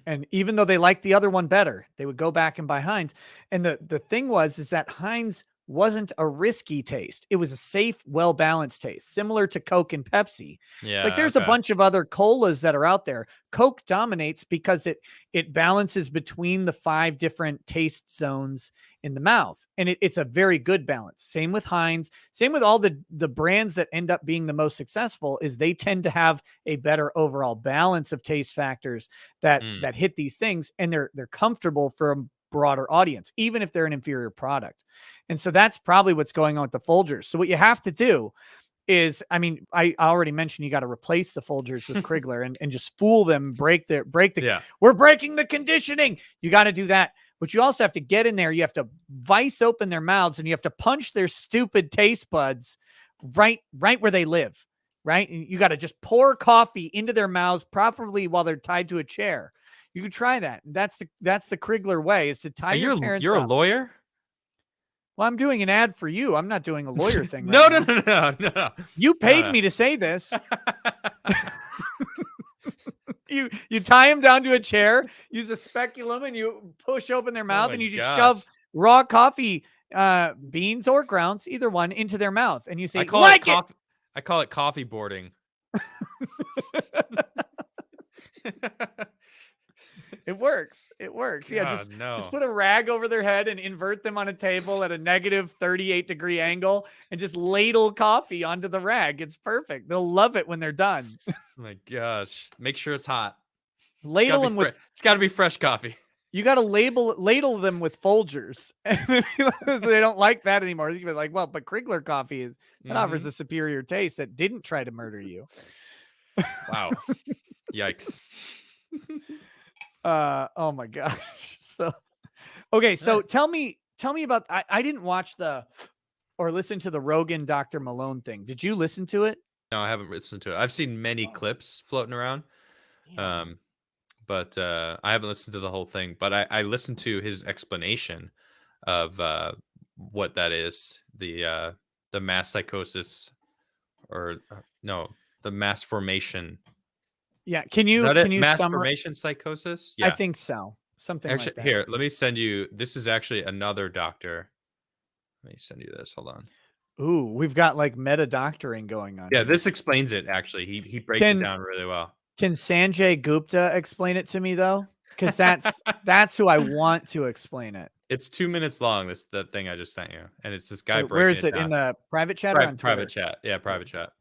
And even though they liked the other one better, they would go back and buy Heinz. And the thing is that Heinz wasn't a risky taste. It was a safe, well-balanced taste, similar to Coke and Pepsi. Yeah, it's like there's a bunch of other colas that are out there. Coke dominates because it balances between the 5 different taste zones in the mouth. And it's a very good balance. Same with Heinz. Same with all the brands that end up being the most successful is they tend to have a better overall balance of taste factors that hit these things. And they're comfortable for a broader audience, even if they're an inferior product. And so that's probably what's going on with the Folgers. So what you have to do is, I mean, I already mentioned you got to replace the Folgers with Crigler and just fool them, break the, we're breaking the conditioning. You got to do that. But you also have to get in there. You have to vice open their mouths and you have to punch their stupid taste buds right where they live, right? And you got to just pour coffee into their mouths, preferably while they're tied to a chair. You can try that. That's the Crigler way, is to tie your parents You're up. A lawyer? Well, I'm doing an ad for you. I'm not doing a lawyer thing. No. You paid me to say this. You tie them down to a chair, use a speculum, and you push open their mouth, and you just shove raw coffee, beans or grounds, either one, into their mouth, and you say, I call it coffee boarding. It works. God, Yeah, just put a rag over their head and invert them on a table at a negative 38-degree angle and just ladle coffee onto the rag. It's perfect. They'll love it when they're done. Oh my gosh. Make sure it's hot. Ladle them with... It's got to be fresh coffee. You got to ladle them with Folgers. They don't like that anymore. You can be like, well, but Crigler coffee offers a superior taste that didn't try to murder you. Wow. Yikes. Oh my gosh. So, okay. So tell me about, I didn't watch or listen to the Rogan Dr. Malone thing. Did you listen to it? No, I haven't listened to it. I've seen many clips floating around. Yeah. But I haven't listened to the whole thing, but I listened to his explanation of what that is, the mass psychosis, or no, the mass formation. Yeah, can you mass formation psychosis? Yeah, I think so. Something actually, like that. Here, let me send you. This is actually another doctor. Let me send you this. Hold on. Ooh, we've got like meta doctoring going on. Yeah, here. this explains it. Actually, he breaks it down really well. Can Sanjay Gupta explain it to me though? Because that's who I want to explain it. It's 2 minutes long. The thing I just sent you, and it's this guy. Where is it, in the private chat or on Twitter? Private chat. Yeah, private chat.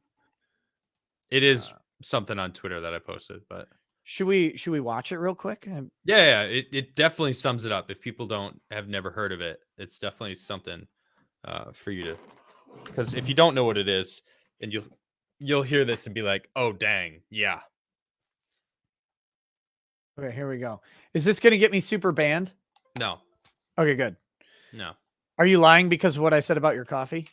It is something on Twitter that I posted, but should we watch it real quick? Yeah. It definitely sums it up. If people have never heard of it, it's definitely something for you to, because if you don't know what it is, and you'll hear this and be like, oh dang, yeah. Okay, here we go. Is this gonna get me super banned? No. Okay, good. No. Are you lying because of what I said about your coffee?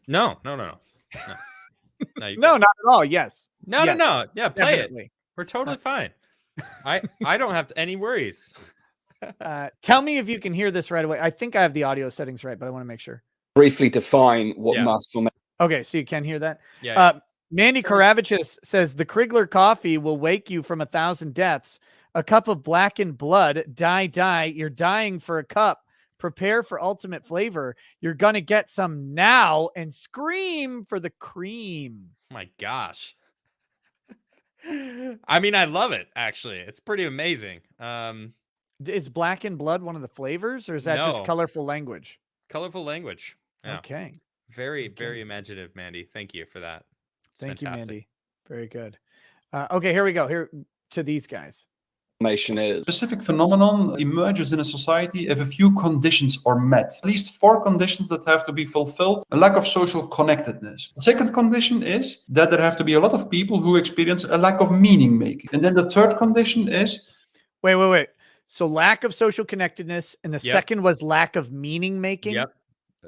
No. No, not at all. Yes. No. Yeah, play definitely. It. We're totally fine. I don't have any worries. Tell me if you can hear this right away. I think I have the audio settings right, but I want to make sure. Briefly define what mass formation. Okay, so you can hear that. Yeah. Mandy Karavichus says the Crigler coffee will wake you from 1,000 deaths. A cup of blackened blood. Die. You're dying for a cup. Prepare for ultimate flavor. You're gonna get some now and scream for the cream. My gosh. I mean, I love it, actually. It's pretty amazing. Is blackened blood one of the flavors, or is that just colorful language? Colorful language. Yeah. Okay. Very imaginative, Mandy. Thank you for that. Thank you, Mandy. Very good. Okay, here we go. Here to these guys. Is specific phenomenon emerges in a society if a few conditions are met. At least 4 conditions that have to be fulfilled. A lack of social connectedness. The second condition is that there have to be a lot of people who experience a lack of meaning making. And then the third condition is... Wait. So lack of social connectedness, and the second was lack of meaning making? Yep.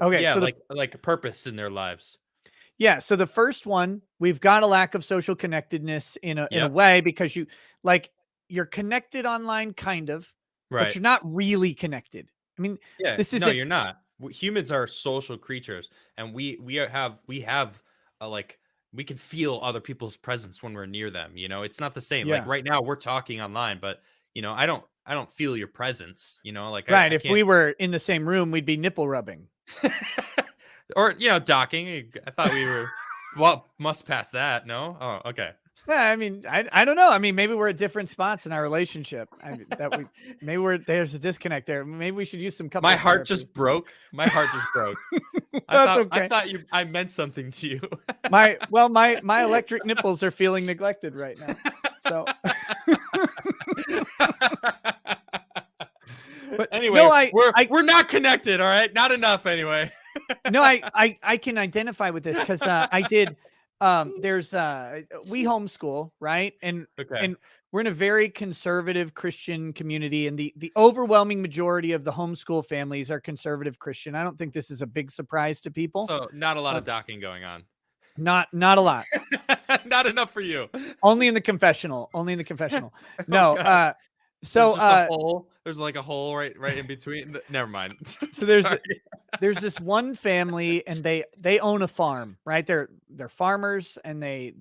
Okay. Yeah, so like a purpose in their lives. Yeah. So the first one, we've got a lack of social connectedness in a way, because you're connected online, kind of, but you're not really connected. I mean, you're not. Humans are social creatures, and we have we can feel other people's presence when we're near them. You know, it's not the same. Yeah. Like right now we're talking online, but you know, I don't feel your presence, you know, like Right. I If can't we were in the same room, we'd be nipple rubbing. or, you know, docking. I thought we were, well, must pass that. No. Oh, okay. Yeah, I mean, I don't know. I mean, maybe we're at different spots in our relationship. Maybe there's a disconnect there. Maybe we should use some couple. My heart just broke. My heart just broke. That's okay. I thought I meant something to you. my electric nipples are feeling neglected right now. So but anyway, no, we're not connected, all right? Not enough anyway. No, I can identify with this because I did there's we homeschool, right? And we're in a very conservative Christian community, and the overwhelming majority of the homeschool families are conservative Christian. I don't think this is a big surprise to people. So not a lot of docking going on. Not a lot. Not enough for you. Only in the confessional. No, so there's like a hole right in between. Never mind. So there's this one family, and they own a farm, right? They're farmers, and they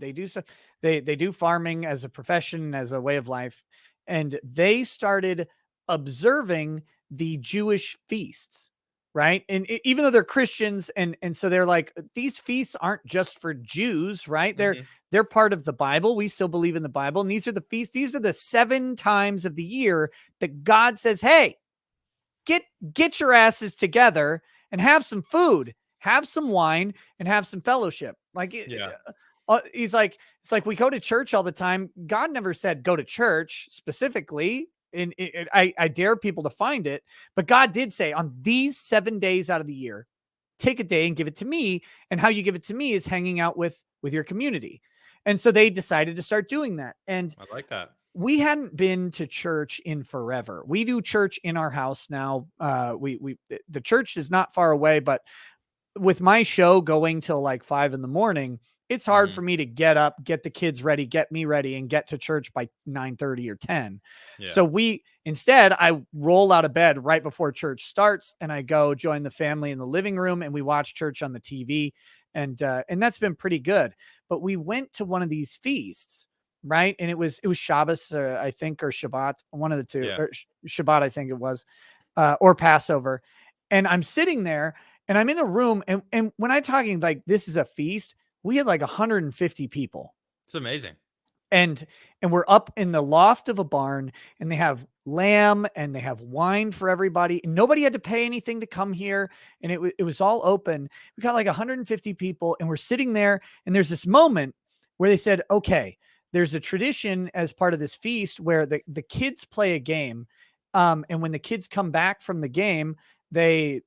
do farming as a profession, as a way of life. And they started observing the Jewish feasts, right? And even though they're Christians, and so they're like, these feasts aren't just for Jews, right? They're part of the Bible. We still believe in the Bible. And these are the feasts. These are the 7 times of the year that God says, hey, get your asses together and have some food, have some wine, and have some fellowship. Like, he's like, it's like we go to church all the time. God never said go to church specifically. And I dare people to find it, but God did say on these 7 days out of the year, take a day and give it to me. And how you give it to me is hanging out with your community. And so they decided to start doing that. And I like that. We hadn't been to church in forever. We do church in our house now. The church is not far away, but with my show going till like 5 a.m, it's hard for me to get up, get the kids ready, get me ready, and get to church by 9:30 or 10. Yeah. So instead I roll out of bed right before church starts, and I go join the family in the living room, and we watch church on the TV. And that's been pretty good. But we went to one of these feasts, right? And it was Shabbos, I think, or Shabbat, one of the two, or Shabbat, I think it was, or Passover. And I'm sitting there, and I'm in the room, and when I'm talking like this is a feast, we had like 150 people. It's amazing. And we're up in the loft of a barn, and they have lamb and they have wine for everybody. And nobody had to pay anything to come here. And it was all open. We got like 150 people, and we're sitting there, and there's this moment where they said, okay, there's a tradition as part of this feast where the kids play a game. And when the kids come back from the game, the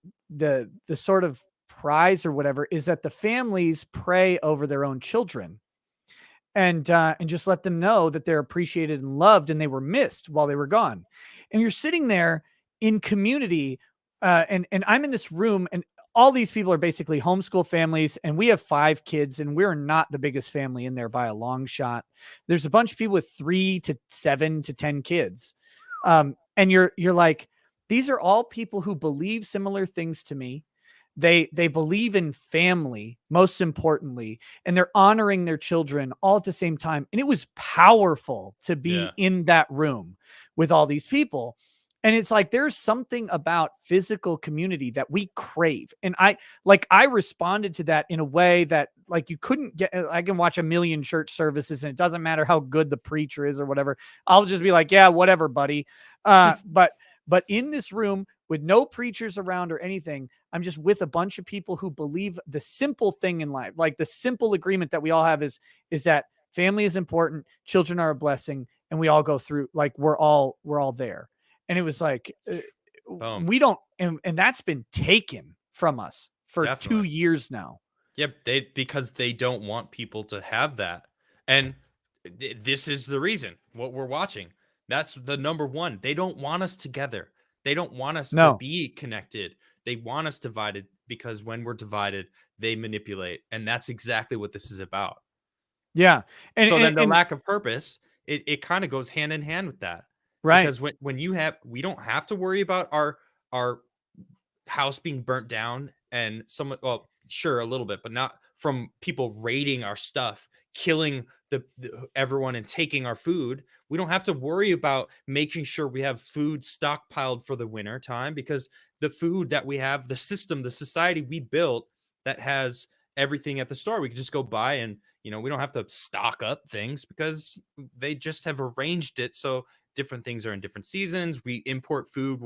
sort of prize or whatever is that the families pray over their own children. And just let them know that they're appreciated and loved, and they were missed while they were gone. And you're sitting there in community, and I'm in this room, and all these people are basically homeschool families, and we have 5 kids, and we're not the biggest family in there by a long shot. There's a bunch of people with 3 to 7 to 10 kids, and you're like, these are all people who believe similar things to me. They believe in family, most importantly, and they're honoring their children all at the same time. And it was powerful to be in that room with all these people. And it's like, there's something about physical community that we crave. And I responded to that in a way that like you couldn't get. I can watch a million church services, and it doesn't matter how good the preacher is or whatever. I'll just be like, yeah, whatever, buddy. But in this room with no preachers around or anything, I'm just with a bunch of people who believe the simple thing in life. Like the simple agreement that we all have is that family is important, children are a blessing, and we all go through, like we're all there. And it was like, we don't, and that's been taken from us for 2 years now. Yep. Because they don't want people to have that. And this is the reason what we're watching. That's the number one. They don't want us together. They don't want us to be connected. They want us divided, because when we're divided, they manipulate. And that's exactly what this is about. Yeah. And so then the lack of purpose, it kind of goes hand in hand with that. Right. Because we don't have to worry about our house being burnt down and someone, well, sure, a little bit, but not from people raiding our stuff, killing everyone and taking our food. We don't have to worry about making sure we have food stockpiled for the winter time, because the food that we have, the system, the society we built that has everything at the store, we can just go buy, and we don't have to stock up things because they just have arranged it so different things are in different seasons. We import food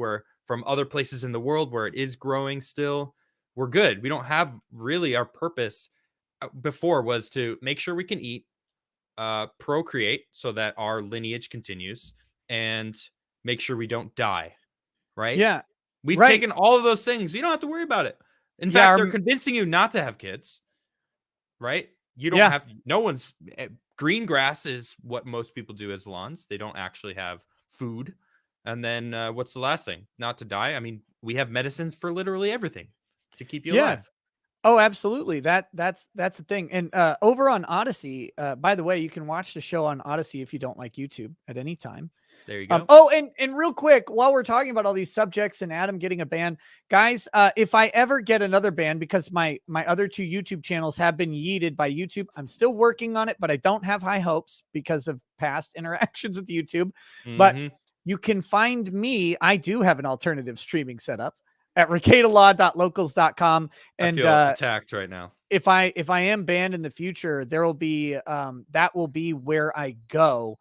from other places in the world where it is growing still. We're good. We don't have really, our purpose before was to make sure we can eat, procreate so that our lineage continues, and make sure we don't die. Right? Yeah. We've right. taken all of those things. You don't have to worry about it. In fact, they're convincing you not to have kids. Right? You don't have, no one's, green grass is what most people do as lawns. They don't actually have food. And then what's the last thing? Not to die. I mean, we have medicines for literally everything to keep you alive. Oh, absolutely. That's the thing. And over on Odyssey, by the way, you can watch the show on Odyssey if you don't like YouTube at any time. There you go. Oh, and real quick, while we're talking about all these subjects and Adam getting a ban, guys, if I ever get another ban, because my other 2 YouTube channels have been yeeted by YouTube, I'm still working on it, but I don't have high hopes because of past interactions with YouTube. But you can find me. I do have an alternative streaming setup at ricadalaw.locals.com. And I feel attacked right now. If I am banned in the future, there will be that will be where I go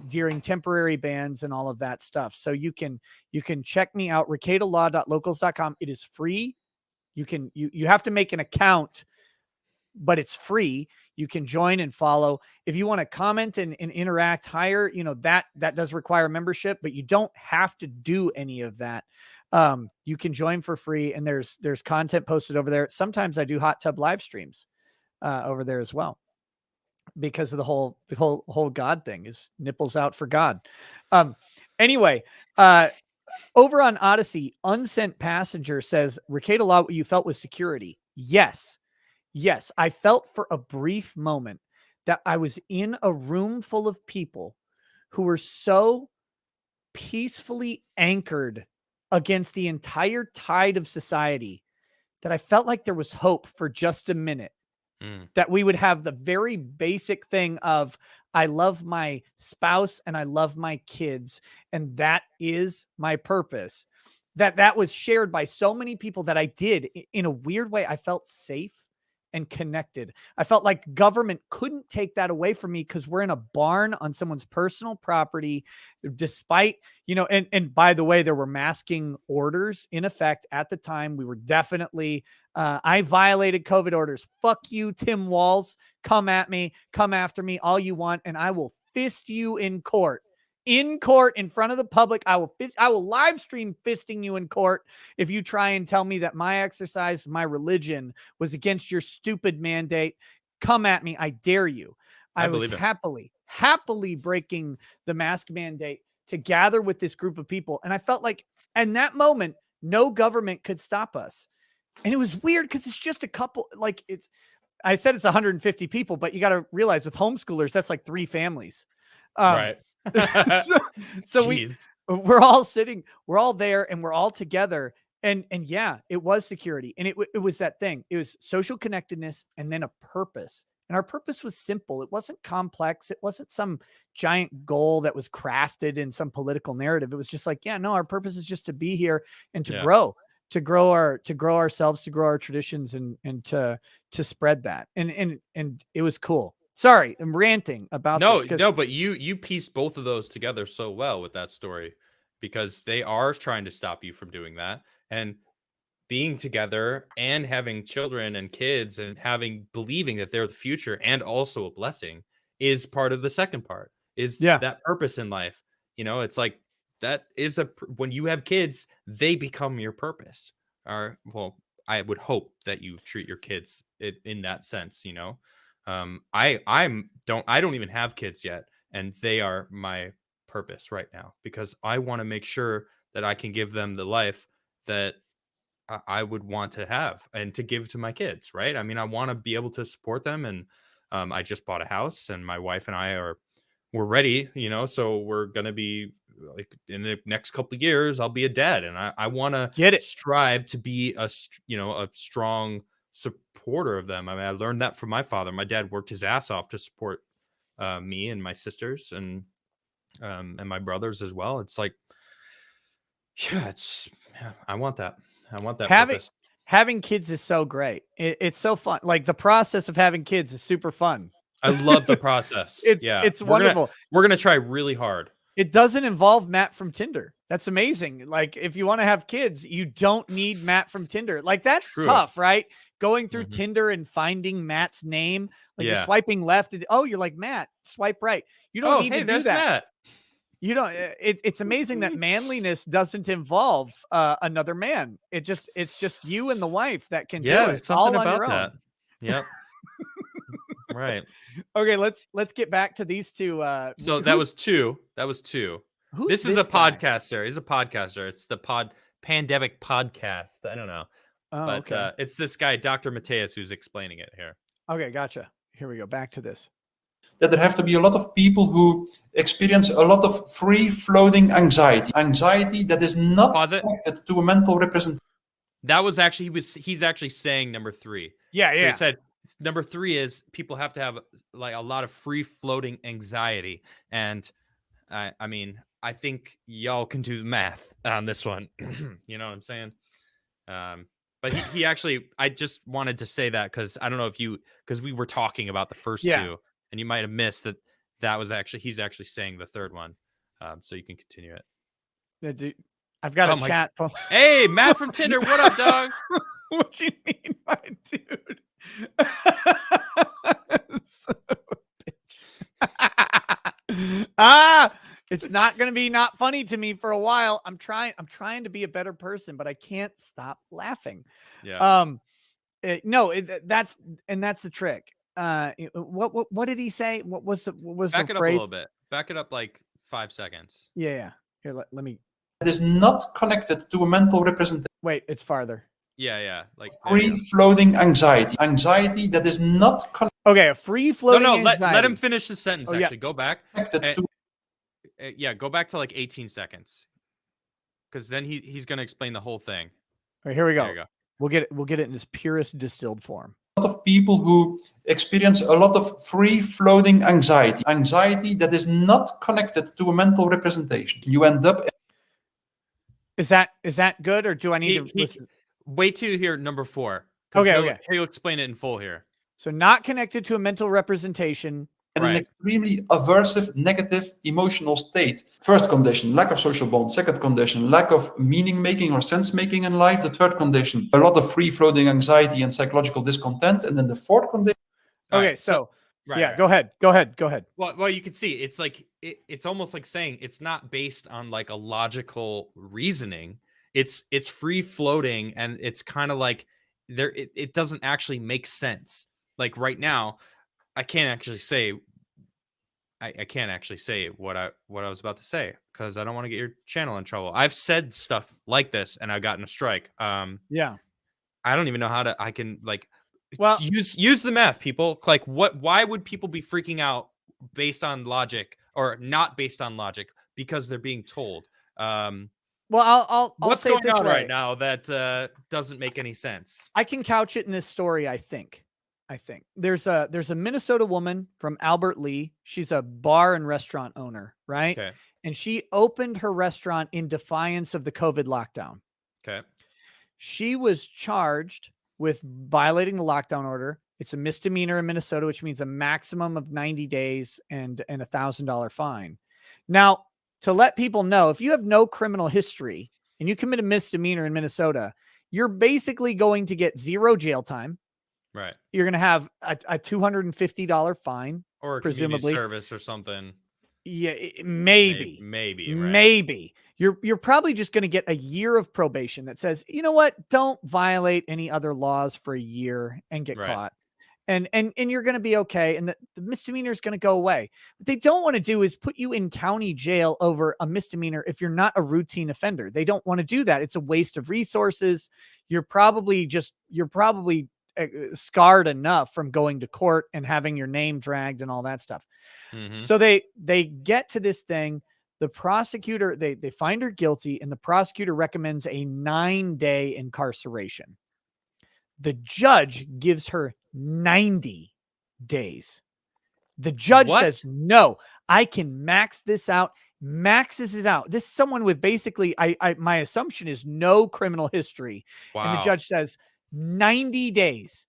during temporary bans and all of that stuff. So you can check me out, ricadalaw.locals.com. It is free. You have to make an account, but it's free. You can join and follow. If you want to comment and interact higher, that does require membership, but you don't have to do any of that. You can join for free, and there's content posted over there. Sometimes I do hot tub live streams over there as well, because of the whole God thing, is nipples out for God. Anyway, over on Odyssey, Unsent Passenger says, Ricada Law, what you felt was security. Yes, I felt for a brief moment that I was in a room full of people who were so peacefully anchored against the entire tide of society that I felt like there was hope for just a minute. That we would have the very basic thing of, I love my spouse and I love my kids, and that is my purpose. That was shared by so many people that I did. In a weird way, I felt safe and connected. I felt like government couldn't take that away from me, because we're in a barn on someone's personal property, despite, and by the way, there were masking orders in effect at the time. We were definitely, I violated COVID orders. Fuck you, Tim Walz. Come at me, come after me all you want, and I will fist you in court. In court, in front of the public. I will live stream fisting you in court if you try and tell me that my exercise, my religion, was against your stupid mandate. Come at me. I dare you. I was happily breaking the mask mandate to gather with this group of people. And I felt like in that moment, no government could stop us. And it was weird because it's just a couple, I said it's 150 people, but you got to realize with homeschoolers, that's like 3 families. Right. so we're all sitting, we're all there, and we're all together. And yeah, it was security. And it was that thing. It was social connectedness and then a purpose. And our purpose was simple. It wasn't complex. It wasn't some giant goal that was crafted in some political narrative. It was just like, our purpose is just to be here and to grow ourselves, to grow our traditions, and to spread that. And it was cool. Sorry, I'm ranting about this. No, but you pieced both of those together so well with that story, because they are trying to stop you from doing that. And being together and having children and kids and believing that they're the future and also a blessing is part of the second part, is that purpose in life. It's like, that is when you have kids, they become your purpose. Well, I would hope that you treat your kids in that sense, I don't even have kids yet, and they are my purpose right now, because I want to make sure that I can give them the life that I would want to have and to give to my kids. Right. I mean, I want to be able to support them. And I just bought a house, and my wife and I we're ready, so we're going to be like, in the next couple of years, I'll be a dad, and I want to strive to be a strong supporter of them. I mean, I learned that from my father. My dad worked his ass off to support me and my sisters and my brothers as well. It's like, yeah, I want that. I want that purpose. Having kids is so great. It's so fun. Like the process of having kids is super fun. I love the process. It's wonderful. We're gonna try really hard. It doesn't involve Matt from Tinder. That's amazing. Like if you want to have kids, you don't need Matt from Tinder. Like that's tough, right? Going through Tinder and finding Matt's name, like you're swiping left. And, you're like Matt. Swipe right. You don't need to do that. Matt. You don't. It's amazing that manliness doesn't involve another man. It's just you and the wife that can do it. Something all about on your that. own. Yep. Right. Okay, let's get back to these two. So that was two. This is a podcaster. He's a podcaster. It's the pandemic podcast. I don't know. Oh, but okay. It's this guy, Dr. Mateus, who's explaining it here. Okay, gotcha. Here we go. Back to this. That there have to be a lot of people who experience a lot of free-floating anxiety that is not connected to a mental representation. That was actually he's actually saying number 3. Yeah. So he said number 3 is people have to have like a lot of free-floating anxiety, and I mean, I think y'all can do the math on this one. You know what I'm saying? But he actually, I just wanted to say that because I don't know because we were talking about the first two. And you might have missed that was actually, he's actually saying the third one. So you can continue it. Yeah, dude, I've got a chat. Hey, Matt from Tinder. What up, dog? What do you mean, my dude? Son of a bitch. It's not going to be not funny to me for a while. I'm trying to be a better person, but I can't stop laughing. Yeah. That's the trick. What did he say? What was back the it phrase? Up a little bit. Back it up like 5 seconds. Yeah. Here, let me. It is not connected to a mental representation. Wait, it's farther. Yeah. Like free-floating anxiety that is not connected. Okay, a free-floating anxiety. Let him finish the sentence. Oh, actually, go back. Go back to like 18 seconds, because then he's going to explain the whole thing. All right, here we go. There you go. We'll get it in its purest distilled form. A lot of people who experience a lot of free-floating anxiety that is not connected to a mental representation. You end up. Is that good, or do I need to listen? Wait till you hear number 4. Okay. He'll explain it in full here. So not connected to a mental representation. And an extremely aversive, negative emotional state. First condition, lack of social bond. Second condition, lack of meaning making or sense making in life. The third condition, a lot of free-floating anxiety and psychological discontent. And then the fourth condition. Okay, go ahead. Well, you can see it's like it's almost like saying it's not based on like a logical reasoning. It's free floating, and it's kind of like it doesn't actually make sense. Like right now, I can't actually say what I was about to say because I don't want to get your channel in trouble. I've said stuff like this and I've gotten a strike. Yeah. I don't even know how I can like use the math, people. Like why would people be freaking out based on logic or not based on logic because they're being told? Well, I'll what's say going it this on way. right now that doesn't make any sense. I can couch it in this story, I think there's a Minnesota woman from Albert Lee. She's a bar and restaurant owner, right? Okay. And she opened her restaurant in defiance of the COVID lockdown. Okay. She was charged with violating the lockdown order. It's a misdemeanor in Minnesota, which means a maximum of 90 days and $1,000 fine. Now, to let people know, if you have no criminal history and you commit a misdemeanor in Minnesota, you're basically going to get 0 jail time. Right. You're going to have a $250 fine, or a presumably service or something. Yeah, maybe. Right. Maybe. You're probably just going to get a year of probation that says, you know what? Don't violate any other laws for a year and get caught. And you're going to be okay. And the misdemeanor is going to go away. What they don't want to do is put you in county jail over a misdemeanor if you're not a routine offender. They don't want to do that. It's a waste of resources. You're probably scarred enough from going to court and having your name dragged and all that stuff. Mm-hmm. So they get to this thing. The prosecutor, they find her guilty, and the prosecutor recommends a 9-day incarceration. The judge gives her 90 days. The judge says, no, I can max this out. Maxes it out. This is someone with basically, my assumption is no criminal history. Wow. And the judge says 90 days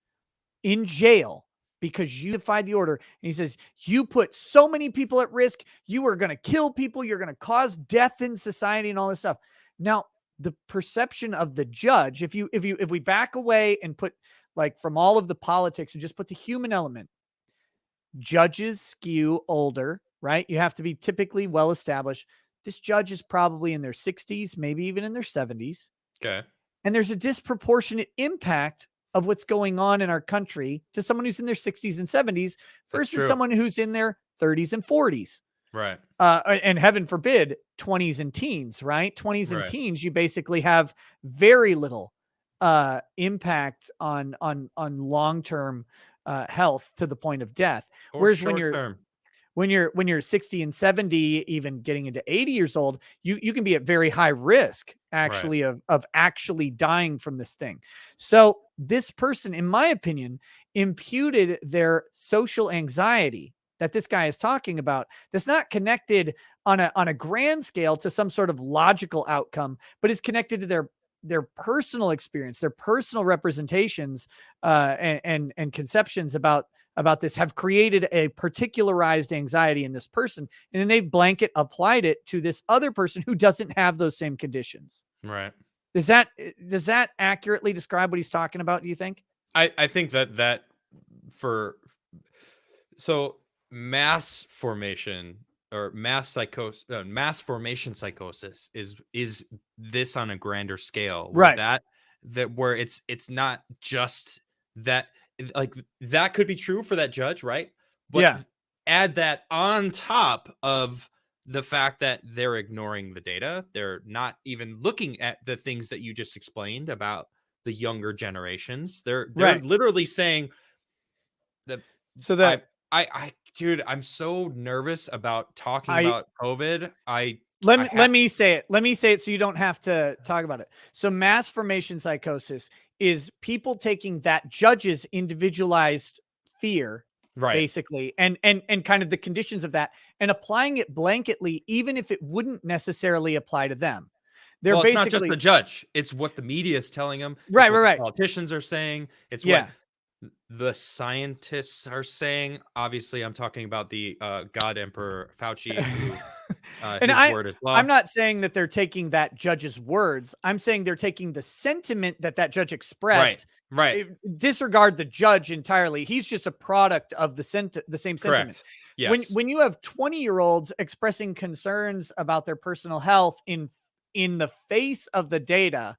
in jail because you defied the order. And he says, you put so many people at risk. You are going to kill people. You're going to cause death in society and all this stuff. Now, the perception of the judge, if we back away and put like from all of the politics and just put the human element, judges skew older, right? You have to be typically well established. This judge is probably in their 60s, maybe even in their 70s. Okay. And there's a disproportionate impact of what's going on in our country to someone who's in their 60s and 70s versus someone who's in their 30s and 40s. Right. And heaven forbid, 20s and teens, right? 20s and teens, you basically have very little impact on long-term health to the point of death. Or Whereas when you're 60 and 70, even getting into 80 years old, you can be at very high risk actually of actually dying from this thing. So this person, in my opinion, imputed their social anxiety that this guy is talking about. That's not connected on a grand scale to some sort of logical outcome, but is connected to their personal experience, their personal representations and conceptions about this have created a particularized anxiety in this person. And then they blanket applied it to this other person who doesn't have those same conditions. Right. Does that accurately describe what he's talking about, do you think? I think that so mass formation or mass formation psychosis is this on a grander scale, right? Where it's not just that, like that could be true for that judge, right? But add that on top of the fact that they're ignoring the data, they're not even looking at the things that you just explained about the younger generations. They're literally saying that. So that dude, I'm so nervous about talking about COVID. Let me say it. Let me say it so you don't have to talk about it. So mass formation psychosis is people taking that judge's individualized fear, basically, and kind of the conditions of that and applying it blanketly, even if it wouldn't necessarily apply to them. It's not just the judge. It's what the media is telling them. Right. The politicians are saying. It's what the scientists are saying. Obviously, I'm talking about the God Emperor Fauci, who and his word is law. I'm not saying that they're taking that judge's words. I'm saying they're taking the sentiment that judge expressed. Right. Disregard the judge entirely. He's just a product of the same sentiment. Correct. Yes. When you have 20-year-olds expressing concerns about their personal health in the face of the data,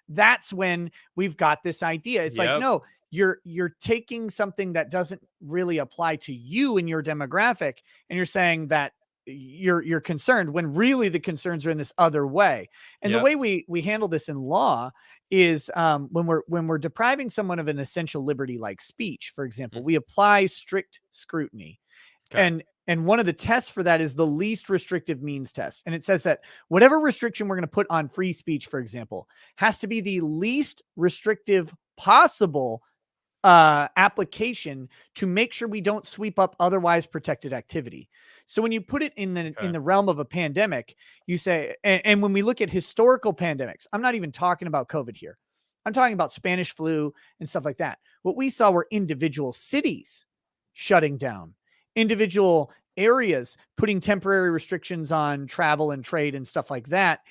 that's when we've got this idea. It's like, no, you're taking something that doesn't really apply to you and your demographic, and you're saying that you're concerned when really the concerns are in this other way. And the way we handle this in law is when we're depriving someone of an essential liberty like speech, for example, we apply strict scrutiny. Okay. And one of the tests for that is the least restrictive means test. And it says that whatever restriction we're going to put on free speech, for example, has to be the least restrictive possible application to make sure we don't sweep up otherwise protected activity. So when you put it in the realm of a pandemic, you say, and when we look at historical pandemics, I'm not even talking about COVID here. I'm talking about Spanish flu and stuff like that. What we saw were individual cities shutting down, individual areas putting temporary restrictions on travel and trade and stuff like that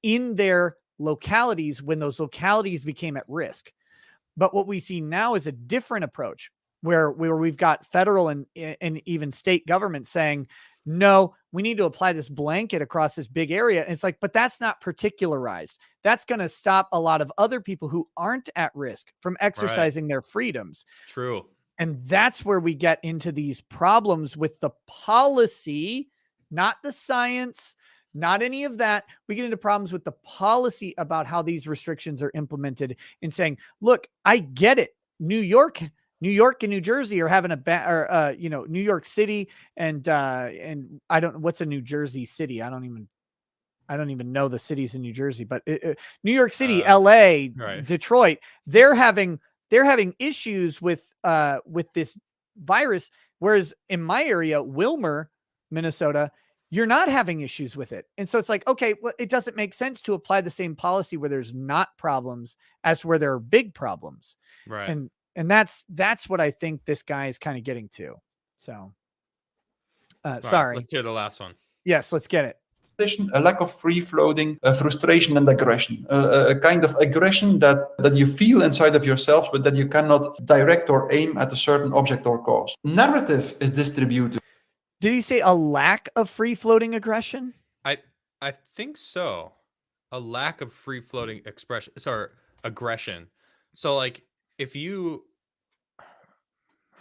in their localities when those localities became at risk. But what we see now is a different approach where we've got federal and even state governments saying, no, we need to apply this blanket across this big area. And it's like, but that's not particularized. That's going to stop a lot of other people who aren't at risk from exercising their freedoms. True. And that's where we get into these problems with the policy, not the science, not any of that. We get into problems with the policy about how these restrictions are implemented and saying, look, I get it. New York and New Jersey are having New York City and I don't, what's a New Jersey city? I don't even know the cities in New Jersey, but New York City, LA, Detroit, they're having they're having issues with this virus, whereas in my area, Wilmer, Minnesota, you're not having issues with it. And so it's like, okay, well, it doesn't make sense to apply the same policy where there's not problems as where there are big problems. Right. And that's what I think this guy is kind of getting to. So sorry. Let's hear the last one. Yes, let's get it. A lack of free-floating frustration and aggression, a kind of aggression that you feel inside of yourselves, but that you cannot direct or aim at a certain object or cause. Narrative is distributed. Did he say a lack of free-floating aggression? I think so. A lack of free-floating aggression. So like if you,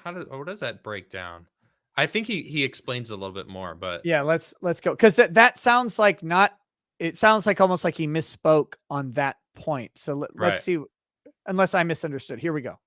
what does that break down? I think he explains a little bit more, but yeah, let's go, because that sounds like it sounds like almost like he misspoke on that point. So let's see, unless I misunderstood. Here we go.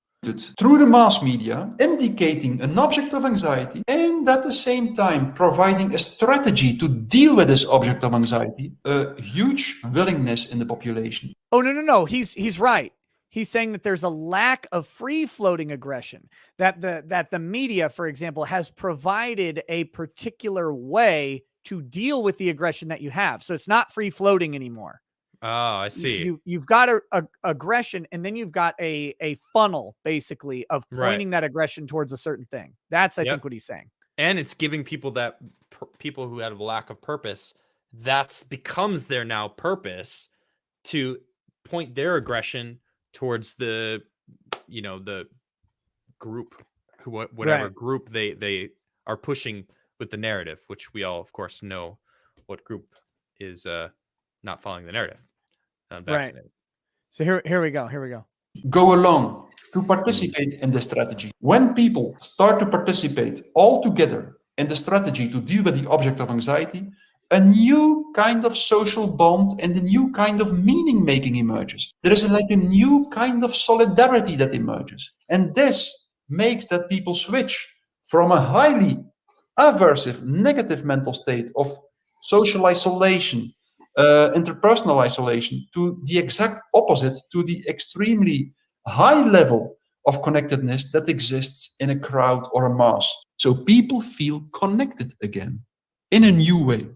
Through the mass media, indicating an object of anxiety, and at the same time providing a strategy to deal with this object of anxiety, a huge willingness in the population. Oh, no. He's right. He's saying that there's a lack of free-floating aggression, that the media, for example, has provided a particular way to deal with the aggression that you have. So it's not free-floating anymore. Oh, I see. You've got a aggression, and then you've got a funnel, basically, of pointing that aggression towards a certain thing. That's, I think, what he's saying. And it's giving people people who have a lack of purpose, that's becomes their now purpose to point their aggression towards the group, whatever group they are pushing with the narrative, which we all, of course, know what group is not following the narrative. Right. So here we go. Go along to participate in the strategy. When people start to participate all together in the strategy to deal with the object of anxiety, a new kind of social bond and a new kind of meaning making emerges. There is like a new kind of solidarity that emerges. And this makes that people switch from a highly aversive, negative mental state of social isolation, interpersonal isolation, to the exact opposite, to the extremely high level of connectedness that exists in a crowd or a mass. So people feel connected again in a new way.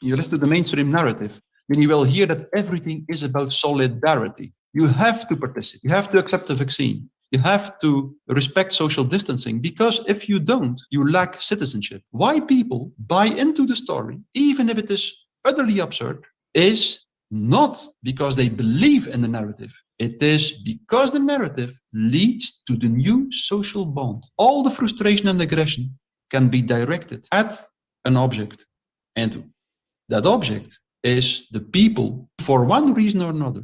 You listen to the mainstream narrative, then you will hear that everything is about solidarity. You have to participate. You have to accept the vaccine. You have to respect social distancing, because if you don't, you lack citizenship. Why people buy into the story, even if it is utterly absurd, is not because they believe in the narrative. It is because the narrative leads to the new social bond. All the frustration and aggression can be directed at an object, and that object is the people, for one reason or another,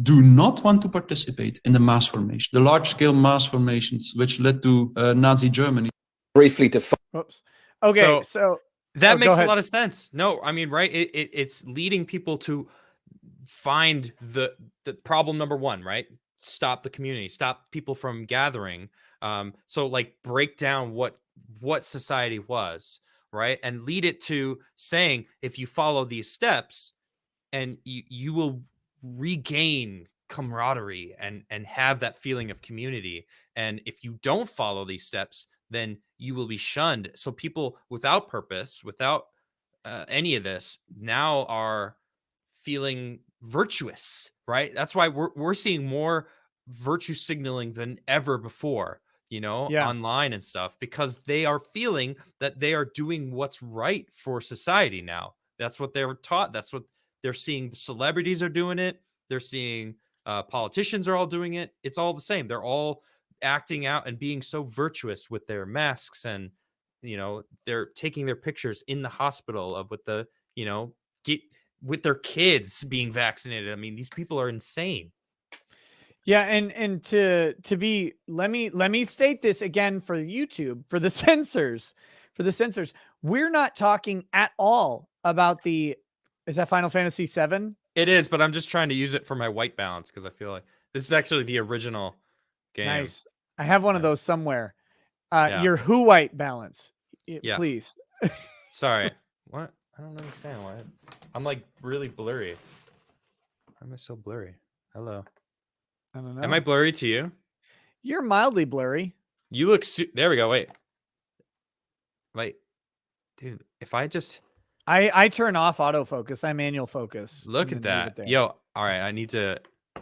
do not want to participate in the mass formation, the large-scale mass formations which led to Nazi Germany. Briefly to. Oops. Okay, so that makes a lot of sense. No, I mean, right? It's leading people to find the problem number one, right? Stop the community, stop people from gathering. So like break down what society was, right? And lead it to saying, if you follow these steps, and you will regain camaraderie and have that feeling of community. And if you don't follow these steps, then you will be shunned. So people without purpose, without any of this, now are feeling virtuous, right? That's why we're seeing more virtue signaling than ever before, online and stuff, because they are feeling that they are doing what's right for society now. That's what they were taught. That's what they're seeing. Celebrities are doing it. They're seeing politicians are all doing it. It's all the same. They're all acting out and being so virtuous with their masks, and they're taking their pictures in the hospital of with the with their kids being vaccinated. I mean, these people are insane. Yeah, and to be, let me state this again for YouTube, for the censors. We're not talking at all about is that Final Fantasy VII? It is, but I'm just trying to use it for my white balance because I feel like this is actually the original game. Nice. I have one of those somewhere. Your who white balance. Please. Sorry. What? I don't understand why. I'm like really blurry. Why am I so blurry? Hello. I don't know. Am I blurry to you? You're mildly blurry. You look. There we go. Wait, dude. If I just I turn off autofocus. I manual focus. look at that, yo. All right, I need to.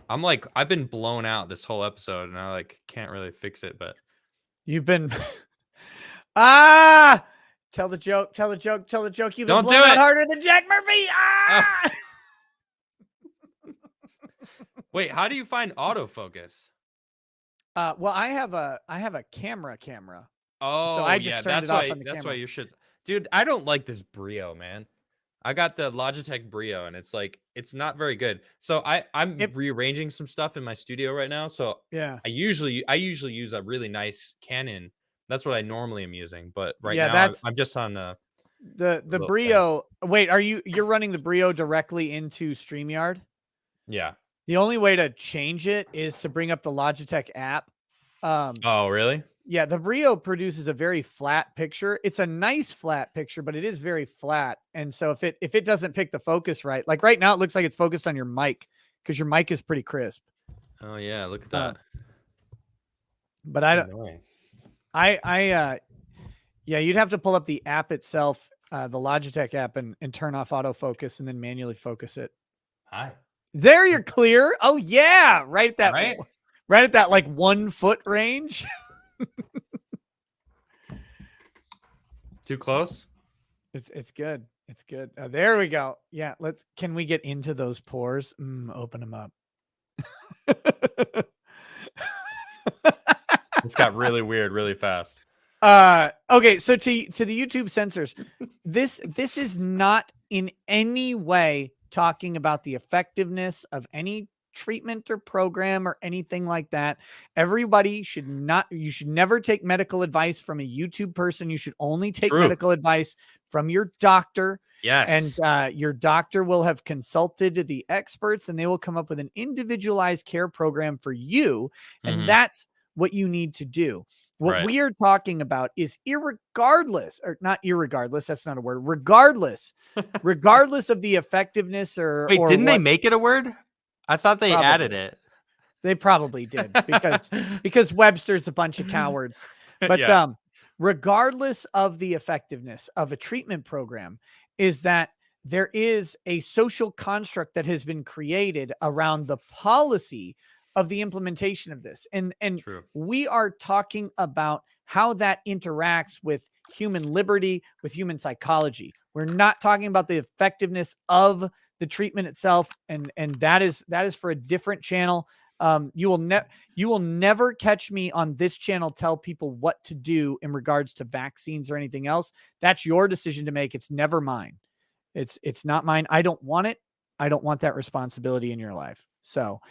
I'm like, I've been blown out this whole episode, and I like can't really fix it. But you've been ah. Tell the joke. Tell the joke. Tell the joke. You've been blown out harder than Jack Murphy. Ah. Oh. Wait, how do you find autofocus? Well, I have a camera. Oh, so I just turned it off on the that's camera. why your shit's. Dude, I don't like this Brio, man. I got the Logitech Brio, and it's like it's not very good. So I'm rearranging some stuff in my studio right now. So yeah, I usually use a really nice Canon. That's what I normally am using. But right now I'm just on the Brio. Wait, you're running the Brio directly into StreamYard? Yeah. The only way to change it is to bring up the Logitech app. Oh, really? Yeah, the Brio produces a very flat picture. It's a nice flat picture, but it is very flat. And so if it doesn't pick the focus right, like right now, it looks like it's focused on your mic because your mic is pretty crisp. Oh yeah, look at that. But I don't. Yeah, you'd have to pull up the app itself, the Logitech app, and turn off autofocus and then manually focus it. Hi. There, you're clear. Oh yeah, right at that like 1 foot range. Too close? It's good. It's good. There we go. Yeah, can we get into those pores? Open them up. It's got really weird really fast. Okay, so to the YouTube censors, this is not in any way talking about the effectiveness of any treatment or program or anything like that. You should never take medical advice from a YouTube person. You should only take medical advice from your doctor. Yes. And your doctor will have consulted the experts and they will come up with an individualized care program for you. And that's what you need to do. What we are talking about is regardless of the effectiveness or. Wait, didn't they make it a word? I thought they added it. They probably did because Webster's a bunch of cowards. But regardless of the effectiveness of a treatment program, is that there is a social construct that has been created around the policy of the implementation of this. And we are talking about how that interacts with human liberty, with human psychology. We're not talking about the effectiveness of the treatment itself. And that is for a different channel. You will never catch me on this channel tell people what to do in regards to vaccines or anything else. That's your decision to make. It's never mine. It's not mine. I don't want it. I don't want that responsibility in your life. So,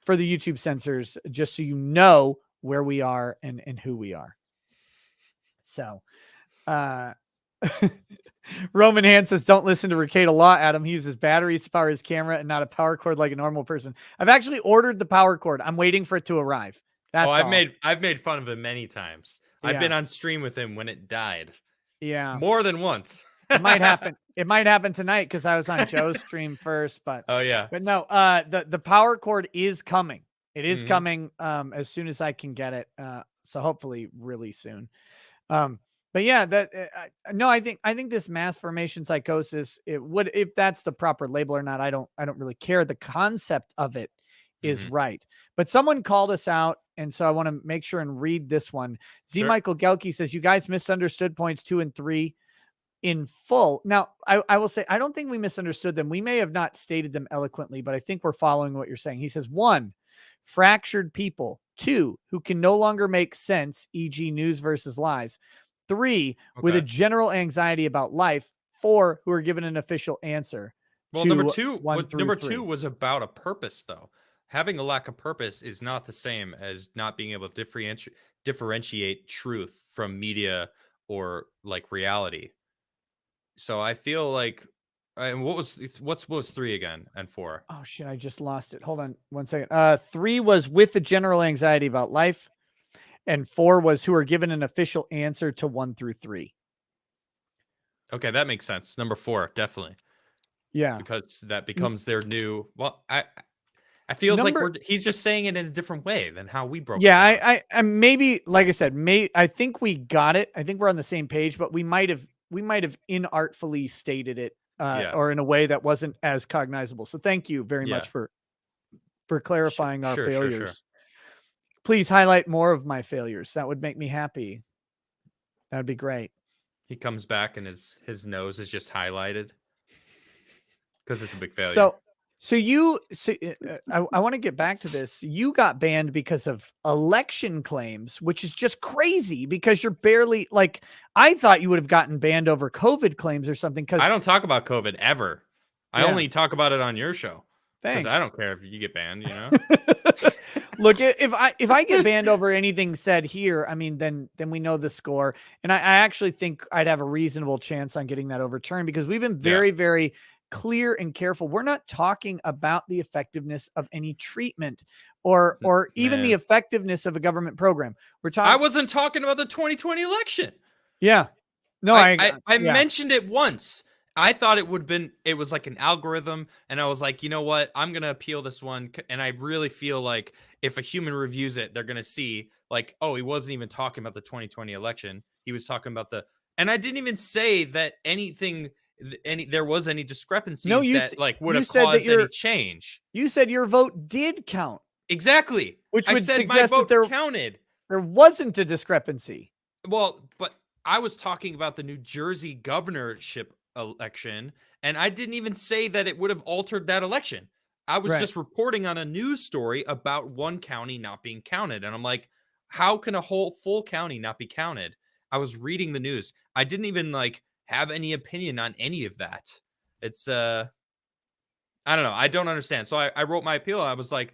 for the YouTube censors, just so you know where we are and who we are. So, Roman Hand says, don't listen to Ricada Law, Adam. He uses batteries to power his camera and not a power cord like a normal person. I've actually ordered the power cord. I'm waiting for it to arrive. I've made fun of him many times. Yeah. I've been on stream with him when it died. Yeah. More than once. It might happen. It might happen tonight because I was on Joe's stream first. But but no, the power cord is coming. It is coming as soon as I can get it. So hopefully really soon. But yeah, no, I think this mass formation psychosis, it would, if that's the proper label or not, I don't really care. The concept of it is right. But someone called us out, and so I want to make sure and read this one. Z Michael Gelke says, you guys misunderstood points 2 and 3 in full. Now, I will say, I don't think we misunderstood them. We may have not stated them eloquently, but I think we're following what you're saying. He says, 1, fractured people. 2, who can no longer make sense, e.g. news versus lies. 3, with a general anxiety about life. 4, who are given an official answer. Well, number 2 was about a purpose, though. Having a lack of purpose is not the same as not being able to differentiate truth from media or like reality. So I feel like, and what's 3 again and 4? Oh shit, I just lost it. Hold on 1 second. 3 was with a general anxiety about life, and 4 was who are given an official answer to 1 through 3. Okay, that makes sense. Number 4, definitely. Yeah, because that becomes their new. Well, I feels like he's just saying it in a different way than how we broke it down. I maybe, like I said, I think we got it. I think we're on the same page, but we might have inartfully stated it or in a way that wasn't as cognizable. So thank you very much for clarifying our failures. Sure. Please highlight more of my failures. That would make me happy. That would be great. He comes back and his nose is just highlighted because it's a big failure. I want to get back to this. You got banned because of election claims, which is just crazy because you're barely like, I thought you would have gotten banned over COVID claims or something. Cause I don't talk about COVID ever. I only talk about it on your show. Thanks. I don't care if you get banned, you know? Look, if I get banned over anything said here, I mean, then we know the score. And I actually think I'd have a reasonable chance on getting that overturned because we've been very, very clear and careful. We're not talking about the effectiveness of any treatment or even the effectiveness of a government program. We're talking. I wasn't talking about the 2020 election. Yeah. No, I mentioned it once. I thought it was like an algorithm. And I was like, you know what? I'm going to appeal this one. And I really feel like if a human reviews it, they're going to see like, oh, he wasn't even talking about the 2020 election. He was talking about and I didn't even say that there was any discrepancies that like would have caused any change. You said your vote did count. Exactly. Which would suggest my vote that counted. There wasn't a discrepancy. Well, but I was talking about the New Jersey governorship election, and I didn't even say that it would have altered that election. I was just reporting on a news story about one county not being counted. And I'm like, how can a full county not be counted? I was reading the news. I didn't even like have any opinion on any of that. It's I don't know. I don't understand. So I wrote my appeal. I was like,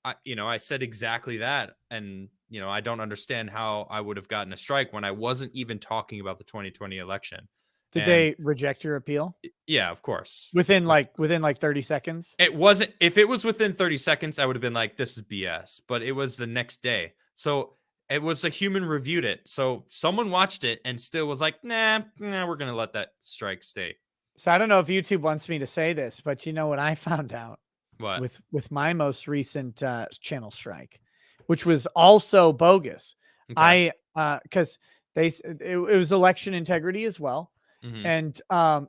I said exactly that. And, I don't understand how I would have gotten a strike when I wasn't even talking about the 2020 election. Did they reject your appeal? Yeah, of course. Within like 30 seconds? It wasn't. If it was within 30 seconds, I would have been like, this is BS. But it was the next day. So it was a human reviewed it. So someone watched it and still was like, nah, we're going to let that strike stay. So I don't know if YouTube wants me to say this, but you know what I found out? What? With my most recent channel strike, which was also bogus. Okay. Because it was election integrity as well. Mm-hmm.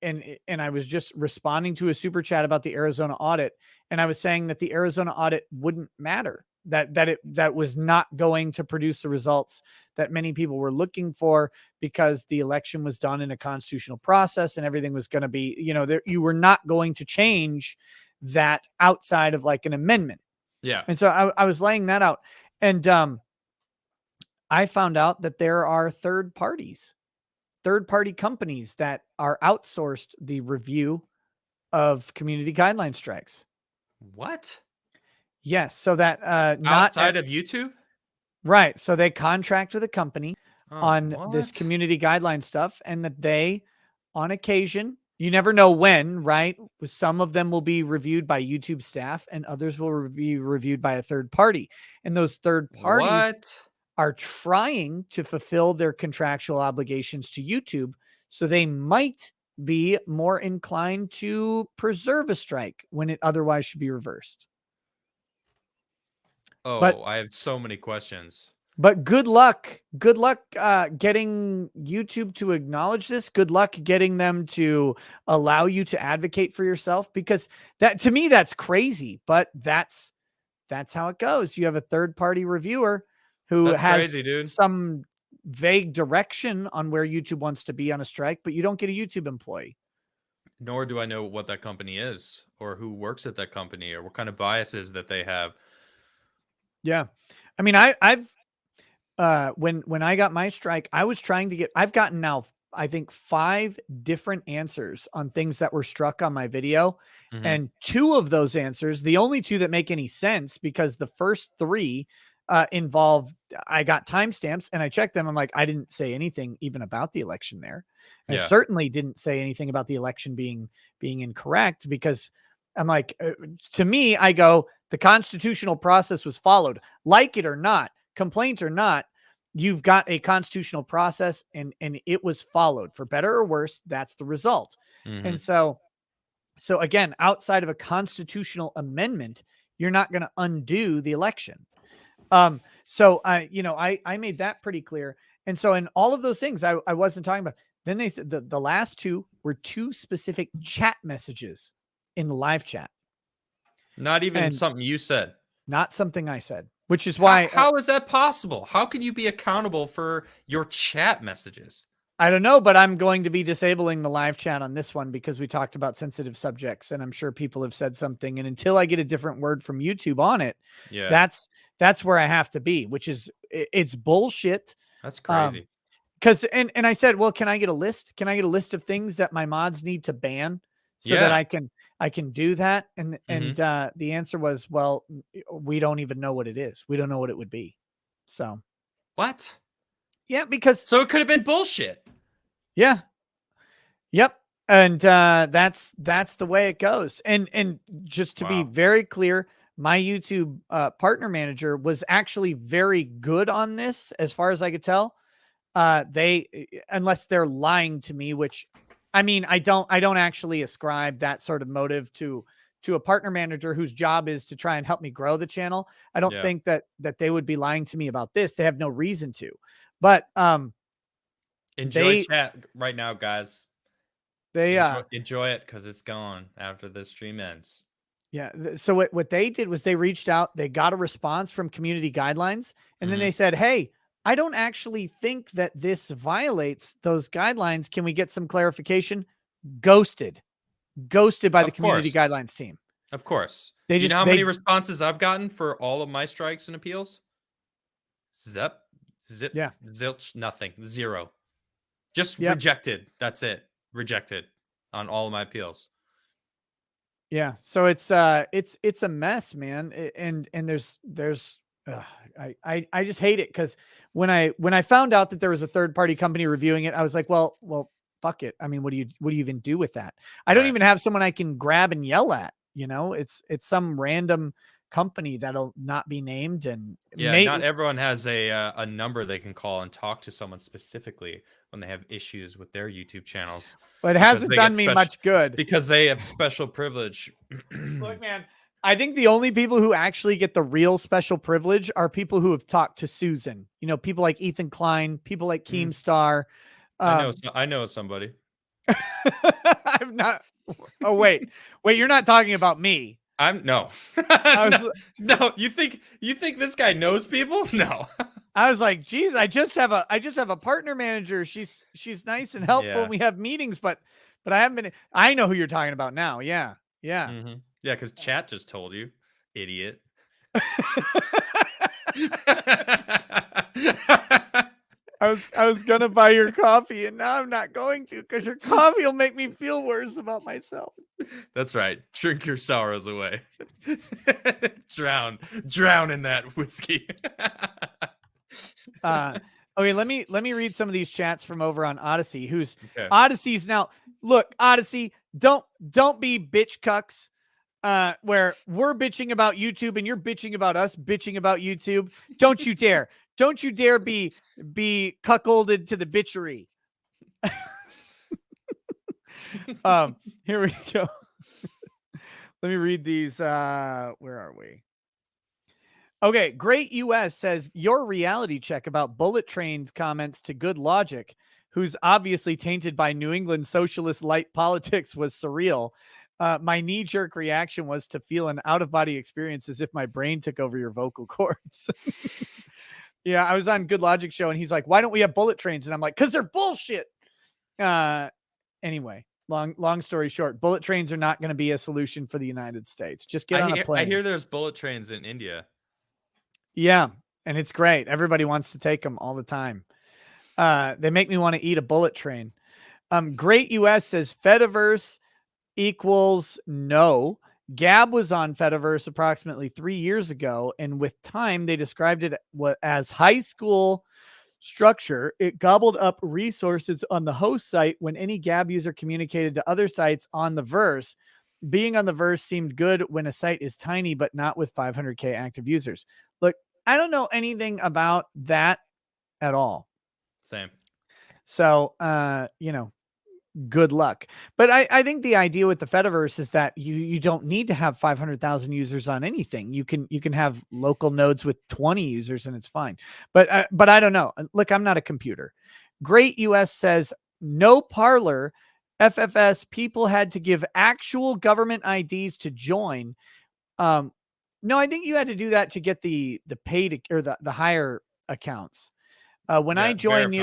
And I was just responding to a super chat about the Arizona audit. And I was saying that the Arizona audit wouldn't matter, that was not going to produce the results that many people were looking for because the election was done in a constitutional process and everything was going to be, you were not going to change that outside of like an amendment. Yeah. And so I was laying that out. And I found out that there are third-party companies that are outsourced the review of community guideline strikes. What? Yes. So that outside of YouTube? Right. So they contract with a company on this community guideline stuff, and that they, on occasion, you never know when, right? Some of them will be reviewed by YouTube staff and others will be reviewed by a third party. And those third parties are trying to fulfill their contractual obligations to YouTube. So they might be more inclined to preserve a strike when it otherwise should be reversed. Oh, I have so many questions. But good luck getting YouTube to acknowledge this. Good luck getting them to allow you to advocate for yourself, because that, to me, that's crazy, but that's how it goes. You have a third-party reviewer who has some vague direction on where YouTube wants to be on a strike, but you don't get a YouTube employee. Nor do I know what that company is or who works at that company or what kind of biases that they have. Yeah. I mean, I've when I got my strike, I was trying to get, I've gotten now, I think 5 different answers on things that were struck on my video. Mm-hmm. And 2 of those answers, the only 2 that make any sense, because the first 3 involved, I got timestamps and I checked them. I'm like, I didn't say anything even about the election there. I certainly didn't say anything about the election being incorrect, because I'm like, to me, I go, the constitutional process was followed, like it or not, complaint or not. You've got a constitutional process and it was followed, for better or worse. That's the result. Mm-hmm. And so again, outside of a constitutional amendment, you're not going to undo the election. So I made that pretty clear. And so in all of those things, I wasn't talking about. Then they said the last two were two specific chat messages in the live chat. Not even something you said. Not something I said, which is why. How is that possible? How can you be accountable for your chat messages? I don't know, but I'm going to be disabling the live chat on this one because we talked about sensitive subjects, and I'm sure people have said something. And until I get a different word from YouTube on it, that's where I have to be, which is it's bullshit. That's crazy. Because and I said, well, can I get a list? Can I get a list of things that my mods need to ban so that I can do that? And the answer was, well, we don't even know what it is. We don't know what it would be. So what? Yeah, because so it could have been bullshit. Yeah. Yep. And that's the way it goes. And just to be very clear, my YouTube partner manager was actually very good on this, as far as I could tell. Unless they're lying to me, which I mean, I don't actually ascribe that sort of motive to a partner manager whose job is to try and help me grow the channel. I don't think that they would be lying to me about this. They have no reason to. But enjoy chat right now, guys. They enjoy it because it's gone after the stream ends. Yeah. So what they did was they reached out, they got a response from community guidelines, and then they said, hey, I don't actually think that this violates those guidelines. Can we get some clarification? Ghosted by the community guidelines team. Of course. You know how many responses I've gotten for all of my strikes and appeals? Zip, zilch, nothing, 0. Just rejected. That's it. Rejected on all of my appeals. Yeah. So it's a mess, man. And there's I just hate it. Cause when I found out that there was a third party company reviewing it, I was like, well, fuck it. I mean, what do you even do with that? I don't even have someone I can grab and yell at, it's some random company that'll not be named. And not everyone has a number they can call and talk to someone specifically when they have issues with their YouTube channels. But it hasn't done me much good because they have special privilege. Look, man, I think the only people who actually get the real special privilege are people who have talked to Susan. People like Ethan Klein, people like Keemstar. I know somebody. I'm not. Oh, wait, you're not talking about me. No. No, you think this guy knows people? No. I was like, geez, I just have a partner manager. She's nice and helpful. And we have meetings, but I haven't been. I know who you're talking about now. Yeah. Yeah. Yeah, because chat just told you, idiot. I was gonna buy your coffee, and now I'm not going to because your coffee will make me feel worse about myself. That's right. Drink your sorrows away. Drown in that whiskey. Okay, let me read some of these chats from over on Odyssey. Odyssey's now. Look, Odyssey, don't be bitch cucks. Where we're bitching about YouTube and you're bitching about us bitching about YouTube. Don't you dare. Don't you dare be cuckolded to the bitchery. Here we go. Let me read these. Where are we? Okay, Great US says your reality check about Bullet Train's comments to Good Logic, who's obviously tainted by New England socialist light politics, was surreal. My knee-jerk reaction was to feel an out-of-body experience as if my brain took over your vocal cords. Yeah, I was on Good Logic show, and he's like, why don't we have bullet trains? And I'm like, because they're bullshit. Anyway, long story short, bullet trains are not going to be a solution for the United States. Just get on a plane. I hear there's bullet trains in India. Yeah, and it's great. Everybody wants to take them all the time. They make me want to eat a bullet train. Great US says Fediverse equals no. Gab was on Fediverse approximately 3 years ago, and with time, they described it as high school structure. It gobbled up resources on the host site when any Gab user communicated to other sites on the verse. Being on the verse seemed good when a site is tiny, but not with 500K active users. Look, I don't know anything about that at all. Same. So, good luck. But I think the idea with the Fediverse is that you don't need to have 500,000 users on anything. You can have local nodes with 20 users and it's fine. But I don't know. Look, I'm not a computer. Great US says no Parler. FFS people had to give actual government IDs to join. No, I think you had to do that to get the paid or the higher accounts. When I joined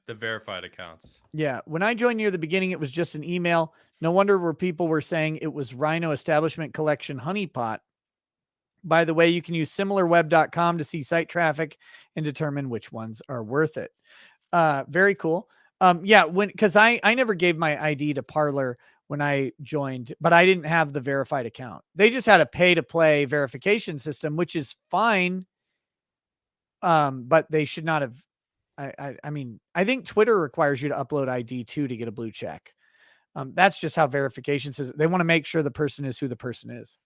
the verified accounts. Yeah. When I joined near the beginning, it was just an email. No wonder where people were saying it was Rhino Establishment Collection honeypot. By the way, you can use similarweb.com to see site traffic and determine which ones are worth it. Very cool. Yeah, because I never gave my ID to Parler when I joined, but I didn't have the verified account. They just had a pay to play verification system, which is fine. But they should not have. I mean, I think Twitter requires you to upload ID too to get a blue check. That's just how verification says. They want to make sure the person is who the person is.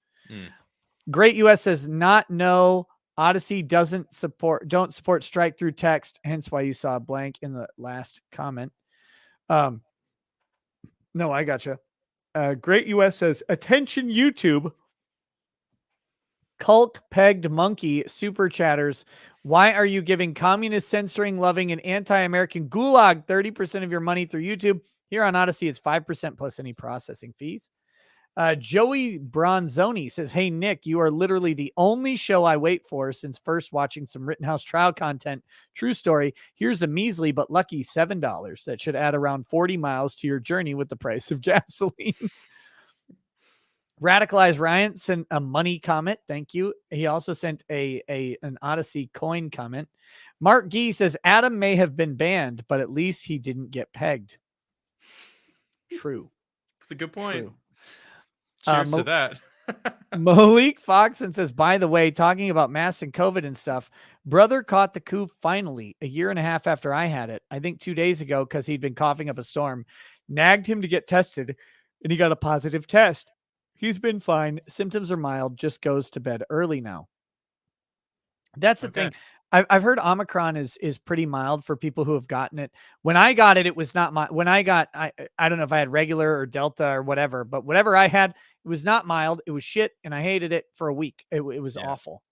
Great US says not no. Odyssey don't support strike through text, hence why you saw a blank in the last comment. No, I gotcha. Great US says attention YouTube. Culk pegged monkey super chatters. Why are you giving communist, censoring, loving, and anti-American gulag 30% of your money through YouTube? Here on Odyssey, it's 5% plus any processing fees. Joey Bronzoni says, hey, Nick, you are literally the only show I wait for since first watching some Rittenhouse trial content. True story. Here's a measly but lucky $7 that should add around 40 miles to your journey with the price of gasoline. Radicalized Ryan sent a money comment. Thank you. He also sent an Odyssey coin comment. Mark Gee says Adam may have been banned, but at least he didn't get pegged. True. That's a good point. True. Cheers to that. Malik Foxon says, by the way, talking about masks and COVID and stuff, brother caught the coup finally a year and a half after I had it. I think 2 days ago because he'd been coughing up a storm. Nagged him to get tested and he got a positive test. He's been fine. Symptoms are mild. Just goes to bed early now. That's the thing. I've heard Omicron is pretty mild for people who have gotten it. When I got it, it was not my. When I got, I don't know if I had regular or Delta or whatever, but whatever I had, it was not mild. It was shit, and I hated it for a week. It was awful.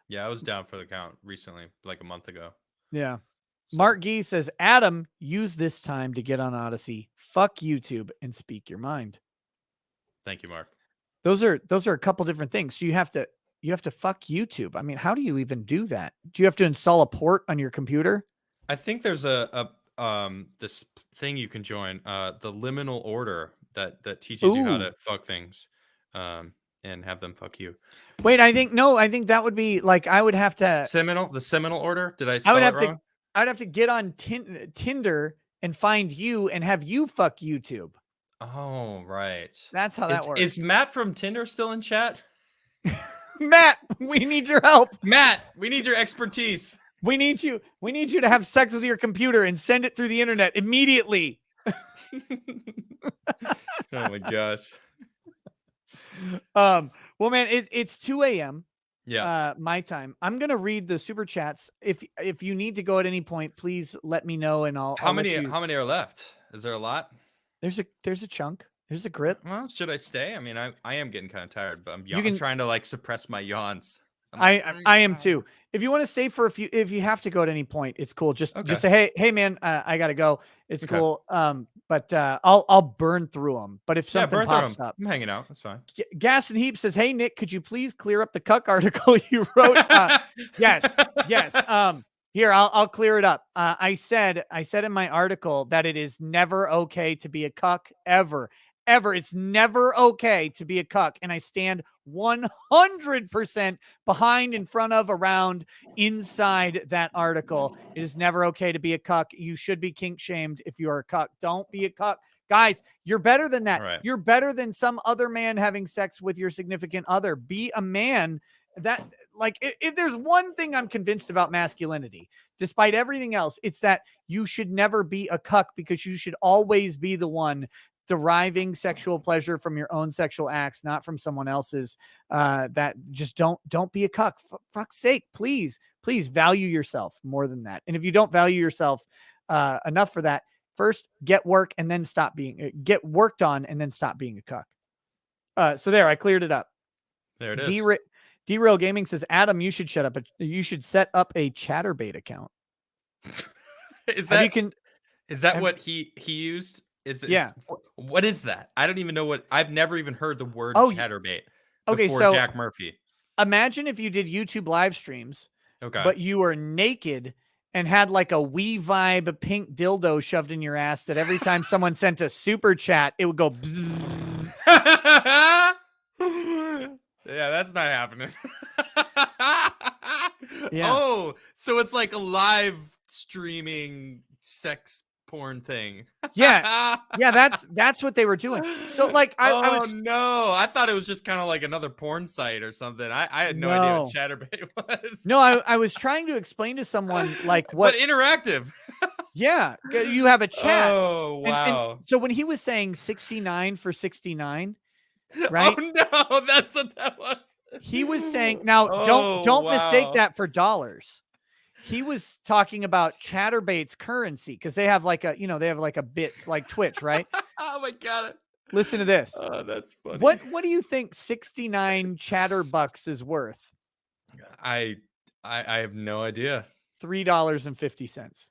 Yeah, I was down for the count recently, like a month ago. Yeah. So. Mark Gee says, Adam, use this time to get on Odyssey. Fuck YouTube and speak your mind. Thank you, Mark. Those are a couple different things. So you have to fuck YouTube. I mean, how do you even do that? Do you have to install a port on your computer? I think there's this thing you can join, the liminal order that teaches you how to fuck things, and have them fuck you. Wait, I think that would be like I would have to the seminal order. Did I spell it wrong? I'd have to get on Tinder and find you and have you fuck YouTube. Oh, right. That's how that works. Is Matt from Tinder still in chat? Matt, we need your help. Matt, we need your expertise. We need you to have sex with your computer and send it through the internet immediately. Oh my gosh. Well, man, it's 2 a.m. Yeah. My time. I'm gonna read the super chats. If you need to go at any point, please let me know and I'll. How many are left? Is there a lot? There's a chunk. There's a grip. Well, should I stay? I mean, I am getting kind of tired, but I'm trying to like suppress my yawns. I am too. If you want to stay for if you have to go at any point, it's cool. Just say, hey man, I gotta go. It's cool. But I'll burn through them. But if something pops up, I'm hanging out. That's fine. Gas and Heap says, hey Nick, could you please clear up the cuck article you wrote? Yes. Here, I'll clear it up. I said in my article that it is never okay to be a cuck ever. It's never okay to be a cuck. And I stand 100% behind, in front of, around, inside that article. It is never okay to be a cuck. You should be kink shamed if you are a cuck. Don't be a cuck. Guys, you're better than that. Right. You're better than some other man having sex with your significant other. Be a man. That, like, if there's one thing I'm convinced about masculinity, despite everything else, it's that you should never be a cuck, because you should always be the one deriving sexual pleasure from your own sexual acts, not from someone else's. That just don't be a cuck. For fuck's sake, please value yourself more than that. And if you don't value yourself enough for that, first, get work, and then get worked on, and then stop being a cuck. So there, I cleared it up. There it is. Derail Gaming says, Adam, you should you should set up a Chatterbait account. Is that what he used? What is that? I don't even know what. I've never even heard the word Chatterbait before Jack Murphy. Imagine if you did YouTube live streams, okay, but you were naked and had like a Wii Vibe pink dildo shoved in your ass that every time someone sent a super chat, it would go. Yeah, that's not happening. Yeah. Oh, so it's like a live streaming sex porn thing. Yeah. Yeah, that's what they were doing. So like I was no, I thought it was just kind of like another porn site or something. I had no idea what Chatterbait was. No, I was trying to explain to someone like what but interactive. Yeah, you have a chat. Oh, wow. And so when he was saying 69 for 69, right? Oh no, that's what that was. He was saying, now don't mistake that for dollars. He was talking about Chatterbait's currency because they have like a bits like Twitch, right? Oh my god. Listen to this. Oh, that's funny. What do you think 69 Chatterbucks is worth? I have no idea. $3.50.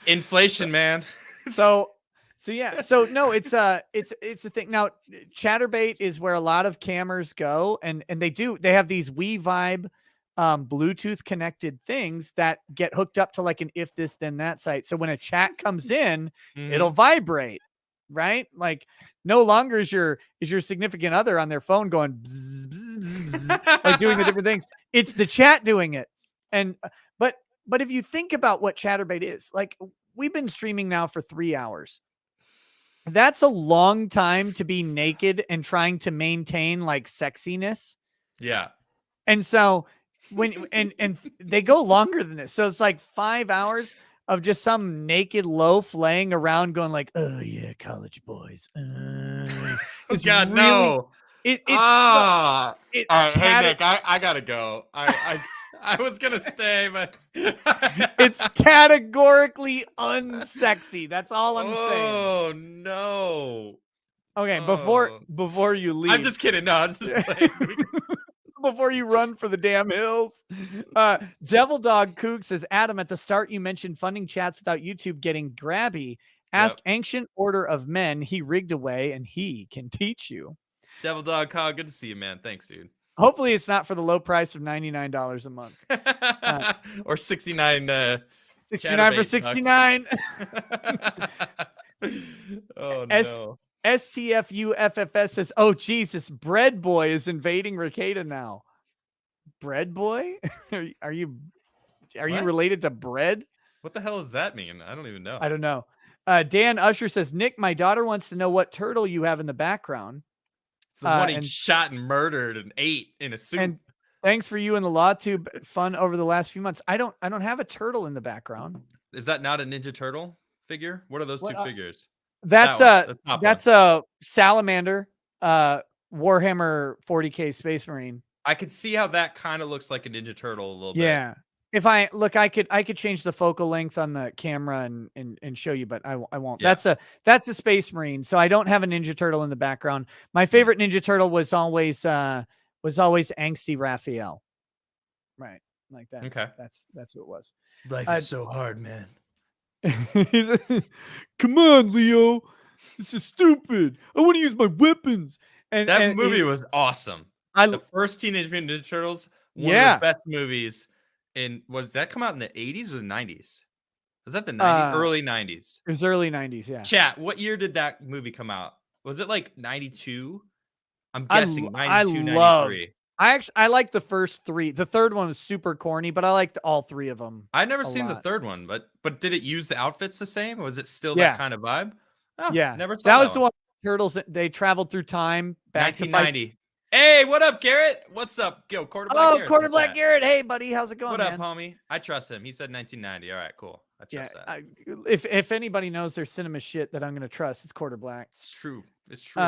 Inflation, man. So yeah. So no, it's a thing. Now, Chatterbait is where a lot of cammers go, and they have these Wii Vibe Bluetooth connected things that get hooked up to like an if this then that site. So when a chat comes in, it'll vibrate, right? Like no longer is your significant other on their phone going bzz, bzz, bzz, bzz, like doing the different things. It's the chat doing it. And but if you think about what Chatterbait is, like we've been streaming now for 3 hours. That's a long time to be naked and trying to maintain like sexiness. Yeah. And so when and they go longer than this. So it's like 5 hours of just some naked loaf laying around going like, oh yeah, college boys. It's God, really, no. It's all right, hey Nick, I gotta go. I was gonna stay, but it's categorically unsexy. That's all I'm saying. Oh no. Okay, before you leave. I'm just kidding. No, I'm just playing. Before you run for the damn hills. Devil Dog Kook says, Adam, at the start you mentioned funding chats without YouTube getting grabby. Ask Ancient Order of Men. He rigged away and he can teach you. Devil Dog Kyle, good to see you, man. Thanks, dude. Hopefully it's not for the low price of $99 a month. Or 69 69 for 69. Oh no. STFUFFS says, oh Jesus, Bread Boy is invading Ricada now. Bread Boy? Are you related to bread? What the hell does that mean? I don't even know. I don't know. Dan Usher says, Nick, my daughter wants to know what turtle you have in the background. It's the one he shot and murdered and ate in a suit. And thanks for you and the LawTube fun over the last few months. I don't have a turtle in the background. Is that not a Ninja Turtle figure? What are those two figures? That's a salamander, Warhammer 40K Space Marine. I could see how that kind of looks like a Ninja Turtle a little bit. Yeah. If I look, I could change the focal length on the camera and show you, but I won't. Yeah. That's a Space Marine. So I don't have a Ninja Turtle in the background. My favorite Ninja Turtle was always Angsty Raphael. Right. Like that. Okay. That's what it was. Life is so hard, man. Come on, Leo. This is stupid. I want to use my weapons. And that movie was awesome. The first Teenage Mutant Ninja Turtles, one of the best movies. Was that come out in the 80s or the 90s? Was that the 90s? Early 90s. It was early 90s, yeah. Chat, what year did that movie come out? Was it like 92? I'm guessing 92, 93. I liked the first three. The third one was super corny, but I liked all three of them. I've never seen the third one, but did it use the outfits the same? Or was it still that kind of vibe? Oh, yeah. Never saw that was the one. Turtles, they traveled through time back 1990. Hey, what up, Garrett? What's up? Yo, Quarter Black Garrett. Quarter Black Garrett. Hey, buddy. How's it going, What up, homie? I trust him. He said 1990. All right, cool. I trust that. If anybody knows their cinema shit that I'm going to trust, it's Quarter Black. It's true. It's true.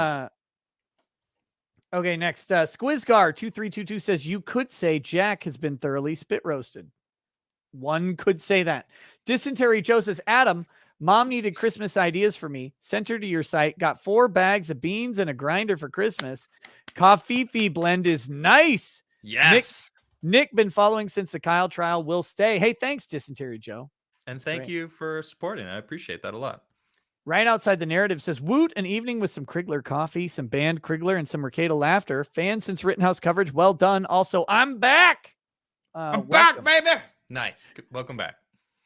Okay, next. Squizgar2322 says, you could say Jack has been thoroughly spit roasted. One could say that. Dysentery Joe says, Adam, mom needed Christmas ideas for me. Sent her to your site. Got 4 bags of beans and a grinder for Christmas. Coffee blend is nice. Yes. Nick been following since the Kyle trial. Will stay. Hey, thanks, Dysentery Joe. And thank you for supporting. I appreciate that a lot. Right outside the narrative says, Woot, an evening with some Crigler coffee, some banned Crigler, and some Mercado laughter. Fans since Rittenhouse coverage. Well done. Also, I'm back. I'm back, baby. Nice. Welcome back.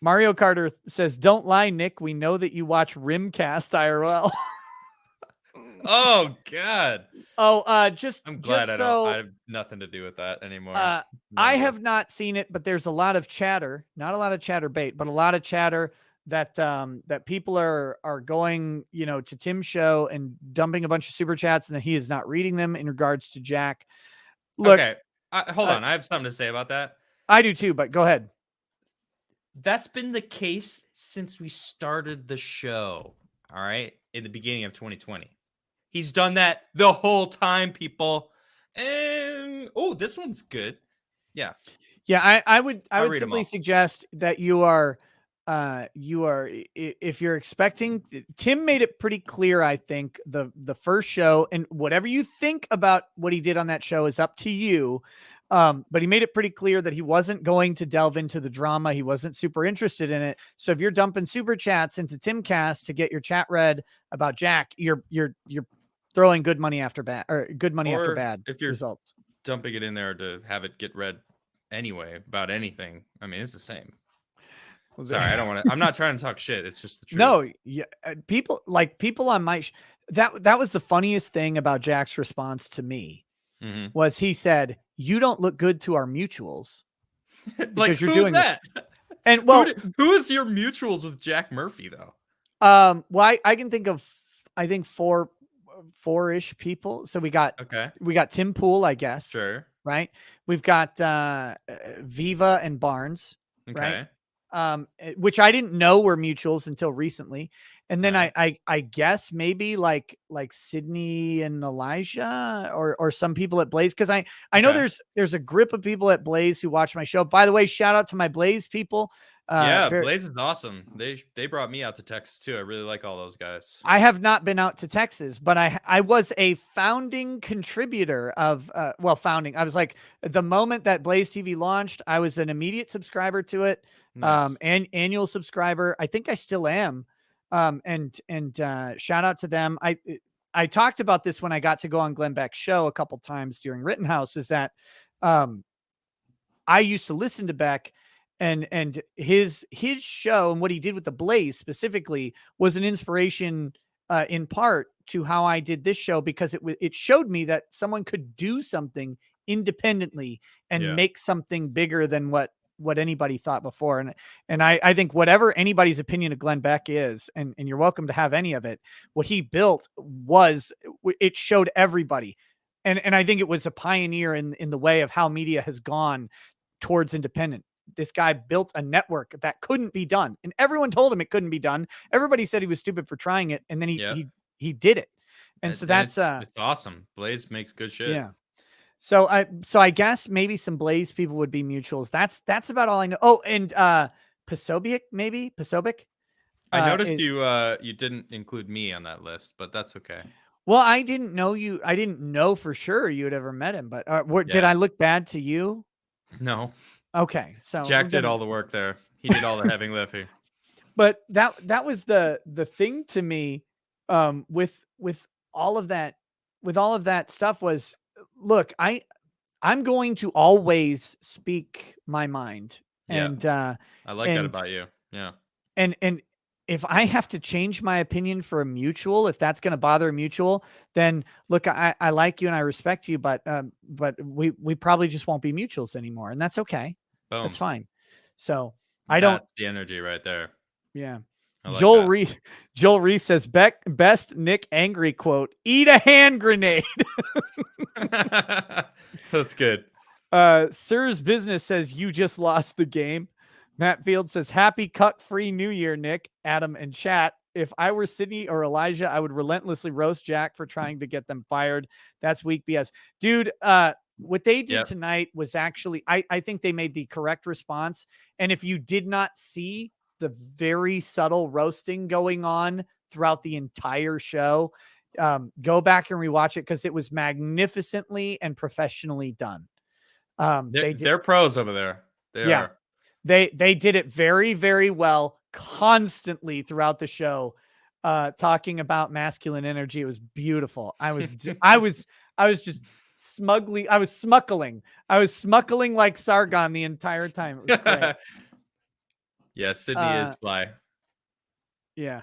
Mario Carter says, don't lie, Nick. We know that you watch Rimcast IRL. Oh, God. Oh, I'm glad I I have nothing to do with that anymore. I have not seen it, but there's a lot of chatter, not a lot of chatter bait, but a lot of chatter that that people are going, to Tim's show and dumping a bunch of super chats and that he is not reading them in regards to Jack. Look, okay, hold on. I have something to say about that. I do too, but go ahead. That's been the case since we started the show. All right, in the beginning of 2020, he's done that the whole time, people. And this one's good. Yeah. I would simply suggest that you are if you're expecting. Tim made it pretty clear, I think, the first show, and whatever you think about what he did on that show is up to you. But he made it pretty clear that he wasn't going to delve into the drama. He wasn't super interested in it. So if you're dumping super chats into Timcast to get your chat read about Jack, you're throwing good money after bad, or good money after bad if you're results. Dumping it in there to have it get read anyway about anything. I mean, it's the same. Sorry, I don't want to. I'm not trying to talk shit. It's just the truth. No, yeah, people on my that was the funniest thing about Jack's response to me. Was he said, you don't look good to our mutuals because you're doing that. And well, who is your mutuals with Jack Murphy though? Well, I can think of, I think four-ish people. So we got Tim Pool, I guess. Sure. Right. We've got Viva and Barnes. Okay. Right. Which I didn't know were mutuals until recently. And then I guess maybe like Sydney and Elijah or some people at Blaze. Cause I know there's a grip of people at Blaze who watch my show. By the way, shout out to my Blaze people. Blaze is awesome. They brought me out to Texas too. I really like all those guys. I have not been out to Texas, but I was a founding contributor of founding. I was like, the moment that Blaze TV launched, I was an immediate subscriber to it. Nice. And annual subscriber. I think I still am. And shout out to them. I talked about this when I got to go on Glenn Beck's show a couple times during Rittenhouse, is that I used to listen to Beck, and his show and what he did with the Blaze specifically was an inspiration in part to how I did this show, because it showed me that someone could do something independently and make something bigger than what anybody thought before. And I think whatever anybody's opinion of Glenn Beck is, and you're welcome to have any of it, what he built it showed everybody. And I think it was a pioneer in the way of how media has gone towards independent. This guy built a network that couldn't be done, and everyone told him it couldn't be done. Everybody said he was stupid for trying it. And then he did it. And so that's it's awesome. Blaze makes good shit. Yeah. So I guess maybe some Blaze people would be mutuals. That's about all I know. Oh, and Posobiec, maybe Posobiec. I noticed you didn't include me on that list, but that's okay. Well, I didn't know you. I didn't know for sure you had ever met him. But did I look bad to you? No. Okay, so Jack did all the work there. He did all the heavy lifting. But that was the thing to me, with all of that stuff was, look, I'm going to always speak my mind. And I like that about you. Yeah. And if I have to change my opinion for a mutual, if that's going to bother a mutual, then look, I like you and I respect you, but we probably just won't be mutuals anymore. And that's okay. Boom. That's fine. So that's the energy right there. Yeah. Like Joel Reese says, best Nick angry quote, eat a hand grenade. That's good. Sir's Business says, you just lost the game. Matt Field says, happy cut-free New Year, Nick, Adam, and chat. If I were Sydney or Elijah, I would relentlessly roast Jack for trying to get them fired. That's weak BS. Dude, What they did tonight was actually, I think they made the correct response. And if you did not see the very subtle roasting going on throughout the entire show, go back and rewatch it because it was magnificently and professionally done. They're pros over there. They are. They did it very, very well constantly throughout the show, talking about masculine energy. It was beautiful. I was just smuckling like Sargon the entire time. It was great. Yeah, Sydney is fly. Yeah.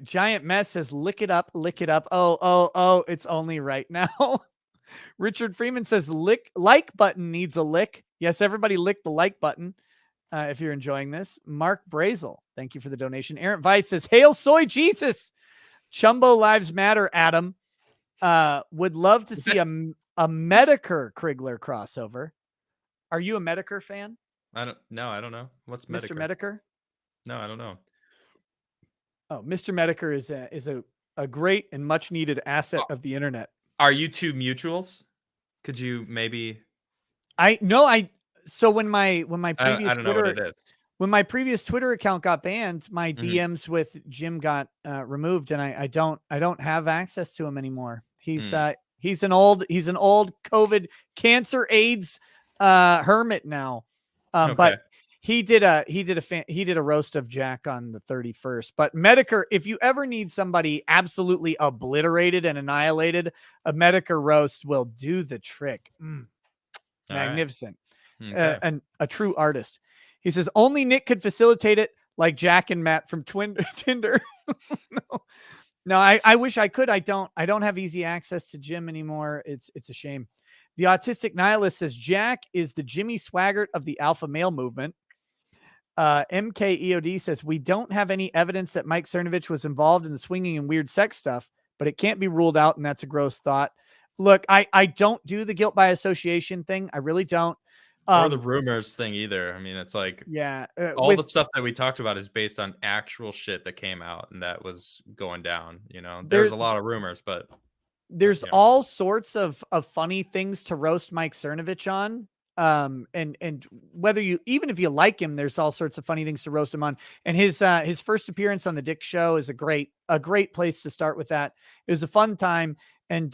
Giant Mess says, lick it up. Oh, it's only right now. Richard Freeman says, like button needs a lick. Yes, everybody lick the like button if you're enjoying this. Mark Brazel, thank you for the donation. Aaron Weiss says, hail soy Jesus. Chumbo Lives Matter, Adam. Would love to see a Medicare Crigler crossover. Are you a Medicare fan? I don't know. What's Mr. Medicare? Medicare? No, I don't know. Oh, Mr. Medicare is a great and much needed asset of the internet. Are you two mutuals? Could you maybe? So when my previous I don't know what it is. When my previous Twitter account got banned, my DMs with Jim got removed, and I don't have access to him anymore. He's an old COVID cancer AIDS hermit now. But he did a roast of Jack on the 31st. But Medicare, if you ever need somebody absolutely obliterated and annihilated, a Medicare roast will do the trick. Magnificent. Okay. And a true artist. He says only Nick could facilitate it, like Jack and Matt from Tinder. No, I wish I could. I don't have easy access to Jim anymore. It's a shame. The Autistic Nihilist says Jack is the Jimmy Swaggart of the alpha male movement. MKEOD says we don't have any evidence that Mike Cernovich was involved in the swinging and weird sex stuff, but it can't be ruled out, and that's a gross thought. Look, I don't do the guilt by association thing. I really don't. Or the rumors thing either. I mean, it's like all the stuff that we talked about is based on actual shit that came out and that was going down. You know, there's a lot of rumors, but there's all sorts of funny things to roast Mike Cernovich on. And whether even if you like him, there's all sorts of funny things to roast him on. And his first appearance on the Dick Show is a great place to start with that. It was a fun time. And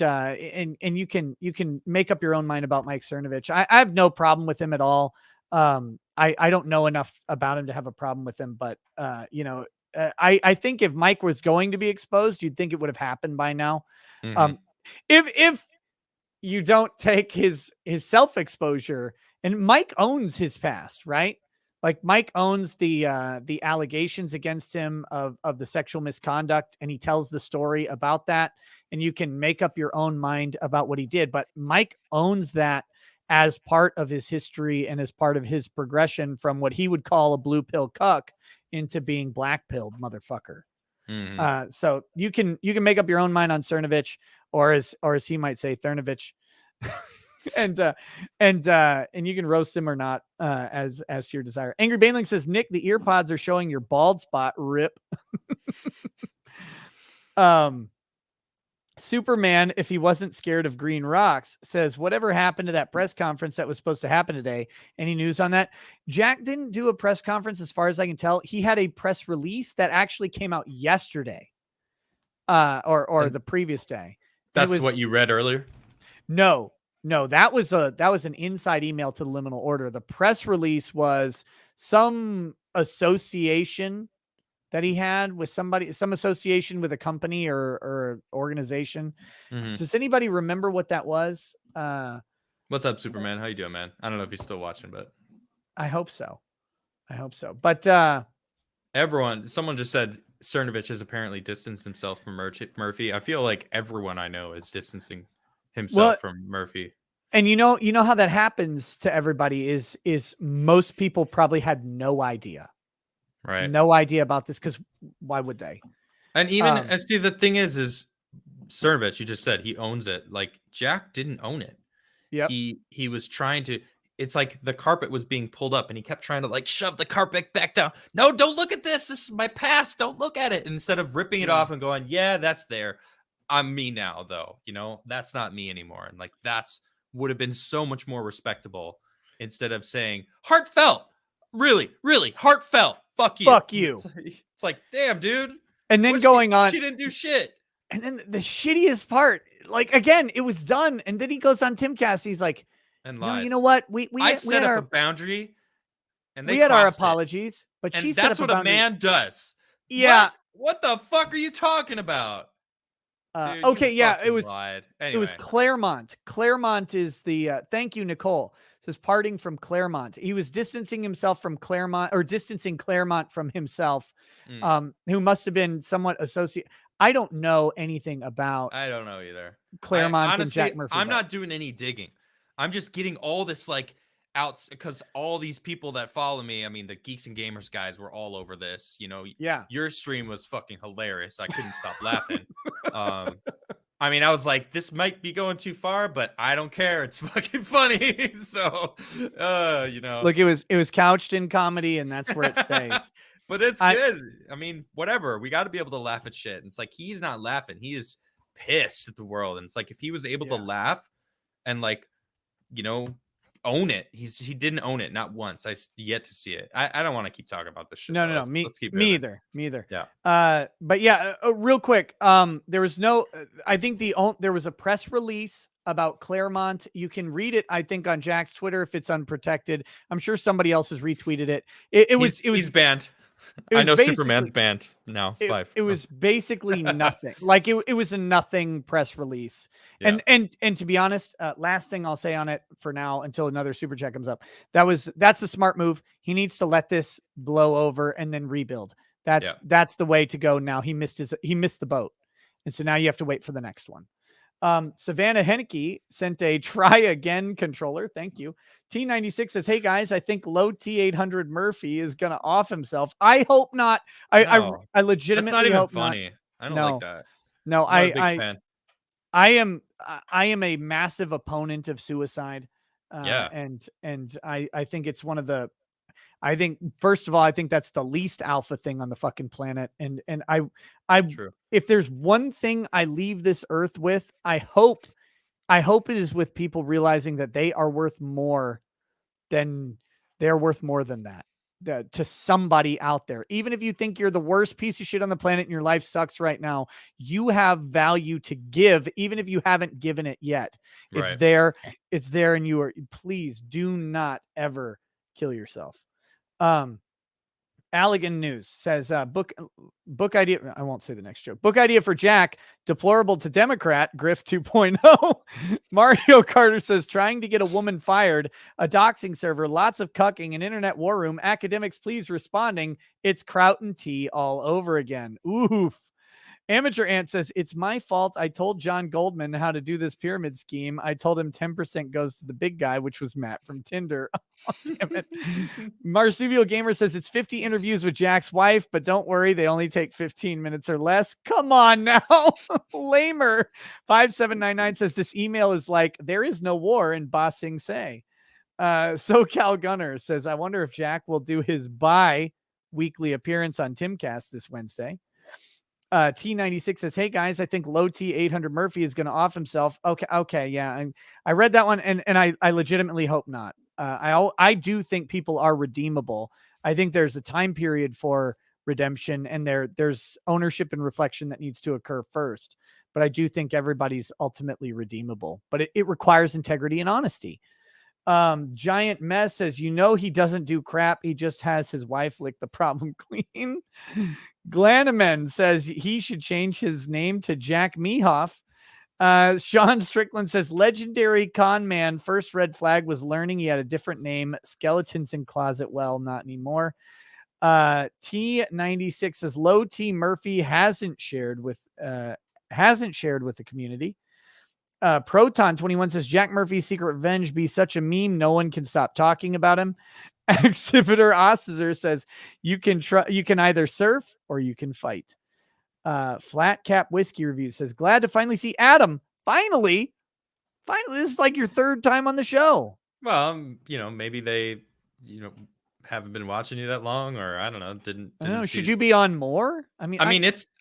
you can make up your own mind about Mike Cernovich. I have no problem with him at all. I don't know enough about him to have a problem with him, but I think if Mike was going to be exposed, you'd think it would have happened by now. Mm-hmm. If you don't take his self-exposure, and Mike owns his past, right? Like Mike owns the allegations against him of the sexual misconduct, and he tells the story about that, and you can make up your own mind about what he did. But Mike owns that as part of his history and as part of his progression from what he would call a blue pill cuck into being black pilled motherfucker. Mm-hmm. So you can make up your own mind on Cernovich, or as he might say, Cernovich. and you can roast him or not, as to your desire. Angry Baneling says, Nick, the ear pods are showing your bald spot. Rip. Superman, if he wasn't scared of green rocks, says, whatever happened to that press conference that was supposed to happen today? Any news on that? Jack didn't do a press conference as far as I can tell. He had a press release that actually came out yesterday, or the previous day. That's what you read earlier? No, that was an inside email to the Liminal Order. The press release was some association that he had with somebody, some association with a company or organization. Mm-hmm. Does anybody remember what that was? What's up, Superman? How you doing, man? I don't know if he's still watching, but I hope so. But someone just said Cernovich has apparently distanced himself from Murphy. I feel like everyone I know is distancing himself from Murphy. And you know how that happens to everybody is most people probably had no idea. Right. No idea about this, because why would they? And even see, the thing is Cernovich, you just said he owns it. Like Jack didn't own it. Yep. He was trying to. It's like the carpet was being pulled up, and he kept trying to like shove the carpet back down. No, don't look at this. This is my past. Don't look at it. And instead of ripping it off and going, yeah, that's there. I'm me now, though. You know, that's not me anymore. And like that's would have been so much more respectable instead of saying heartfelt. Really, really heartfelt. Fuck you. Fuck you. It's like, damn, dude. And then going on, she didn't do shit. And then the shittiest part, like, again, it was done. And then he goes on Timcast. He's like, and no, you know what? I set up a boundary, and we had our apologies, but and she set that's up what a a man does. Yeah. What the fuck are you talking about? Dude, okay, yeah, it was lied. Anyway. It was Claremont. Claremont is the thank you, Nicole. Says parting from Claremont. He was distancing himself from Claremont, or distancing Claremont from himself, who must have been somewhat associated. I don't know anything about. I don't know either. Claremont honestly, and Jack Murphy. I'm not doing any digging. I'm just getting all this like out because all these people that follow me. I mean, the Geeks and Gamers guys were all over this. You know, yeah. Your stream was fucking hilarious. I couldn't stop laughing. I mean, I was like, this might be going too far, but I don't care. It's fucking funny. So, you know, look, it was couched in comedy, and that's where it stays. But it's good. I mean, whatever. We got to be able to laugh at shit. And it's like he's not laughing. He is pissed at the world. And it's like if he was able to laugh and like, you know, own it. He didn't own it, not once. I yet to see it. I don't want to keep talking about this shit. No. Me either. Yeah. But yeah, real quick. There was no. I think there was a press release about Claremont. You can read it, I think, on Jack's Twitter if it's unprotected. I'm sure somebody else has retweeted it. He's banned. I know Superman's banned now. It was basically nothing. Like it was a nothing press release. Yeah. And to be honest, last thing I'll say on it for now until another super chat comes up. That's a smart move. He needs to let this blow over and then rebuild. That's the way to go now. He missed the boat. And so now you have to wait for the next one. Savannah Henneke sent a try again controller. Thank you. T96 says, hey guys, I think low T800 Murphy is going to off himself. I hope not. I legitimately That's not even hope funny. Not. I don't like that. No, I am a massive opponent of suicide. And I think it's one of the, first of all, I think that's the least alpha thing on the fucking planet. And True. If there's one thing I leave this earth with, I hope it is with people realizing that they are worth more than that to somebody out there. Even if you think you're the worst piece of shit on the planet and your life sucks right now, you have value to give, even if you haven't given it yet. It's there. And please do not ever kill yourself. Allegan News says, book idea. I won't say the next joke. Book idea for Jack. Deplorable to Democrat. Griff 2.0. Mario Carter says, trying to get a woman fired. A doxing server. Lots of cucking. An internet war room. Academics, please responding. It's Kraut and Tea all over again. Oof. Amateur Ant says, it's my fault. I told John Goldman how to do this pyramid scheme. I told him 10% goes to the big guy, which was Matt from Tinder. Oh, damn it. Marsupial Gamer says, it's 50 interviews with Jack's wife, but don't worry, they only take 15 minutes or less. Come on now. Lamer. 5799 says, this email is like, there is no war in Ba Sing Se. SoCal Gunner says, I wonder if Jack will do his bi-weekly appearance on Timcast this Wednesday. T96 says, hey guys, I think low T800 Murphy is going to off himself. Okay. Yeah. I read that one and I legitimately hope not. I do think people are redeemable. I think there's a time period for redemption and there's ownership and reflection that needs to occur first. But I do think everybody's ultimately redeemable, but it requires integrity and honesty. Giant Mess says, he doesn't do crap. He just has his wife lick the problem clean. Glanaman says he should change his name to Jack Mehoff. Sean Strickland says, legendary con man. First red flag was learning he had a different name. Skeletons in closet. Well, not anymore. T96 says low T Murphy hasn't shared with the community. Proton 21 says Jack Murphy's secret revenge be such a meme no one can stop talking about him. Exhibitor Ossizer says you can either surf or you can fight. Flat Cap Whiskey Review says glad to finally see Adam. Finally, this is like your third time on the show. Well, maybe they haven't been watching you that long, or I don't know, didn't know. see... Should you be on more? I mean,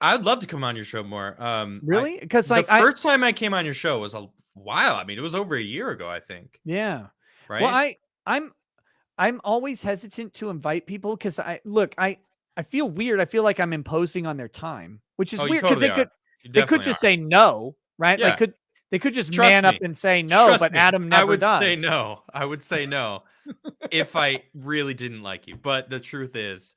I'd love to come on your show more. Really? Because like the first time I came on your show was a while. I mean, it was over a year ago, I think. Yeah. Right. Well, I'm always hesitant to invite people because I feel weird. I feel like I'm imposing on their time, which is weird because they could just say no, right? Yeah. Like they could just man up and say no, but Adam never does. I would say no if I really didn't like you. But the truth is,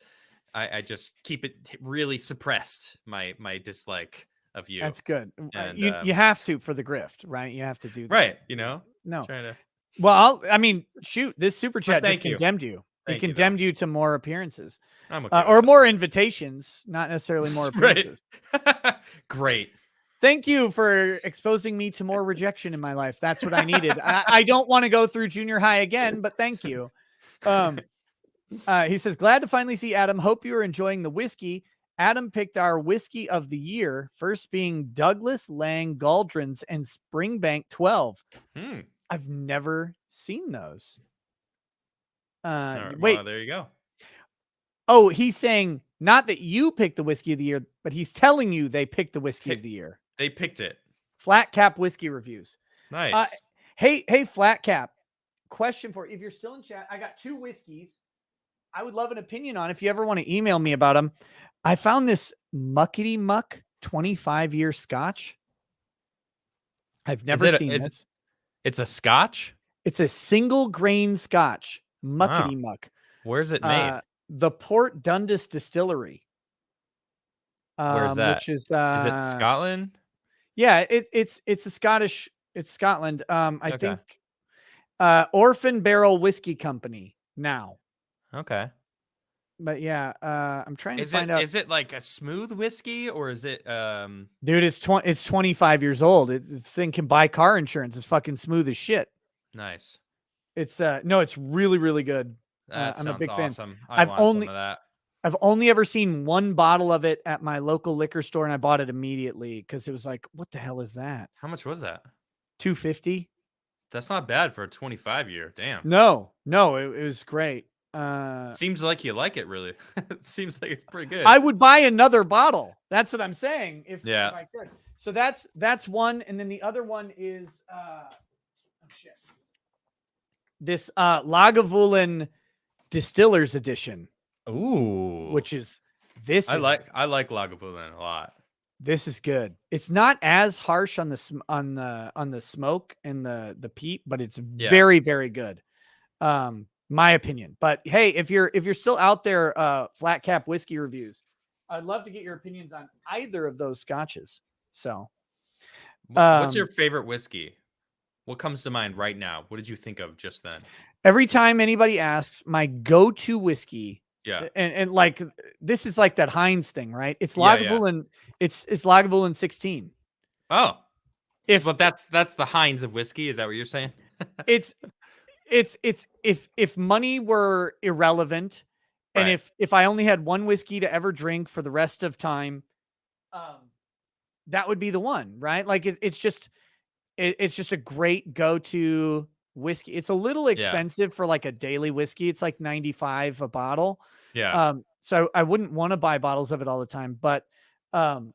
I just keep it really suppressed, my dislike of you. That's good. And, you have to for the grift, right? You have to do that. Right. You know? No. Trying to... Well, I mean, shoot, this super chat just you. condemned you. It condemned you to more appearances. I'm okay or more invitations, not necessarily more appearances. Great. Thank you for exposing me to more rejection in my life. That's what I needed. I don't want to go through junior high again, but thank you. He says, glad to finally see Adam. Hope you are enjoying the whiskey. Adam picked our whiskey of the year, first being Douglas Lang Galdrins and Springbank 12. I've never seen those. Right, wait. well, there you go. Oh, he's saying not that you picked the whiskey of the year, but he's telling you they picked the whiskey of the year. They picked it. Flat Cap Whiskey Reviews. Nice. Hey, Flat Cap. Question for you. If you're still in chat, I got 2 whiskeys. I would love an opinion on if you ever want to email me about them. I found this Muckety Muck 25-year Scotch. I've never seen this. It's a Scotch? It's a single grain Scotch. Muckety Muck. Where's it made? The Port Dundas Distillery. Where's that? Which is it Scotland? Yeah, it's a Scottish. It's Scotland. I think Orphan Barrel Whiskey Company now. Okay. But yeah, I'm trying to find out. Is it like a smooth whiskey or is it Dude, it's 25 years old. The thing can buy car insurance. It's fucking smooth as shit. Nice. It's no, it's really, really good. I'm a big fan. I've only some of that. I've only ever seen one bottle of it at my local liquor store, and I bought it immediately because it was like, what the hell is that? How much was that? $250. That's not bad for a 25-year. Damn. No, it was great. Seems like you like it, really. Seems like it's pretty good. I would buy another bottle. That's what I'm saying. If I could. So that's one, and then the other one is this Lagavulin Distillers Edition. Ooh, which is this. I like Lagavulin a lot. This is good. It's not as harsh on the smoke and the peat, but it's very, very good. My opinion. But hey, if you're still out there, Flat Cap Whiskey Reviews, I'd love to get your opinions on either of those scotches. So, what's your favorite whiskey? What comes to mind right now? What did you think of just then? Every time anybody asks, my go-to whiskey. Yeah. And like, this is like that Heinz thing, right? It's Lagavulin. It's Lagavulin 16. Oh, but that's the Heinz of whiskey. Is that what you're saying? It's if money were irrelevant, and if I only had one whiskey to ever drink for the rest of time, that would be the one, right? Like it's just a great go-to whiskey. It's a little expensive for like a daily whiskey. It's like $95 a bottle. Yeah. So I wouldn't want to buy bottles of it all the time, but it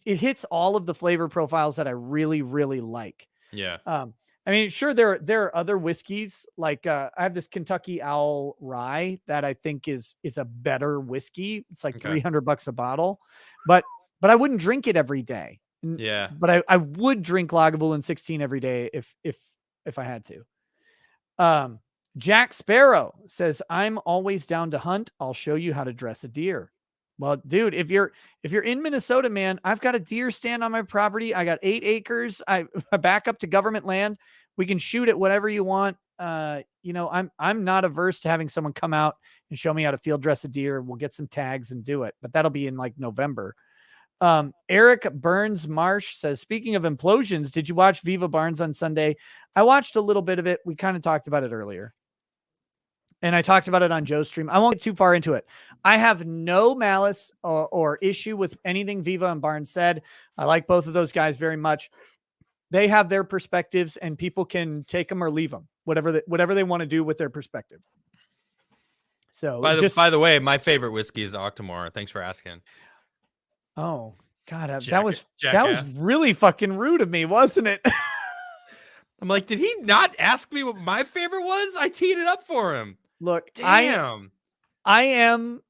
hits all of the flavor profiles that I really, really like. Yeah. I mean, sure, there are other whiskeys like I have this Kentucky Owl Rye that I think is a better whiskey. It's like $300 a bottle, but I wouldn't drink it every day. Yeah. But I would drink Lagavulin 16 every day if I had to. Jack Sparrow says, I'm always down to hunt. I'll show you how to dress a deer. Well, dude, if you're in Minnesota, man, I've got a deer stand on my property. I got 8 acres. I back up to government land. We can shoot at whatever you want. I'm not averse to having someone come out and show me how to field dress a deer. We'll get some tags and do it, but that'll be in like November. Eric Burns Marsh says, speaking of implosions, did you watch Viva Barnes on Sunday? I watched a little bit of it. We kind of talked about it earlier. And I talked about it on Joe's stream. I won't get too far into it. I have no malice or issue with anything Viva and Barnes said. I like both of those guys very much. They have their perspectives, and people can take them or leave them, whatever they want to do with their perspective. So by the way, my favorite whiskey is Octomore. Thanks for asking. Oh God, that Jackass. was really fucking rude of me, wasn't it? I'm like, did he not ask me what my favorite was? I teed it up for him. Look, damn. I am.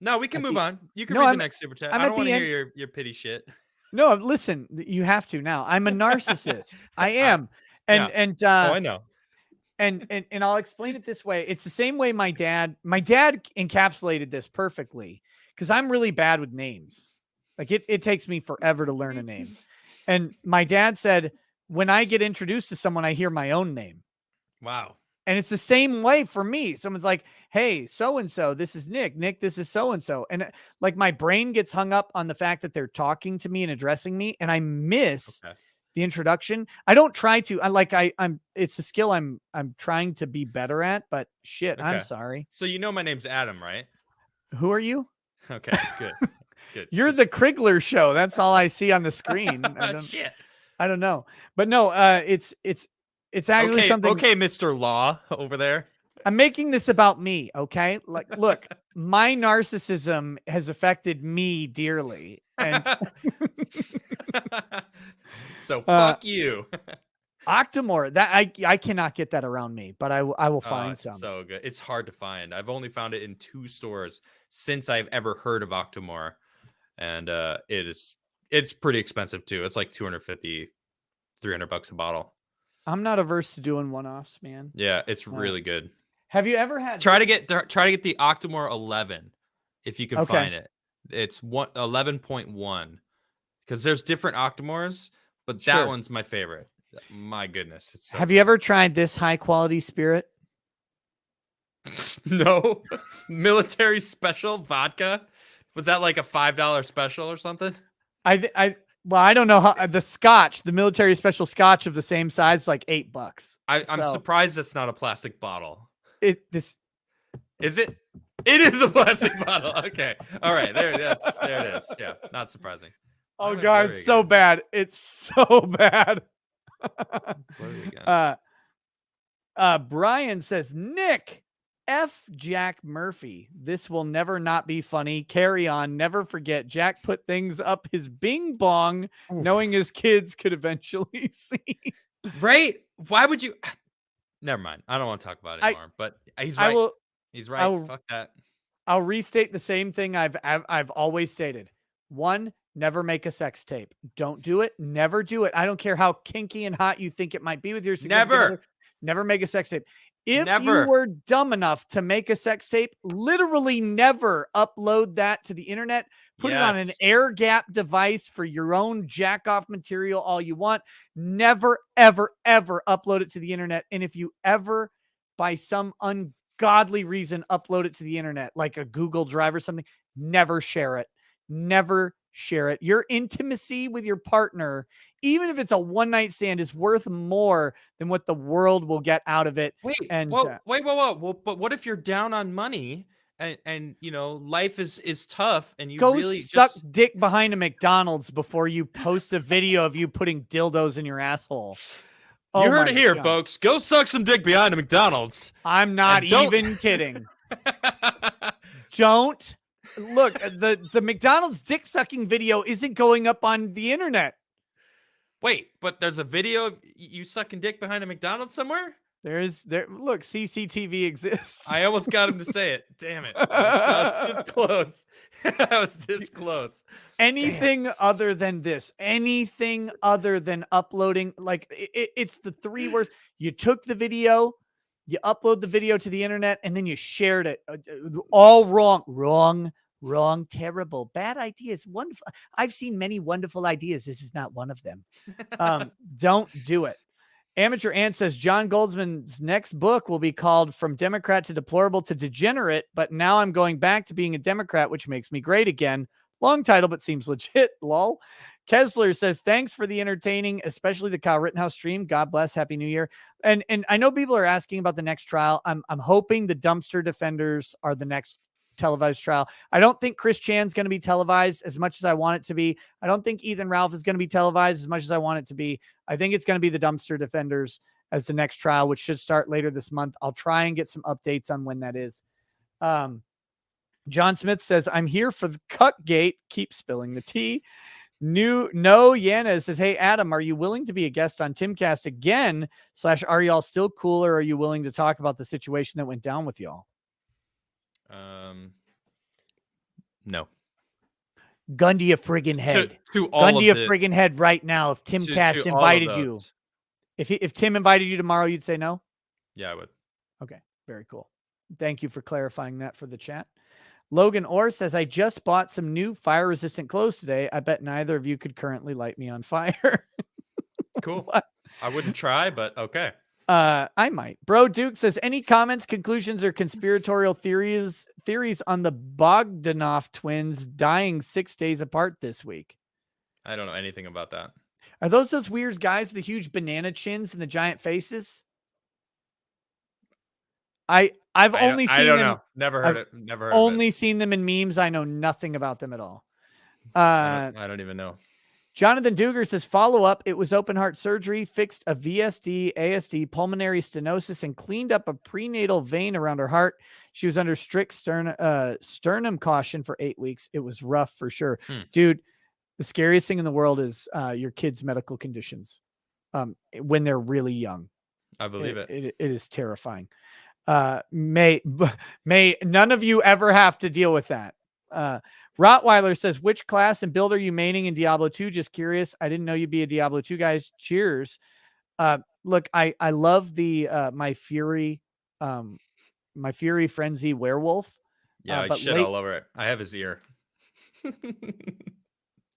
No, we can move on. You can read the next super chat. I don't want to hear your pity shit. No, listen, you have to now. I'm a narcissist. I am. And I know. And I'll explain it this way. It's the same way my dad encapsulated this perfectly, because I'm really bad with names. Like it takes me forever to learn a name. And my dad said, when I get introduced to someone, I hear my own name. Wow. And it's the same way for me. Someone's like, hey, so-and-so, this is Nick. Nick, this is so-and-so. And like my brain gets hung up on the fact that they're talking to me and addressing me, and I miss the introduction. I don't try to. It's a skill I'm trying to be better at, but shit, I'm sorry. So you know my name's Adam, right? Who are you? Okay, good. Good. You're the Crigler show. That's all I see on the screen. Shit. I don't know. But no, it's actually something. Okay, Mr. Law over there. I'm making this about me, okay? Like, look, my narcissism has affected me dearly. And so fuck you. Octomore, that I cannot get that around me, but I will find some. So good. It's hard to find. I've only found it in 2 stores since I've ever heard of Octomore. And it's pretty expensive too. It's like $250, $300 a bottle. I'm not averse to doing one-offs, man. Yeah, it's really good. Have you ever had try to get the Octomore 11 if you can find it. It's 11.1 because there's different Octomores, but that one's my favorite. My goodness, it's so Have you ever tried this high quality spirit? No. Military special vodka? Was that like a $5 special or something? Well, I don't know how the military special scotch of the same size is like $8. I'm surprised that's not a plastic bottle. Is it? It is a plastic bottle. Okay. All right. There it is. Yeah. Not surprising. Oh God, it's so bad. It's so bad. Brian says, Nick, F Jack Murphy. This will never not be funny. Carry on. Never forget. Jack put things up his bing bong, knowing his kids could eventually see. Right? Why would you? Never mind. I don't want to talk about it anymore. But he's right. He's right. Fuck that. I'll restate the same thing I've always stated. 1, never make a sex tape. Don't do it. Never do it. I don't care how kinky and hot you think it might be with your significant other. Never make a sex tape. If you were dumb enough to make a sex tape, literally never upload that to the internet. Put it on an air gap device for your own jack off material all you want. Never, ever, ever upload it to the internet. And if you ever, by some ungodly reason, upload it to the internet, like a Google Drive or something, never share it. Never share it. Your intimacy with your partner, even if it's a one-night stand, is worth more than what the world will get out of it. Wait, Well, but what if you're down on money and you know life is tough and you go really suck dick behind a McDonald's before you post a video of you putting dildos in your asshole? You heard it here, folks. Go suck some dick behind a McDonald's. I'm not even kidding. Don't. Look, the McDonald's dick sucking video isn't going up on the internet. Wait, but there's a video of you sucking dick behind a McDonald's somewhere? Look, CCTV exists. I almost got him to say it. Damn it. I was this close. I was this close. Anything other than this, anything other than uploading, like it's the 3 words. You took the video, you upload the video to the internet, and then you shared it. All wrong, terrible, bad ideas. Wonderful. I've seen many wonderful ideas. This is not one of them. Don't do it. Amateur Ant says John Goldsman's next book will be called From Democrat to Deplorable to Degenerate, but now I'm going back to being a Democrat, which makes me great again. Long title, but seems legit. Lol. Kessler says, thanks for the entertaining, especially the Kyle Rittenhouse stream. God bless. Happy New Year. And I know people are asking about the next trial. I'm hoping the dumpster defenders are the next televised trial. I don't think Chris Chan's going to be televised as much as I want it to be. I don't think Ethan Ralph is going to be televised as much as I want it to be. I think it's going to be the Dumpster Defenders as the next trial, which should start later this month. I'll try and get some updates on when that is. John Smith says, I'm here for the Cuck Gate. Keep spilling the tea. No Yana says, hey, Adam, are you willing to be a guest on Timcast again? / are y'all still cool, or are you willing to talk about the situation that went down with y'all? No. Gun to your friggin' head. Gun to your friggin' head right now. If Timcast invited you, if Tim invited you tomorrow, you'd say no? Yeah, I would. Okay, very cool. Thank you for clarifying that for the chat. Logan Orr says, I just bought some new fire-resistant clothes today. I bet neither of you could currently light me on fire. Cool. I wouldn't try, but okay. I might. Bro Duke says, any comments, conclusions, or conspiratorial theories on the Bogdanov twins dying 6 days apart this week? I don't know anything about that. Are those weird guys with the huge banana chins and the giant faces? I've only seen them. Know. Never heard it. Never heard only of it. seen them in memes. I know nothing about them at all. I don't even know. Jonathan Duger says, follow up. It was open heart surgery, fixed a VSD, ASD, pulmonary stenosis, and cleaned up a prenatal vein around her heart. She was under strict sternum caution for 8 weeks. It was rough for sure. Dude, the scariest thing in the world is your kids' medical conditions when they're really young. I believe it. It is terrifying. May none of you ever have to deal with that. Rottweiler says, which class and build are you maining in Diablo 2? Just curious. I didn't know you'd be a Diablo 2 guys. Cheers. Look, I love the my Fury Frenzy werewolf. Yeah, I shit all over it. I have his ear.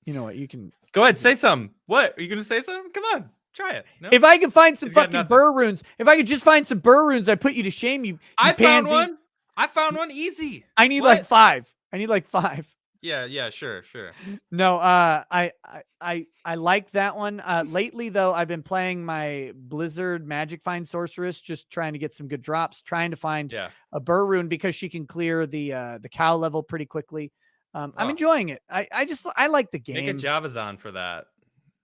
You know what? You can go ahead, say something. What? Are you gonna say something? Come on. Try it. No? If I could find some fucking burr runes, if I could just find some burr runes, I'd put you to shame. I found one. I found one easy. I need like 5. Yeah, sure. No, I like that one. Lately though, I've been playing my Blizzard Magic Find Sorceress, just trying to get some good drops, trying to find a burr rune because she can clear the cow level pretty quickly. I'm enjoying it. I like the game. Make a Javazon for that.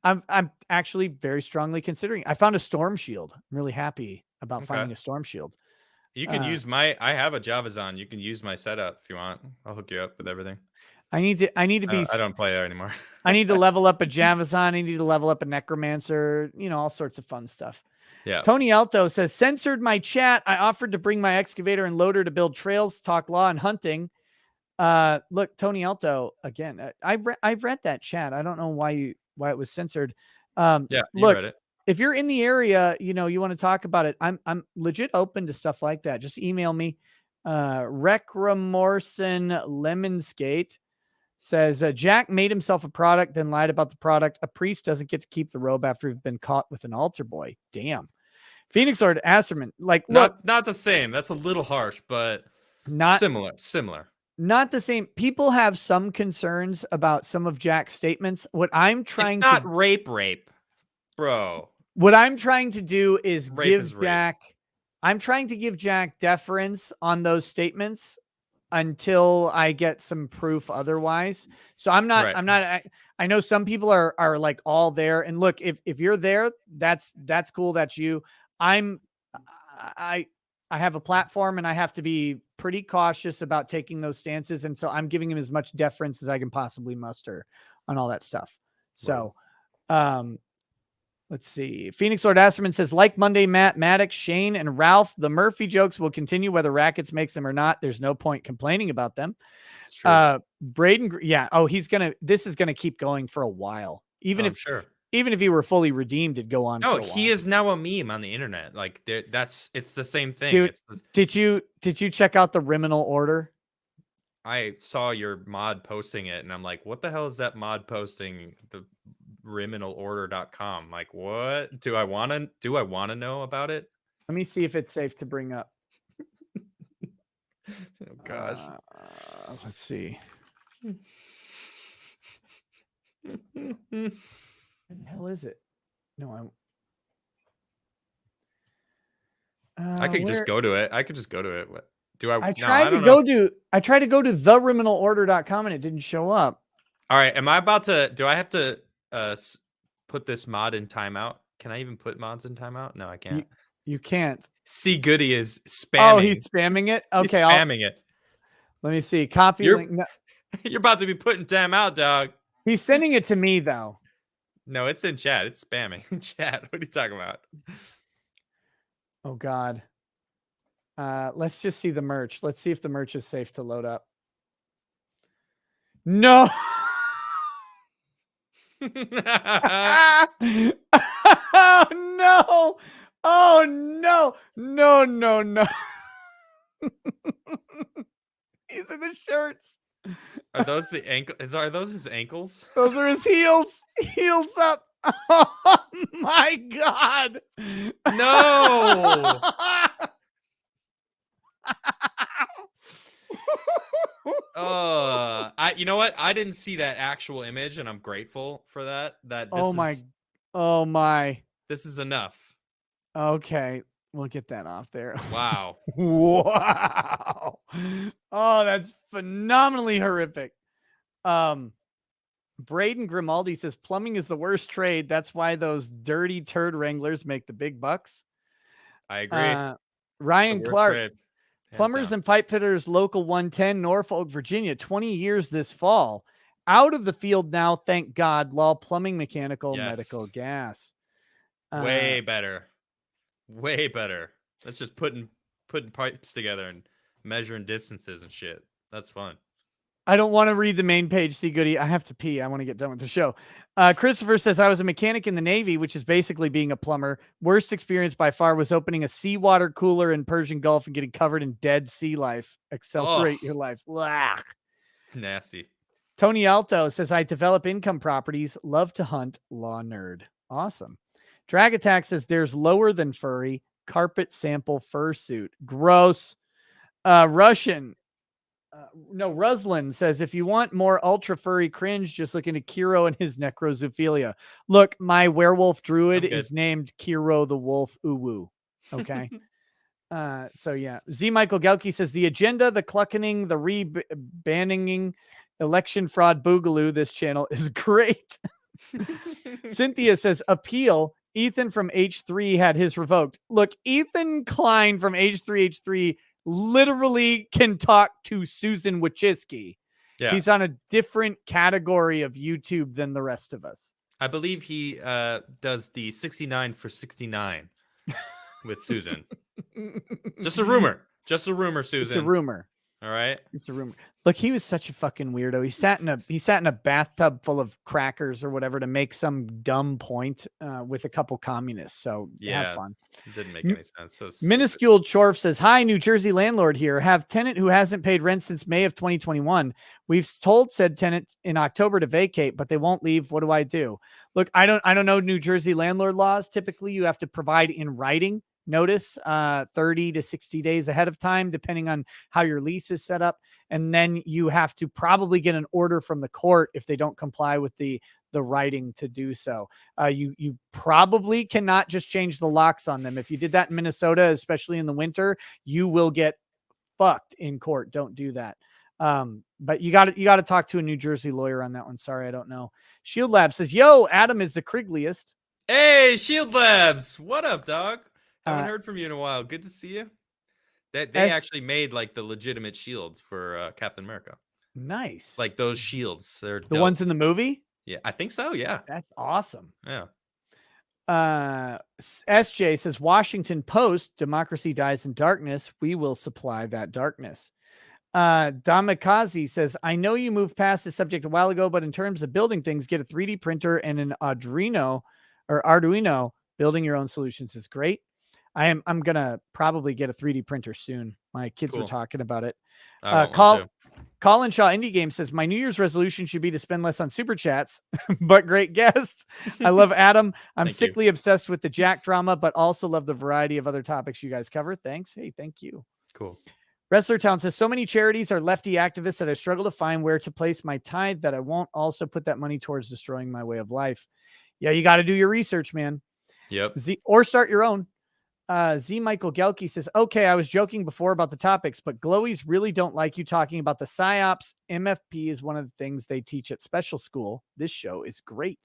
I'm actually very strongly considering. I found a storm shield. I'm really happy about finding a storm shield. You can use I have a Javazon. You can use my setup if you want. I'll hook you up with everything. I need to be. I don't play it anymore. I need to level up a Javazon. I need to level up a Necromancer. All sorts of fun stuff. Yeah. Tony Alto says, censored my chat. I offered to bring my excavator and loader to build trails, talk law and hunting. Look, Tony Alto again. I read that chat. I don't know why it was censored. You look, read it. If you're in the area, you want to talk about it. I'm legit open to stuff like that. Just email me. Recramorson Lemonskate says, Jack made himself a product, then lied about the product. A priest doesn't get to keep the robe after he's been caught with an altar boy. Damn. Phoenix Lord Asserman, like, look, not the same. That's a little harsh, but not similar. Not the same. People have some concerns about some of Jack's statements. What I'm trying it's not rape, bro. What I'm trying to do is I'm trying to give Jack deference on those statements until I get some proof otherwise. So I'm not, I know some people are like all there, and look, if you're there, that's cool. That's you. I have a platform and I have to be pretty cautious about taking those stances. And so I'm giving him as much deference as I can possibly muster on all that stuff. So, let's see. Phoenix Lord Asserman says, like Monday, Matt, Maddox, Shane, and Ralph, the Murphy jokes will continue whether Rackets makes them or not. There's no point complaining about them. Braden, this is gonna keep going for a while. Even if he were fully redeemed, it'd go on. No, for a while. He is now a meme on the internet. Like it's the same thing. Dude, did you check out the Riminal Order? I saw your mod posting it, and I'm like, what the hell is that mod posting? The riminalorder.com. Like, what do I want to know about it? Let me see if it's safe to bring up. Oh gosh. Let's see. What the hell is it? No, I could just go to it. I could just go to it. Do I? I No, tried I to don't go know. to thecriminalorder.com and it didn't show up. All right. Am I about to? Do I have to put this mod in timeout? Can I even put mods in timeout? No, I can't. You can't. See, Goody is spamming. Oh, he's spamming it. Okay, he's spamming it. Let me see. Copy link. No, You're about to be putting timeout, dog. he's sending it to me though. No, it's in chat. It's spamming in chat. What are you talking about? Oh God. Let's just see the merch. Let's see if the merch is safe to load up. No. Oh no. Oh no. No, no, no. These are the shirts. Are those the ankle? Are those his ankles? Those are his heels. Heels up. Oh my God. No. You know what? I didn't see that actual image, and I'm grateful for that. Oh my. This is enough. Okay, we'll get that off there. Wow. Wow. Oh, that's phenomenally horrific. Braden Grimaldi says plumbing is the worst trade. That's why those dirty turd wranglers make the big bucks. I agree. Ryan Clark. Trade. Plumbers and pipe fitters, local 110, Norfolk, Virginia, 20 years this fall. Out of the field now, thank God. Law, plumbing, mechanical, medical, gas. Way better. Way better. That's just putting pipes together and measuring distances and shit. That's fun. I don't want to read the main page, see Goody. I have to pee. I want to get done with the show. Christopher says, I was a mechanic in the Navy, which is basically being a plumber. Worst experience by far was opening a seawater cooler in Persian Gulf and getting covered in dead sea life. Accelerate your life. Blah. Nasty. Tony Alto says, I develop income properties, love to hunt, law nerd. Awesome. Drag Attack says, there's lower than furry, carpet sample fursuit. Gross. Russian. Ruslan says, if you want more ultra furry cringe, just look into Kiro and his necrozoophilia. Look, my werewolf druid is named Kiro the Wolf Uwu. Okay. So yeah. Z Michael Gelke says, the agenda, the cluckening, the re-banning, election fraud boogaloo, this channel is great. Cynthia says, appeal. Ethan from H3 had his revoked. Look, Ethan Klein from H3H3 literally can talk to Susan Wojcicki. Yeah. He's on a different category of YouTube than the rest of us. I believe he does the 69 for 69 with Susan. Just a rumor. Just a rumor, Susan. It's a rumor. All right. It's a rumor. Look, he was such a fucking weirdo. He sat in a bathtub full of crackers or whatever to make some dumb point with a couple communists. So have fun. It didn't make any sense. So Minuscule Chorf says, hi, New Jersey landlord here. Have tenant who hasn't paid rent since May of 2021. We've told said tenant in October to vacate, but they won't leave. What do I do? Look, I don't know New Jersey landlord laws. Typically, you have to provide in writing notice 30 to 60 days ahead of time, depending on how your lease is set up. And then you have to probably get an order from the court if they don't comply with the writing to do so. You probably cannot just change the locks on them. If you did that in Minnesota, especially in the winter, you will get fucked in court. Don't do that. But you got to talk to a New Jersey lawyer on that one. Sorry, I don't know. Shield Lab says, yo, Adam is the Crigliest. Hey, Shield Labs. What up, dog? Haven't heard from you in a while. Good to see you. They actually made like the legitimate shields for Captain America. Nice. Like those shields. They're the ones in the movie? Yeah, I think so. Yeah. That's awesome. Yeah. SJ says, Washington Post, democracy dies in darkness. We will supply that darkness. Damikazi says, I know you moved past this subject a while ago, but in terms of building things, get a 3D printer and an Arduino. Building your own solutions is great. I'm gonna probably get a 3D printer soon. My kids were talking about it. Colin Shaw Indie Game says, my New Year's resolution should be to spend less on super chats, but great guest. I love Adam. I'm sickly obsessed with the Jack drama, but also love the variety of other topics you guys cover. Thanks. Hey, thank you. Cool. Wrestler Town says, so many charities are lefty activists that I struggle to find where to place my tithe that I won't also put that money towards destroying my way of life. Yeah, you got to do your research, man. Yep. Or start your own. Z Michael Gelke says, okay, I was joking before about the topics, but glowies really don't like you talking about the psyops. MFP is one of the things they teach at special school. This show is great.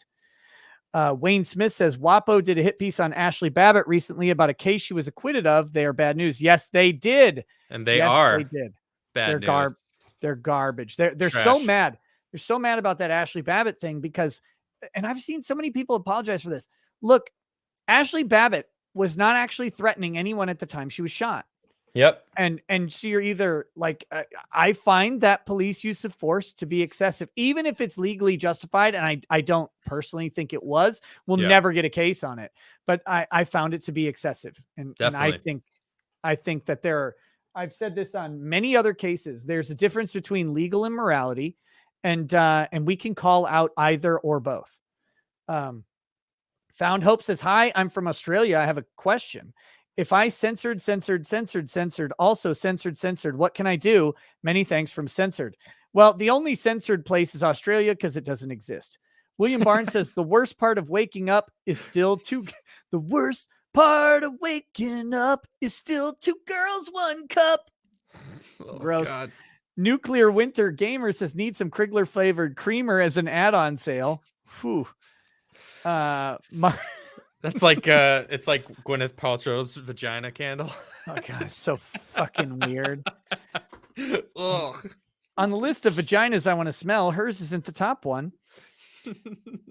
Wayne Smith says, WAPO did a hit piece on Ashley Babbitt recently about a case she was acquitted of. They are bad news. Yes, they did. And they are. They did. Bad news. They're garbage. They're so mad. They're so mad about that Ashley Babbitt thing because, and I've seen so many people apologize for this. Look, Ashley Babbitt was not actually threatening anyone at the time she was shot. Yep. And so you're either like, I find that police use of force to be excessive, even if it's legally justified. And I don't personally think it was. We'll never get a case on it, but I found it to be excessive. And I think that I've said this on many other cases. There's a difference between legal and morality, and we can call out either or both. Found Hope says, hi, I'm from Australia. I have a question. If I censored, also censored, what can I do? Many thanks from Censored. Well, the only censored place is Australia because it doesn't exist. William Barnes says, the worst part of waking up is still two girls, 1 cup. Oh, Gross. God. Nuclear Winter Gamer says, need some Crigler flavored creamer as an add-on sale. Whew. That's like it's like Gwyneth Paltrow's vagina candle. Oh god, it's so fucking weird. Ugh. On the list of vaginas I want to smell, hers isn't the top one.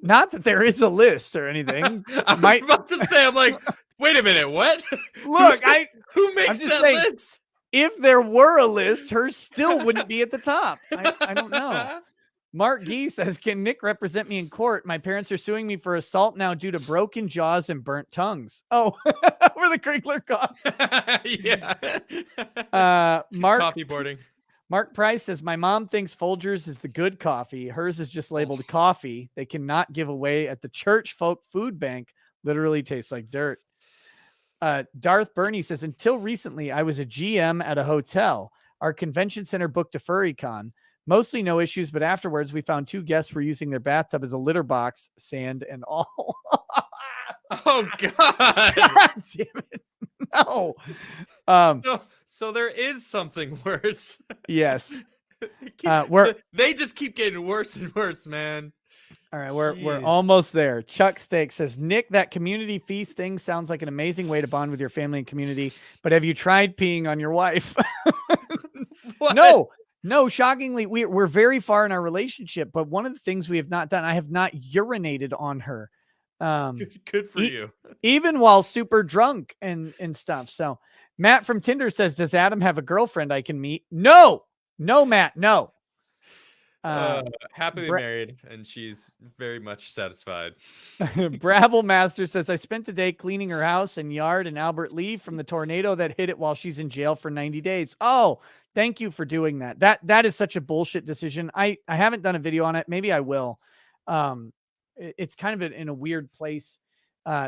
Not that there is a list or anything. I was about to say, I'm like, wait a minute, what? Look, who makes that list? If there were a list, hers still wouldn't be at the top. I don't know. Mark Gee says, can Nick represent me in court? My parents are suing me for assault now due to broken jaws and burnt tongues. Oh, for the Crigler coffee. Yeah. Coffee boarding. Mark Price says, my mom thinks Folgers is the good coffee. Hers is just labeled coffee. They cannot give away at the church folk food bank. Literally tastes like dirt. Darth Burney says, until recently, I was a GM at a hotel. Our convention center booked a furry con. Mostly no issues, but afterwards we found 2 guests were using their bathtub as a litter box, sand and all. Oh God. God damn it. No. So there is something worse. Yes. They just keep getting worse and worse, man. All right, we're almost there. Chuck Steak says, Nick, that community feast thing sounds like an amazing way to bond with your family and community, but have you tried peeing on your wife? No, shockingly, we're very far in our relationship, but one of the things we have not done, I have not urinated on her. Good for you. Even while super drunk and stuff. So Matt from Tinder says, does Adam have a girlfriend I can meet? No, Matt, no. Happily married, and she's very much satisfied. Brabble Master says, I spent the day cleaning her house and yard in Albert Lee from the tornado that hit it while she's in jail for 90 days. Oh, thank you for doing that. That is such a bullshit decision. I haven't done a video on it. Maybe I will. It's kind of in a weird place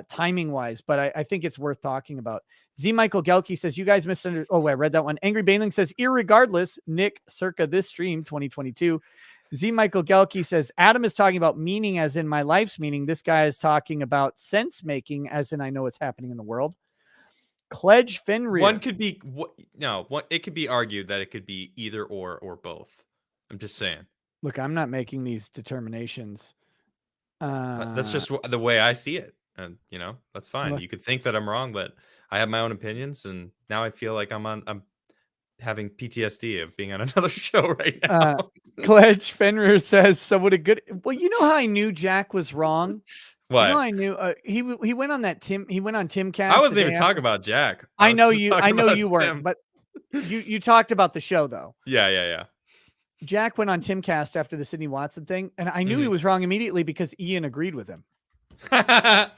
timing wise, but I think it's worth talking about. Z Michael Gelke says, you guys misunderstood. Oh, I read that one. Angry Bailing says, irregardless, Nick circa this stream 2022. Z Michael Gelke says, Adam is talking about meaning as in my life's meaning. This guy is talking about sense making as in I know what's happening in the world. Cledge Fenrir. It could be argued that it could be either or both. I'm just saying. Look, I'm not making these determinations. That's just the way I see it. And that's fine. You could think that I'm wrong, but I have my own opinions, and now I feel like I'm having PTSD of being on another show right now. Cledge Fenrir says, so would a good, well, you know how I knew Jack was wrong? What? You know, I knew he went on that he went on Timcast. I wasn't even talking about Jack. I know you weren't, but you talked about the show though. Yeah. Jack went on Timcast after the Sidney Watson thing, and I knew he was wrong immediately because Ian agreed with him. I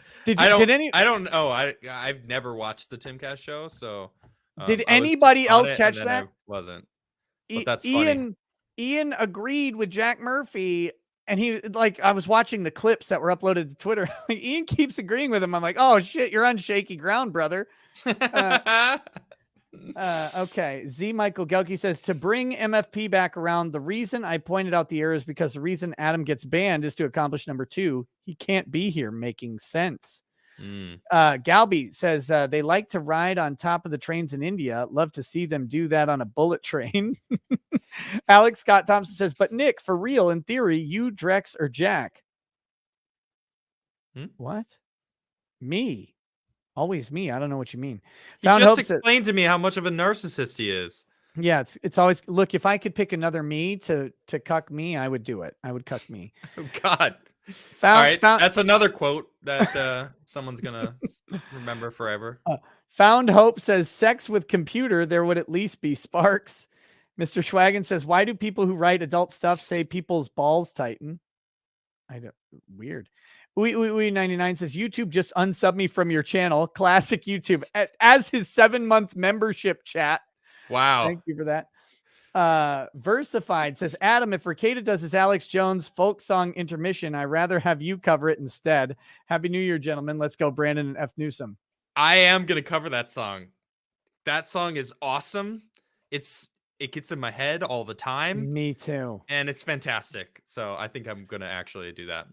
don't know. I've never watched the Timcast show, so did anybody else catch that? I wasn't. But that's funny. Ian agreed with Jack Murphy, and he I was watching the clips that were uploaded to Twitter. Ian keeps agreeing with him. I'm like, oh shit, you're on shaky ground, brother. Okay. Z Michael Gelke says, to bring MFP back around, the reason I pointed out the error is because the reason Adam gets banned is to accomplish number 2. He can't be here, making sense. Galby says they like to ride on top of the trains in India. Love to see them do that on a bullet train. Alex Scott Thompson says, but Nick, for real, in theory, you, Drex, or Jack? What? Me? Always me. I don't know what you mean. He just explained to me how much of a narcissist he is. Yeah, it's always, look, if I could pick another me to cuck me, I would do it. I would cuck me. Oh, God. All right, that's another quote that someone's gonna remember forever. Found Hope says, sex with computer, there would at least be sparks. Mr. Schwagen says, why do people who write adult stuff say people's balls tighten? I don't, weird. We 99 says, YouTube just unsub me from your channel. Classic YouTube. As his 7-month membership chat. Wow. Thank you for that. Versified says, Adam, if Ricada does his Alex Jones folk song intermission, I'd rather have you cover it instead. Happy New Year, gentlemen. Let's go, Brandon and F. Newsom. I am going to cover that song. That song is awesome. It gets in my head all the time. Me too. And it's fantastic. So I think I'm going to actually do that.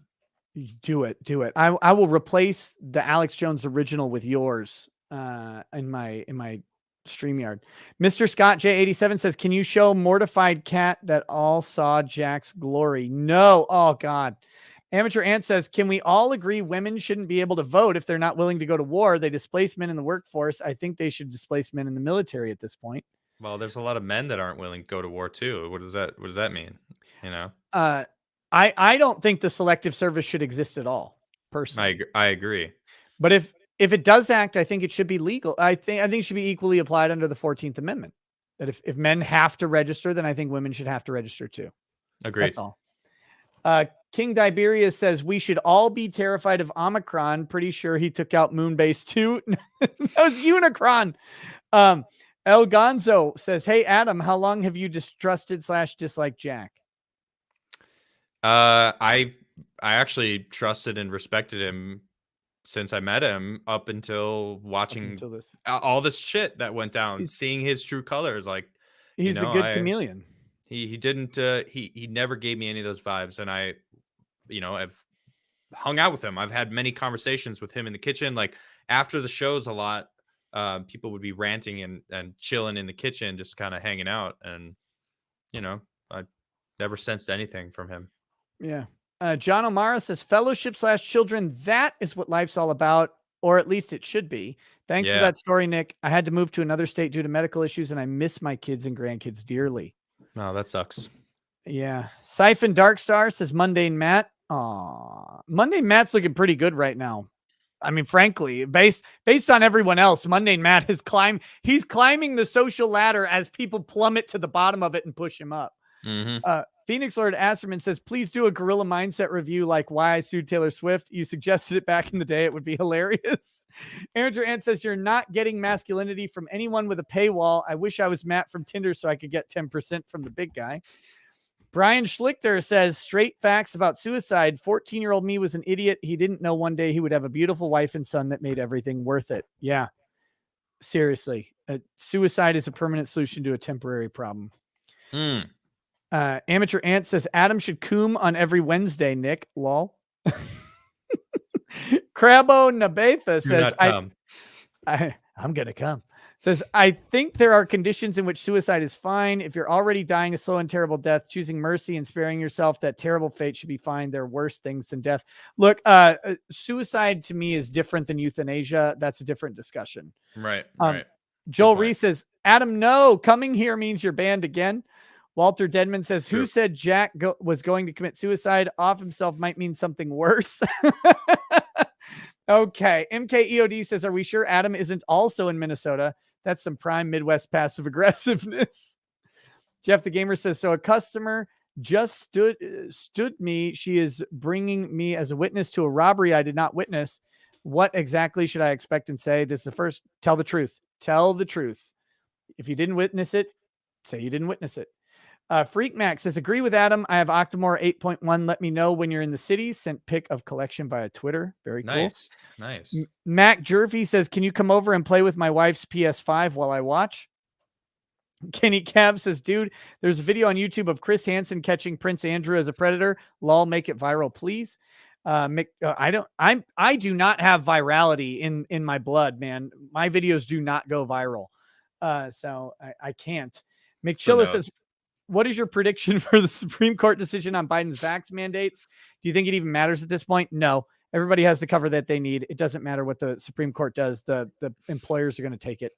Do it. I will replace the Alex Jones original with yours in my StreamYard. Mr. Scott J87 says, can you show Mortified Cat that all saw Jack's glory? No. Oh, God. Amateur Ant says, can we all agree women shouldn't be able to vote if they're not willing to go to war? They displace men in the workforce. I think they should displace men in the military at this point. Well, there's a lot of men that aren't willing to go to war too. What does that mean? You know? I don't think the selective service should exist at all, personally. I agree. But if it does act, I think it should be legal. I think it should be equally applied under the 14th Amendment. That if men have to register, then I think women should have to register too. Agreed. That's all. King Tiberius says we should all be terrified of Omicron. Pretty sure he took out Moonbase too. That was Unicron. El Gonzo says, hey, Adam, how long have you distrusted/disliked Jack? I actually trusted and respected him since I met him up until watching all this shit that went down, seeing his true colors. Like, he's a good chameleon. He didn't, he never gave me any of those vibes. And I've hung out with him. I've had many conversations with him in the kitchen. Like after the shows a lot, people would be ranting and chilling in the kitchen, just kind of hanging out. And, I never sensed anything from him. Yeah. John O'Mara says fellowship/children. That is what life's all about, or at least it should be. Thanks for that story, Nick. I had to move to another state due to medical issues, and I miss my kids and grandkids dearly. No, that sucks. Yeah. Siphon Darkstar says Mundane Matt. Aw, Mundane Matt's looking pretty good right now. I mean, frankly, based on everyone else, Mundane Matt he's climbing the social ladder as people plummet to the bottom of it and push him up. Mm-hmm. Phoenix Lord Asserman says, please do a Gorilla Mindset review like Why I Sued Taylor Swift. You suggested it back in the day. It would be hilarious. Aaron Durant says, you're not getting masculinity from anyone with a paywall. I wish I was Matt from Tinder so I could get 10% from the big guy. Brian Schlichter says, straight facts about suicide. 14-year-old me was an idiot. He didn't know one day he would have a beautiful wife and son that made everything worth it. Yeah. Seriously. Suicide is a permanent solution to a temporary problem. Amateur Ant says Adam should coom on every Wednesday, Nick. Lol. Crabo Nabatha says I'm gonna come. Says I think there are conditions in which suicide is fine. If you're already dying a slow and terrible death, choosing mercy and sparing yourself that terrible fate should be fine. There are worse things than death. Look, suicide to me is different than euthanasia. That's a different discussion. Right. Joel Reese says, Adam, no, coming here means you're banned again. Walter Dedman says, who said Jack was going to commit suicide? Off himself might mean something worse. Okay. MKEOD says, are we sure Adam isn't also in Minnesota? That's some prime Midwest passive aggressiveness. Jeff the Gamer says, so a customer just stood me. She is bringing me as a witness to a robbery I did not witness. What exactly should I expect and say? This is the first. Tell the truth. Tell the truth. If you didn't witness it, say you didn't witness it. Freak Max says, agree with Adam. I have Octomore 8.1. Let me know when you're in the city. Sent pic of collection via Twitter. Very cool. Nice. Mac Jervy says, can you come over and play with my wife's PS5 while I watch? Kenny Cab says, dude, there's a video on YouTube of Chris Hansen catching Prince Andrew as a predator. Lol, make it viral, please. I do not have virality in my blood, man. My videos do not go viral. So I can't. McChilla says, what is your prediction for the Supreme Court decision on Biden's vax mandates? Do you think it even matters at this point? No. Everybody has the cover that they need. It doesn't matter what the Supreme Court does. The employers are going to take it.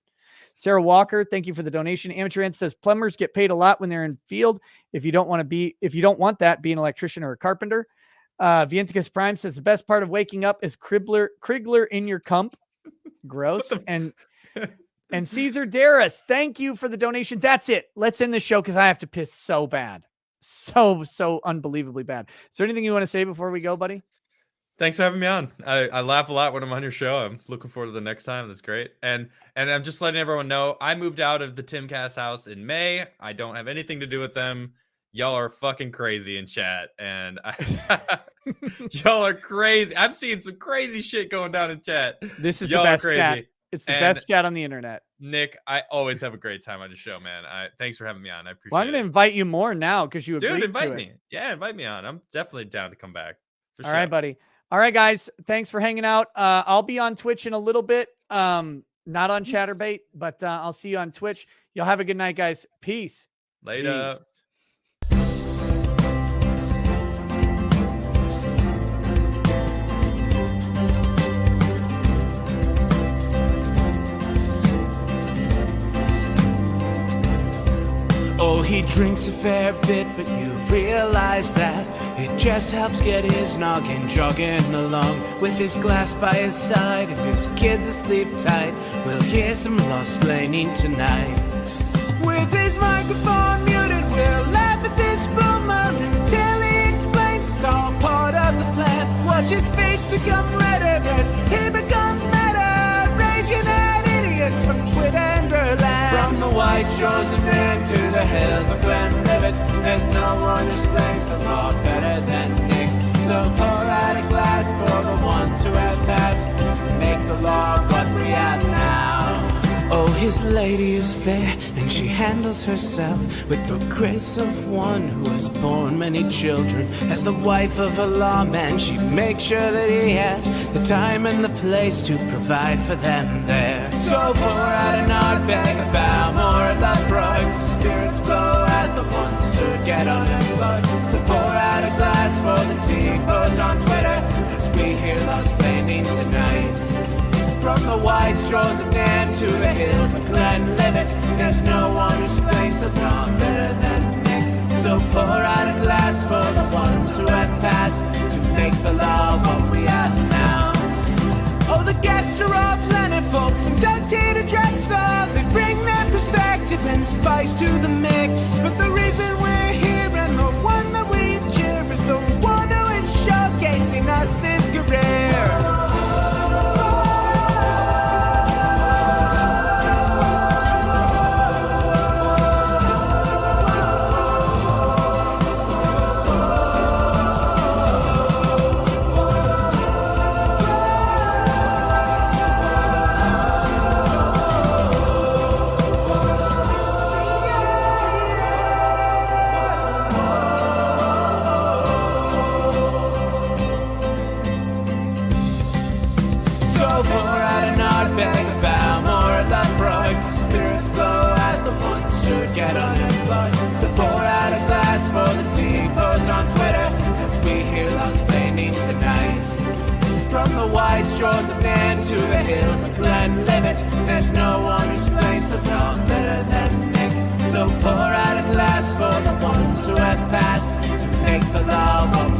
Sarah Walker, thank you for the donation. Amateur Ant says plumbers get paid a lot when they're in field. If you don't want that, be an electrician or a carpenter. Vienticus Prime says the best part of waking up is Crigler in your cump. Gross. And Caesar Darris, thank you for the donation. That's it. Let's end the show because I have to piss so bad. So unbelievably bad. Is there anything you want to say before we go, buddy? Thanks for having me on. I laugh a lot when I'm on your show. I'm looking forward to the next time. That's great. And I'm just letting everyone know I moved out of the Timcast house in May. I don't have anything to do with them. Y'all are fucking crazy in chat. And y'all are crazy. I'm seeing some crazy shit going down in chat. This is the best chat. It's the best chat on the internet. Nick, I always have a great time on the show, man. Thanks for having me on. I appreciate it. Well, I'm going to invite you more now because you agreed to it. Dude, invite me. Yeah, invite me on. I'm definitely down to come back. All right, buddy. All right, guys. Thanks for hanging out. I'll be on Twitch in a little bit. Not on Chatterbait, but I'll see you on Twitch. Y'all have a good night, guys. Peace. Later. Peace. Oh, he drinks a fair bit, but you realize that it just helps get his noggin jogging along. With his glass by his side and his kids asleep tight, we'll hear some lost-plaining tonight. With his microphone muted, we'll laugh at this boomer until he explains it's all part of the plan. Watch his face become redder as he becomes meta, raging at idiots from Twitterland. From the white shores of Maine to the hills of Glenlivet, there's no one who explains the law better than Nick. So pour out a glass for the ones who have passed to make the law what we have now. Oh, his lady is fair, and she handles herself with the grace of one who has borne many children. As the wife of a lawman, she makes sure that he has the time and the place to provide for them there. So pour out an Ardbeg, a Balmore, a Lafroig. The spirits flow as the ones who get unemployed. So pour out a glass for the tea post on Twitter as we hear lost-plaining tonight. From the white shores of Nam to the hills of Glenlivet, there's no one who explains the law better than Nick. So pour out a glass for the ones who have passed to make the law what we have now. Oh, the guests are all plentiful, from Doug T to Drexel. They bring their perspective and spice to the mix. But the reason we're here and the one that we cheer is the one who is showcasing us his career. Get unemployed. So pour out a glass for the tea post on Twitter as we hear lost-plaining tonight. From the white shores of Nam to the hills of Glenlivet, there's no one who explains the law better than Nick. So pour out a glass for the ones who have passed to make the law what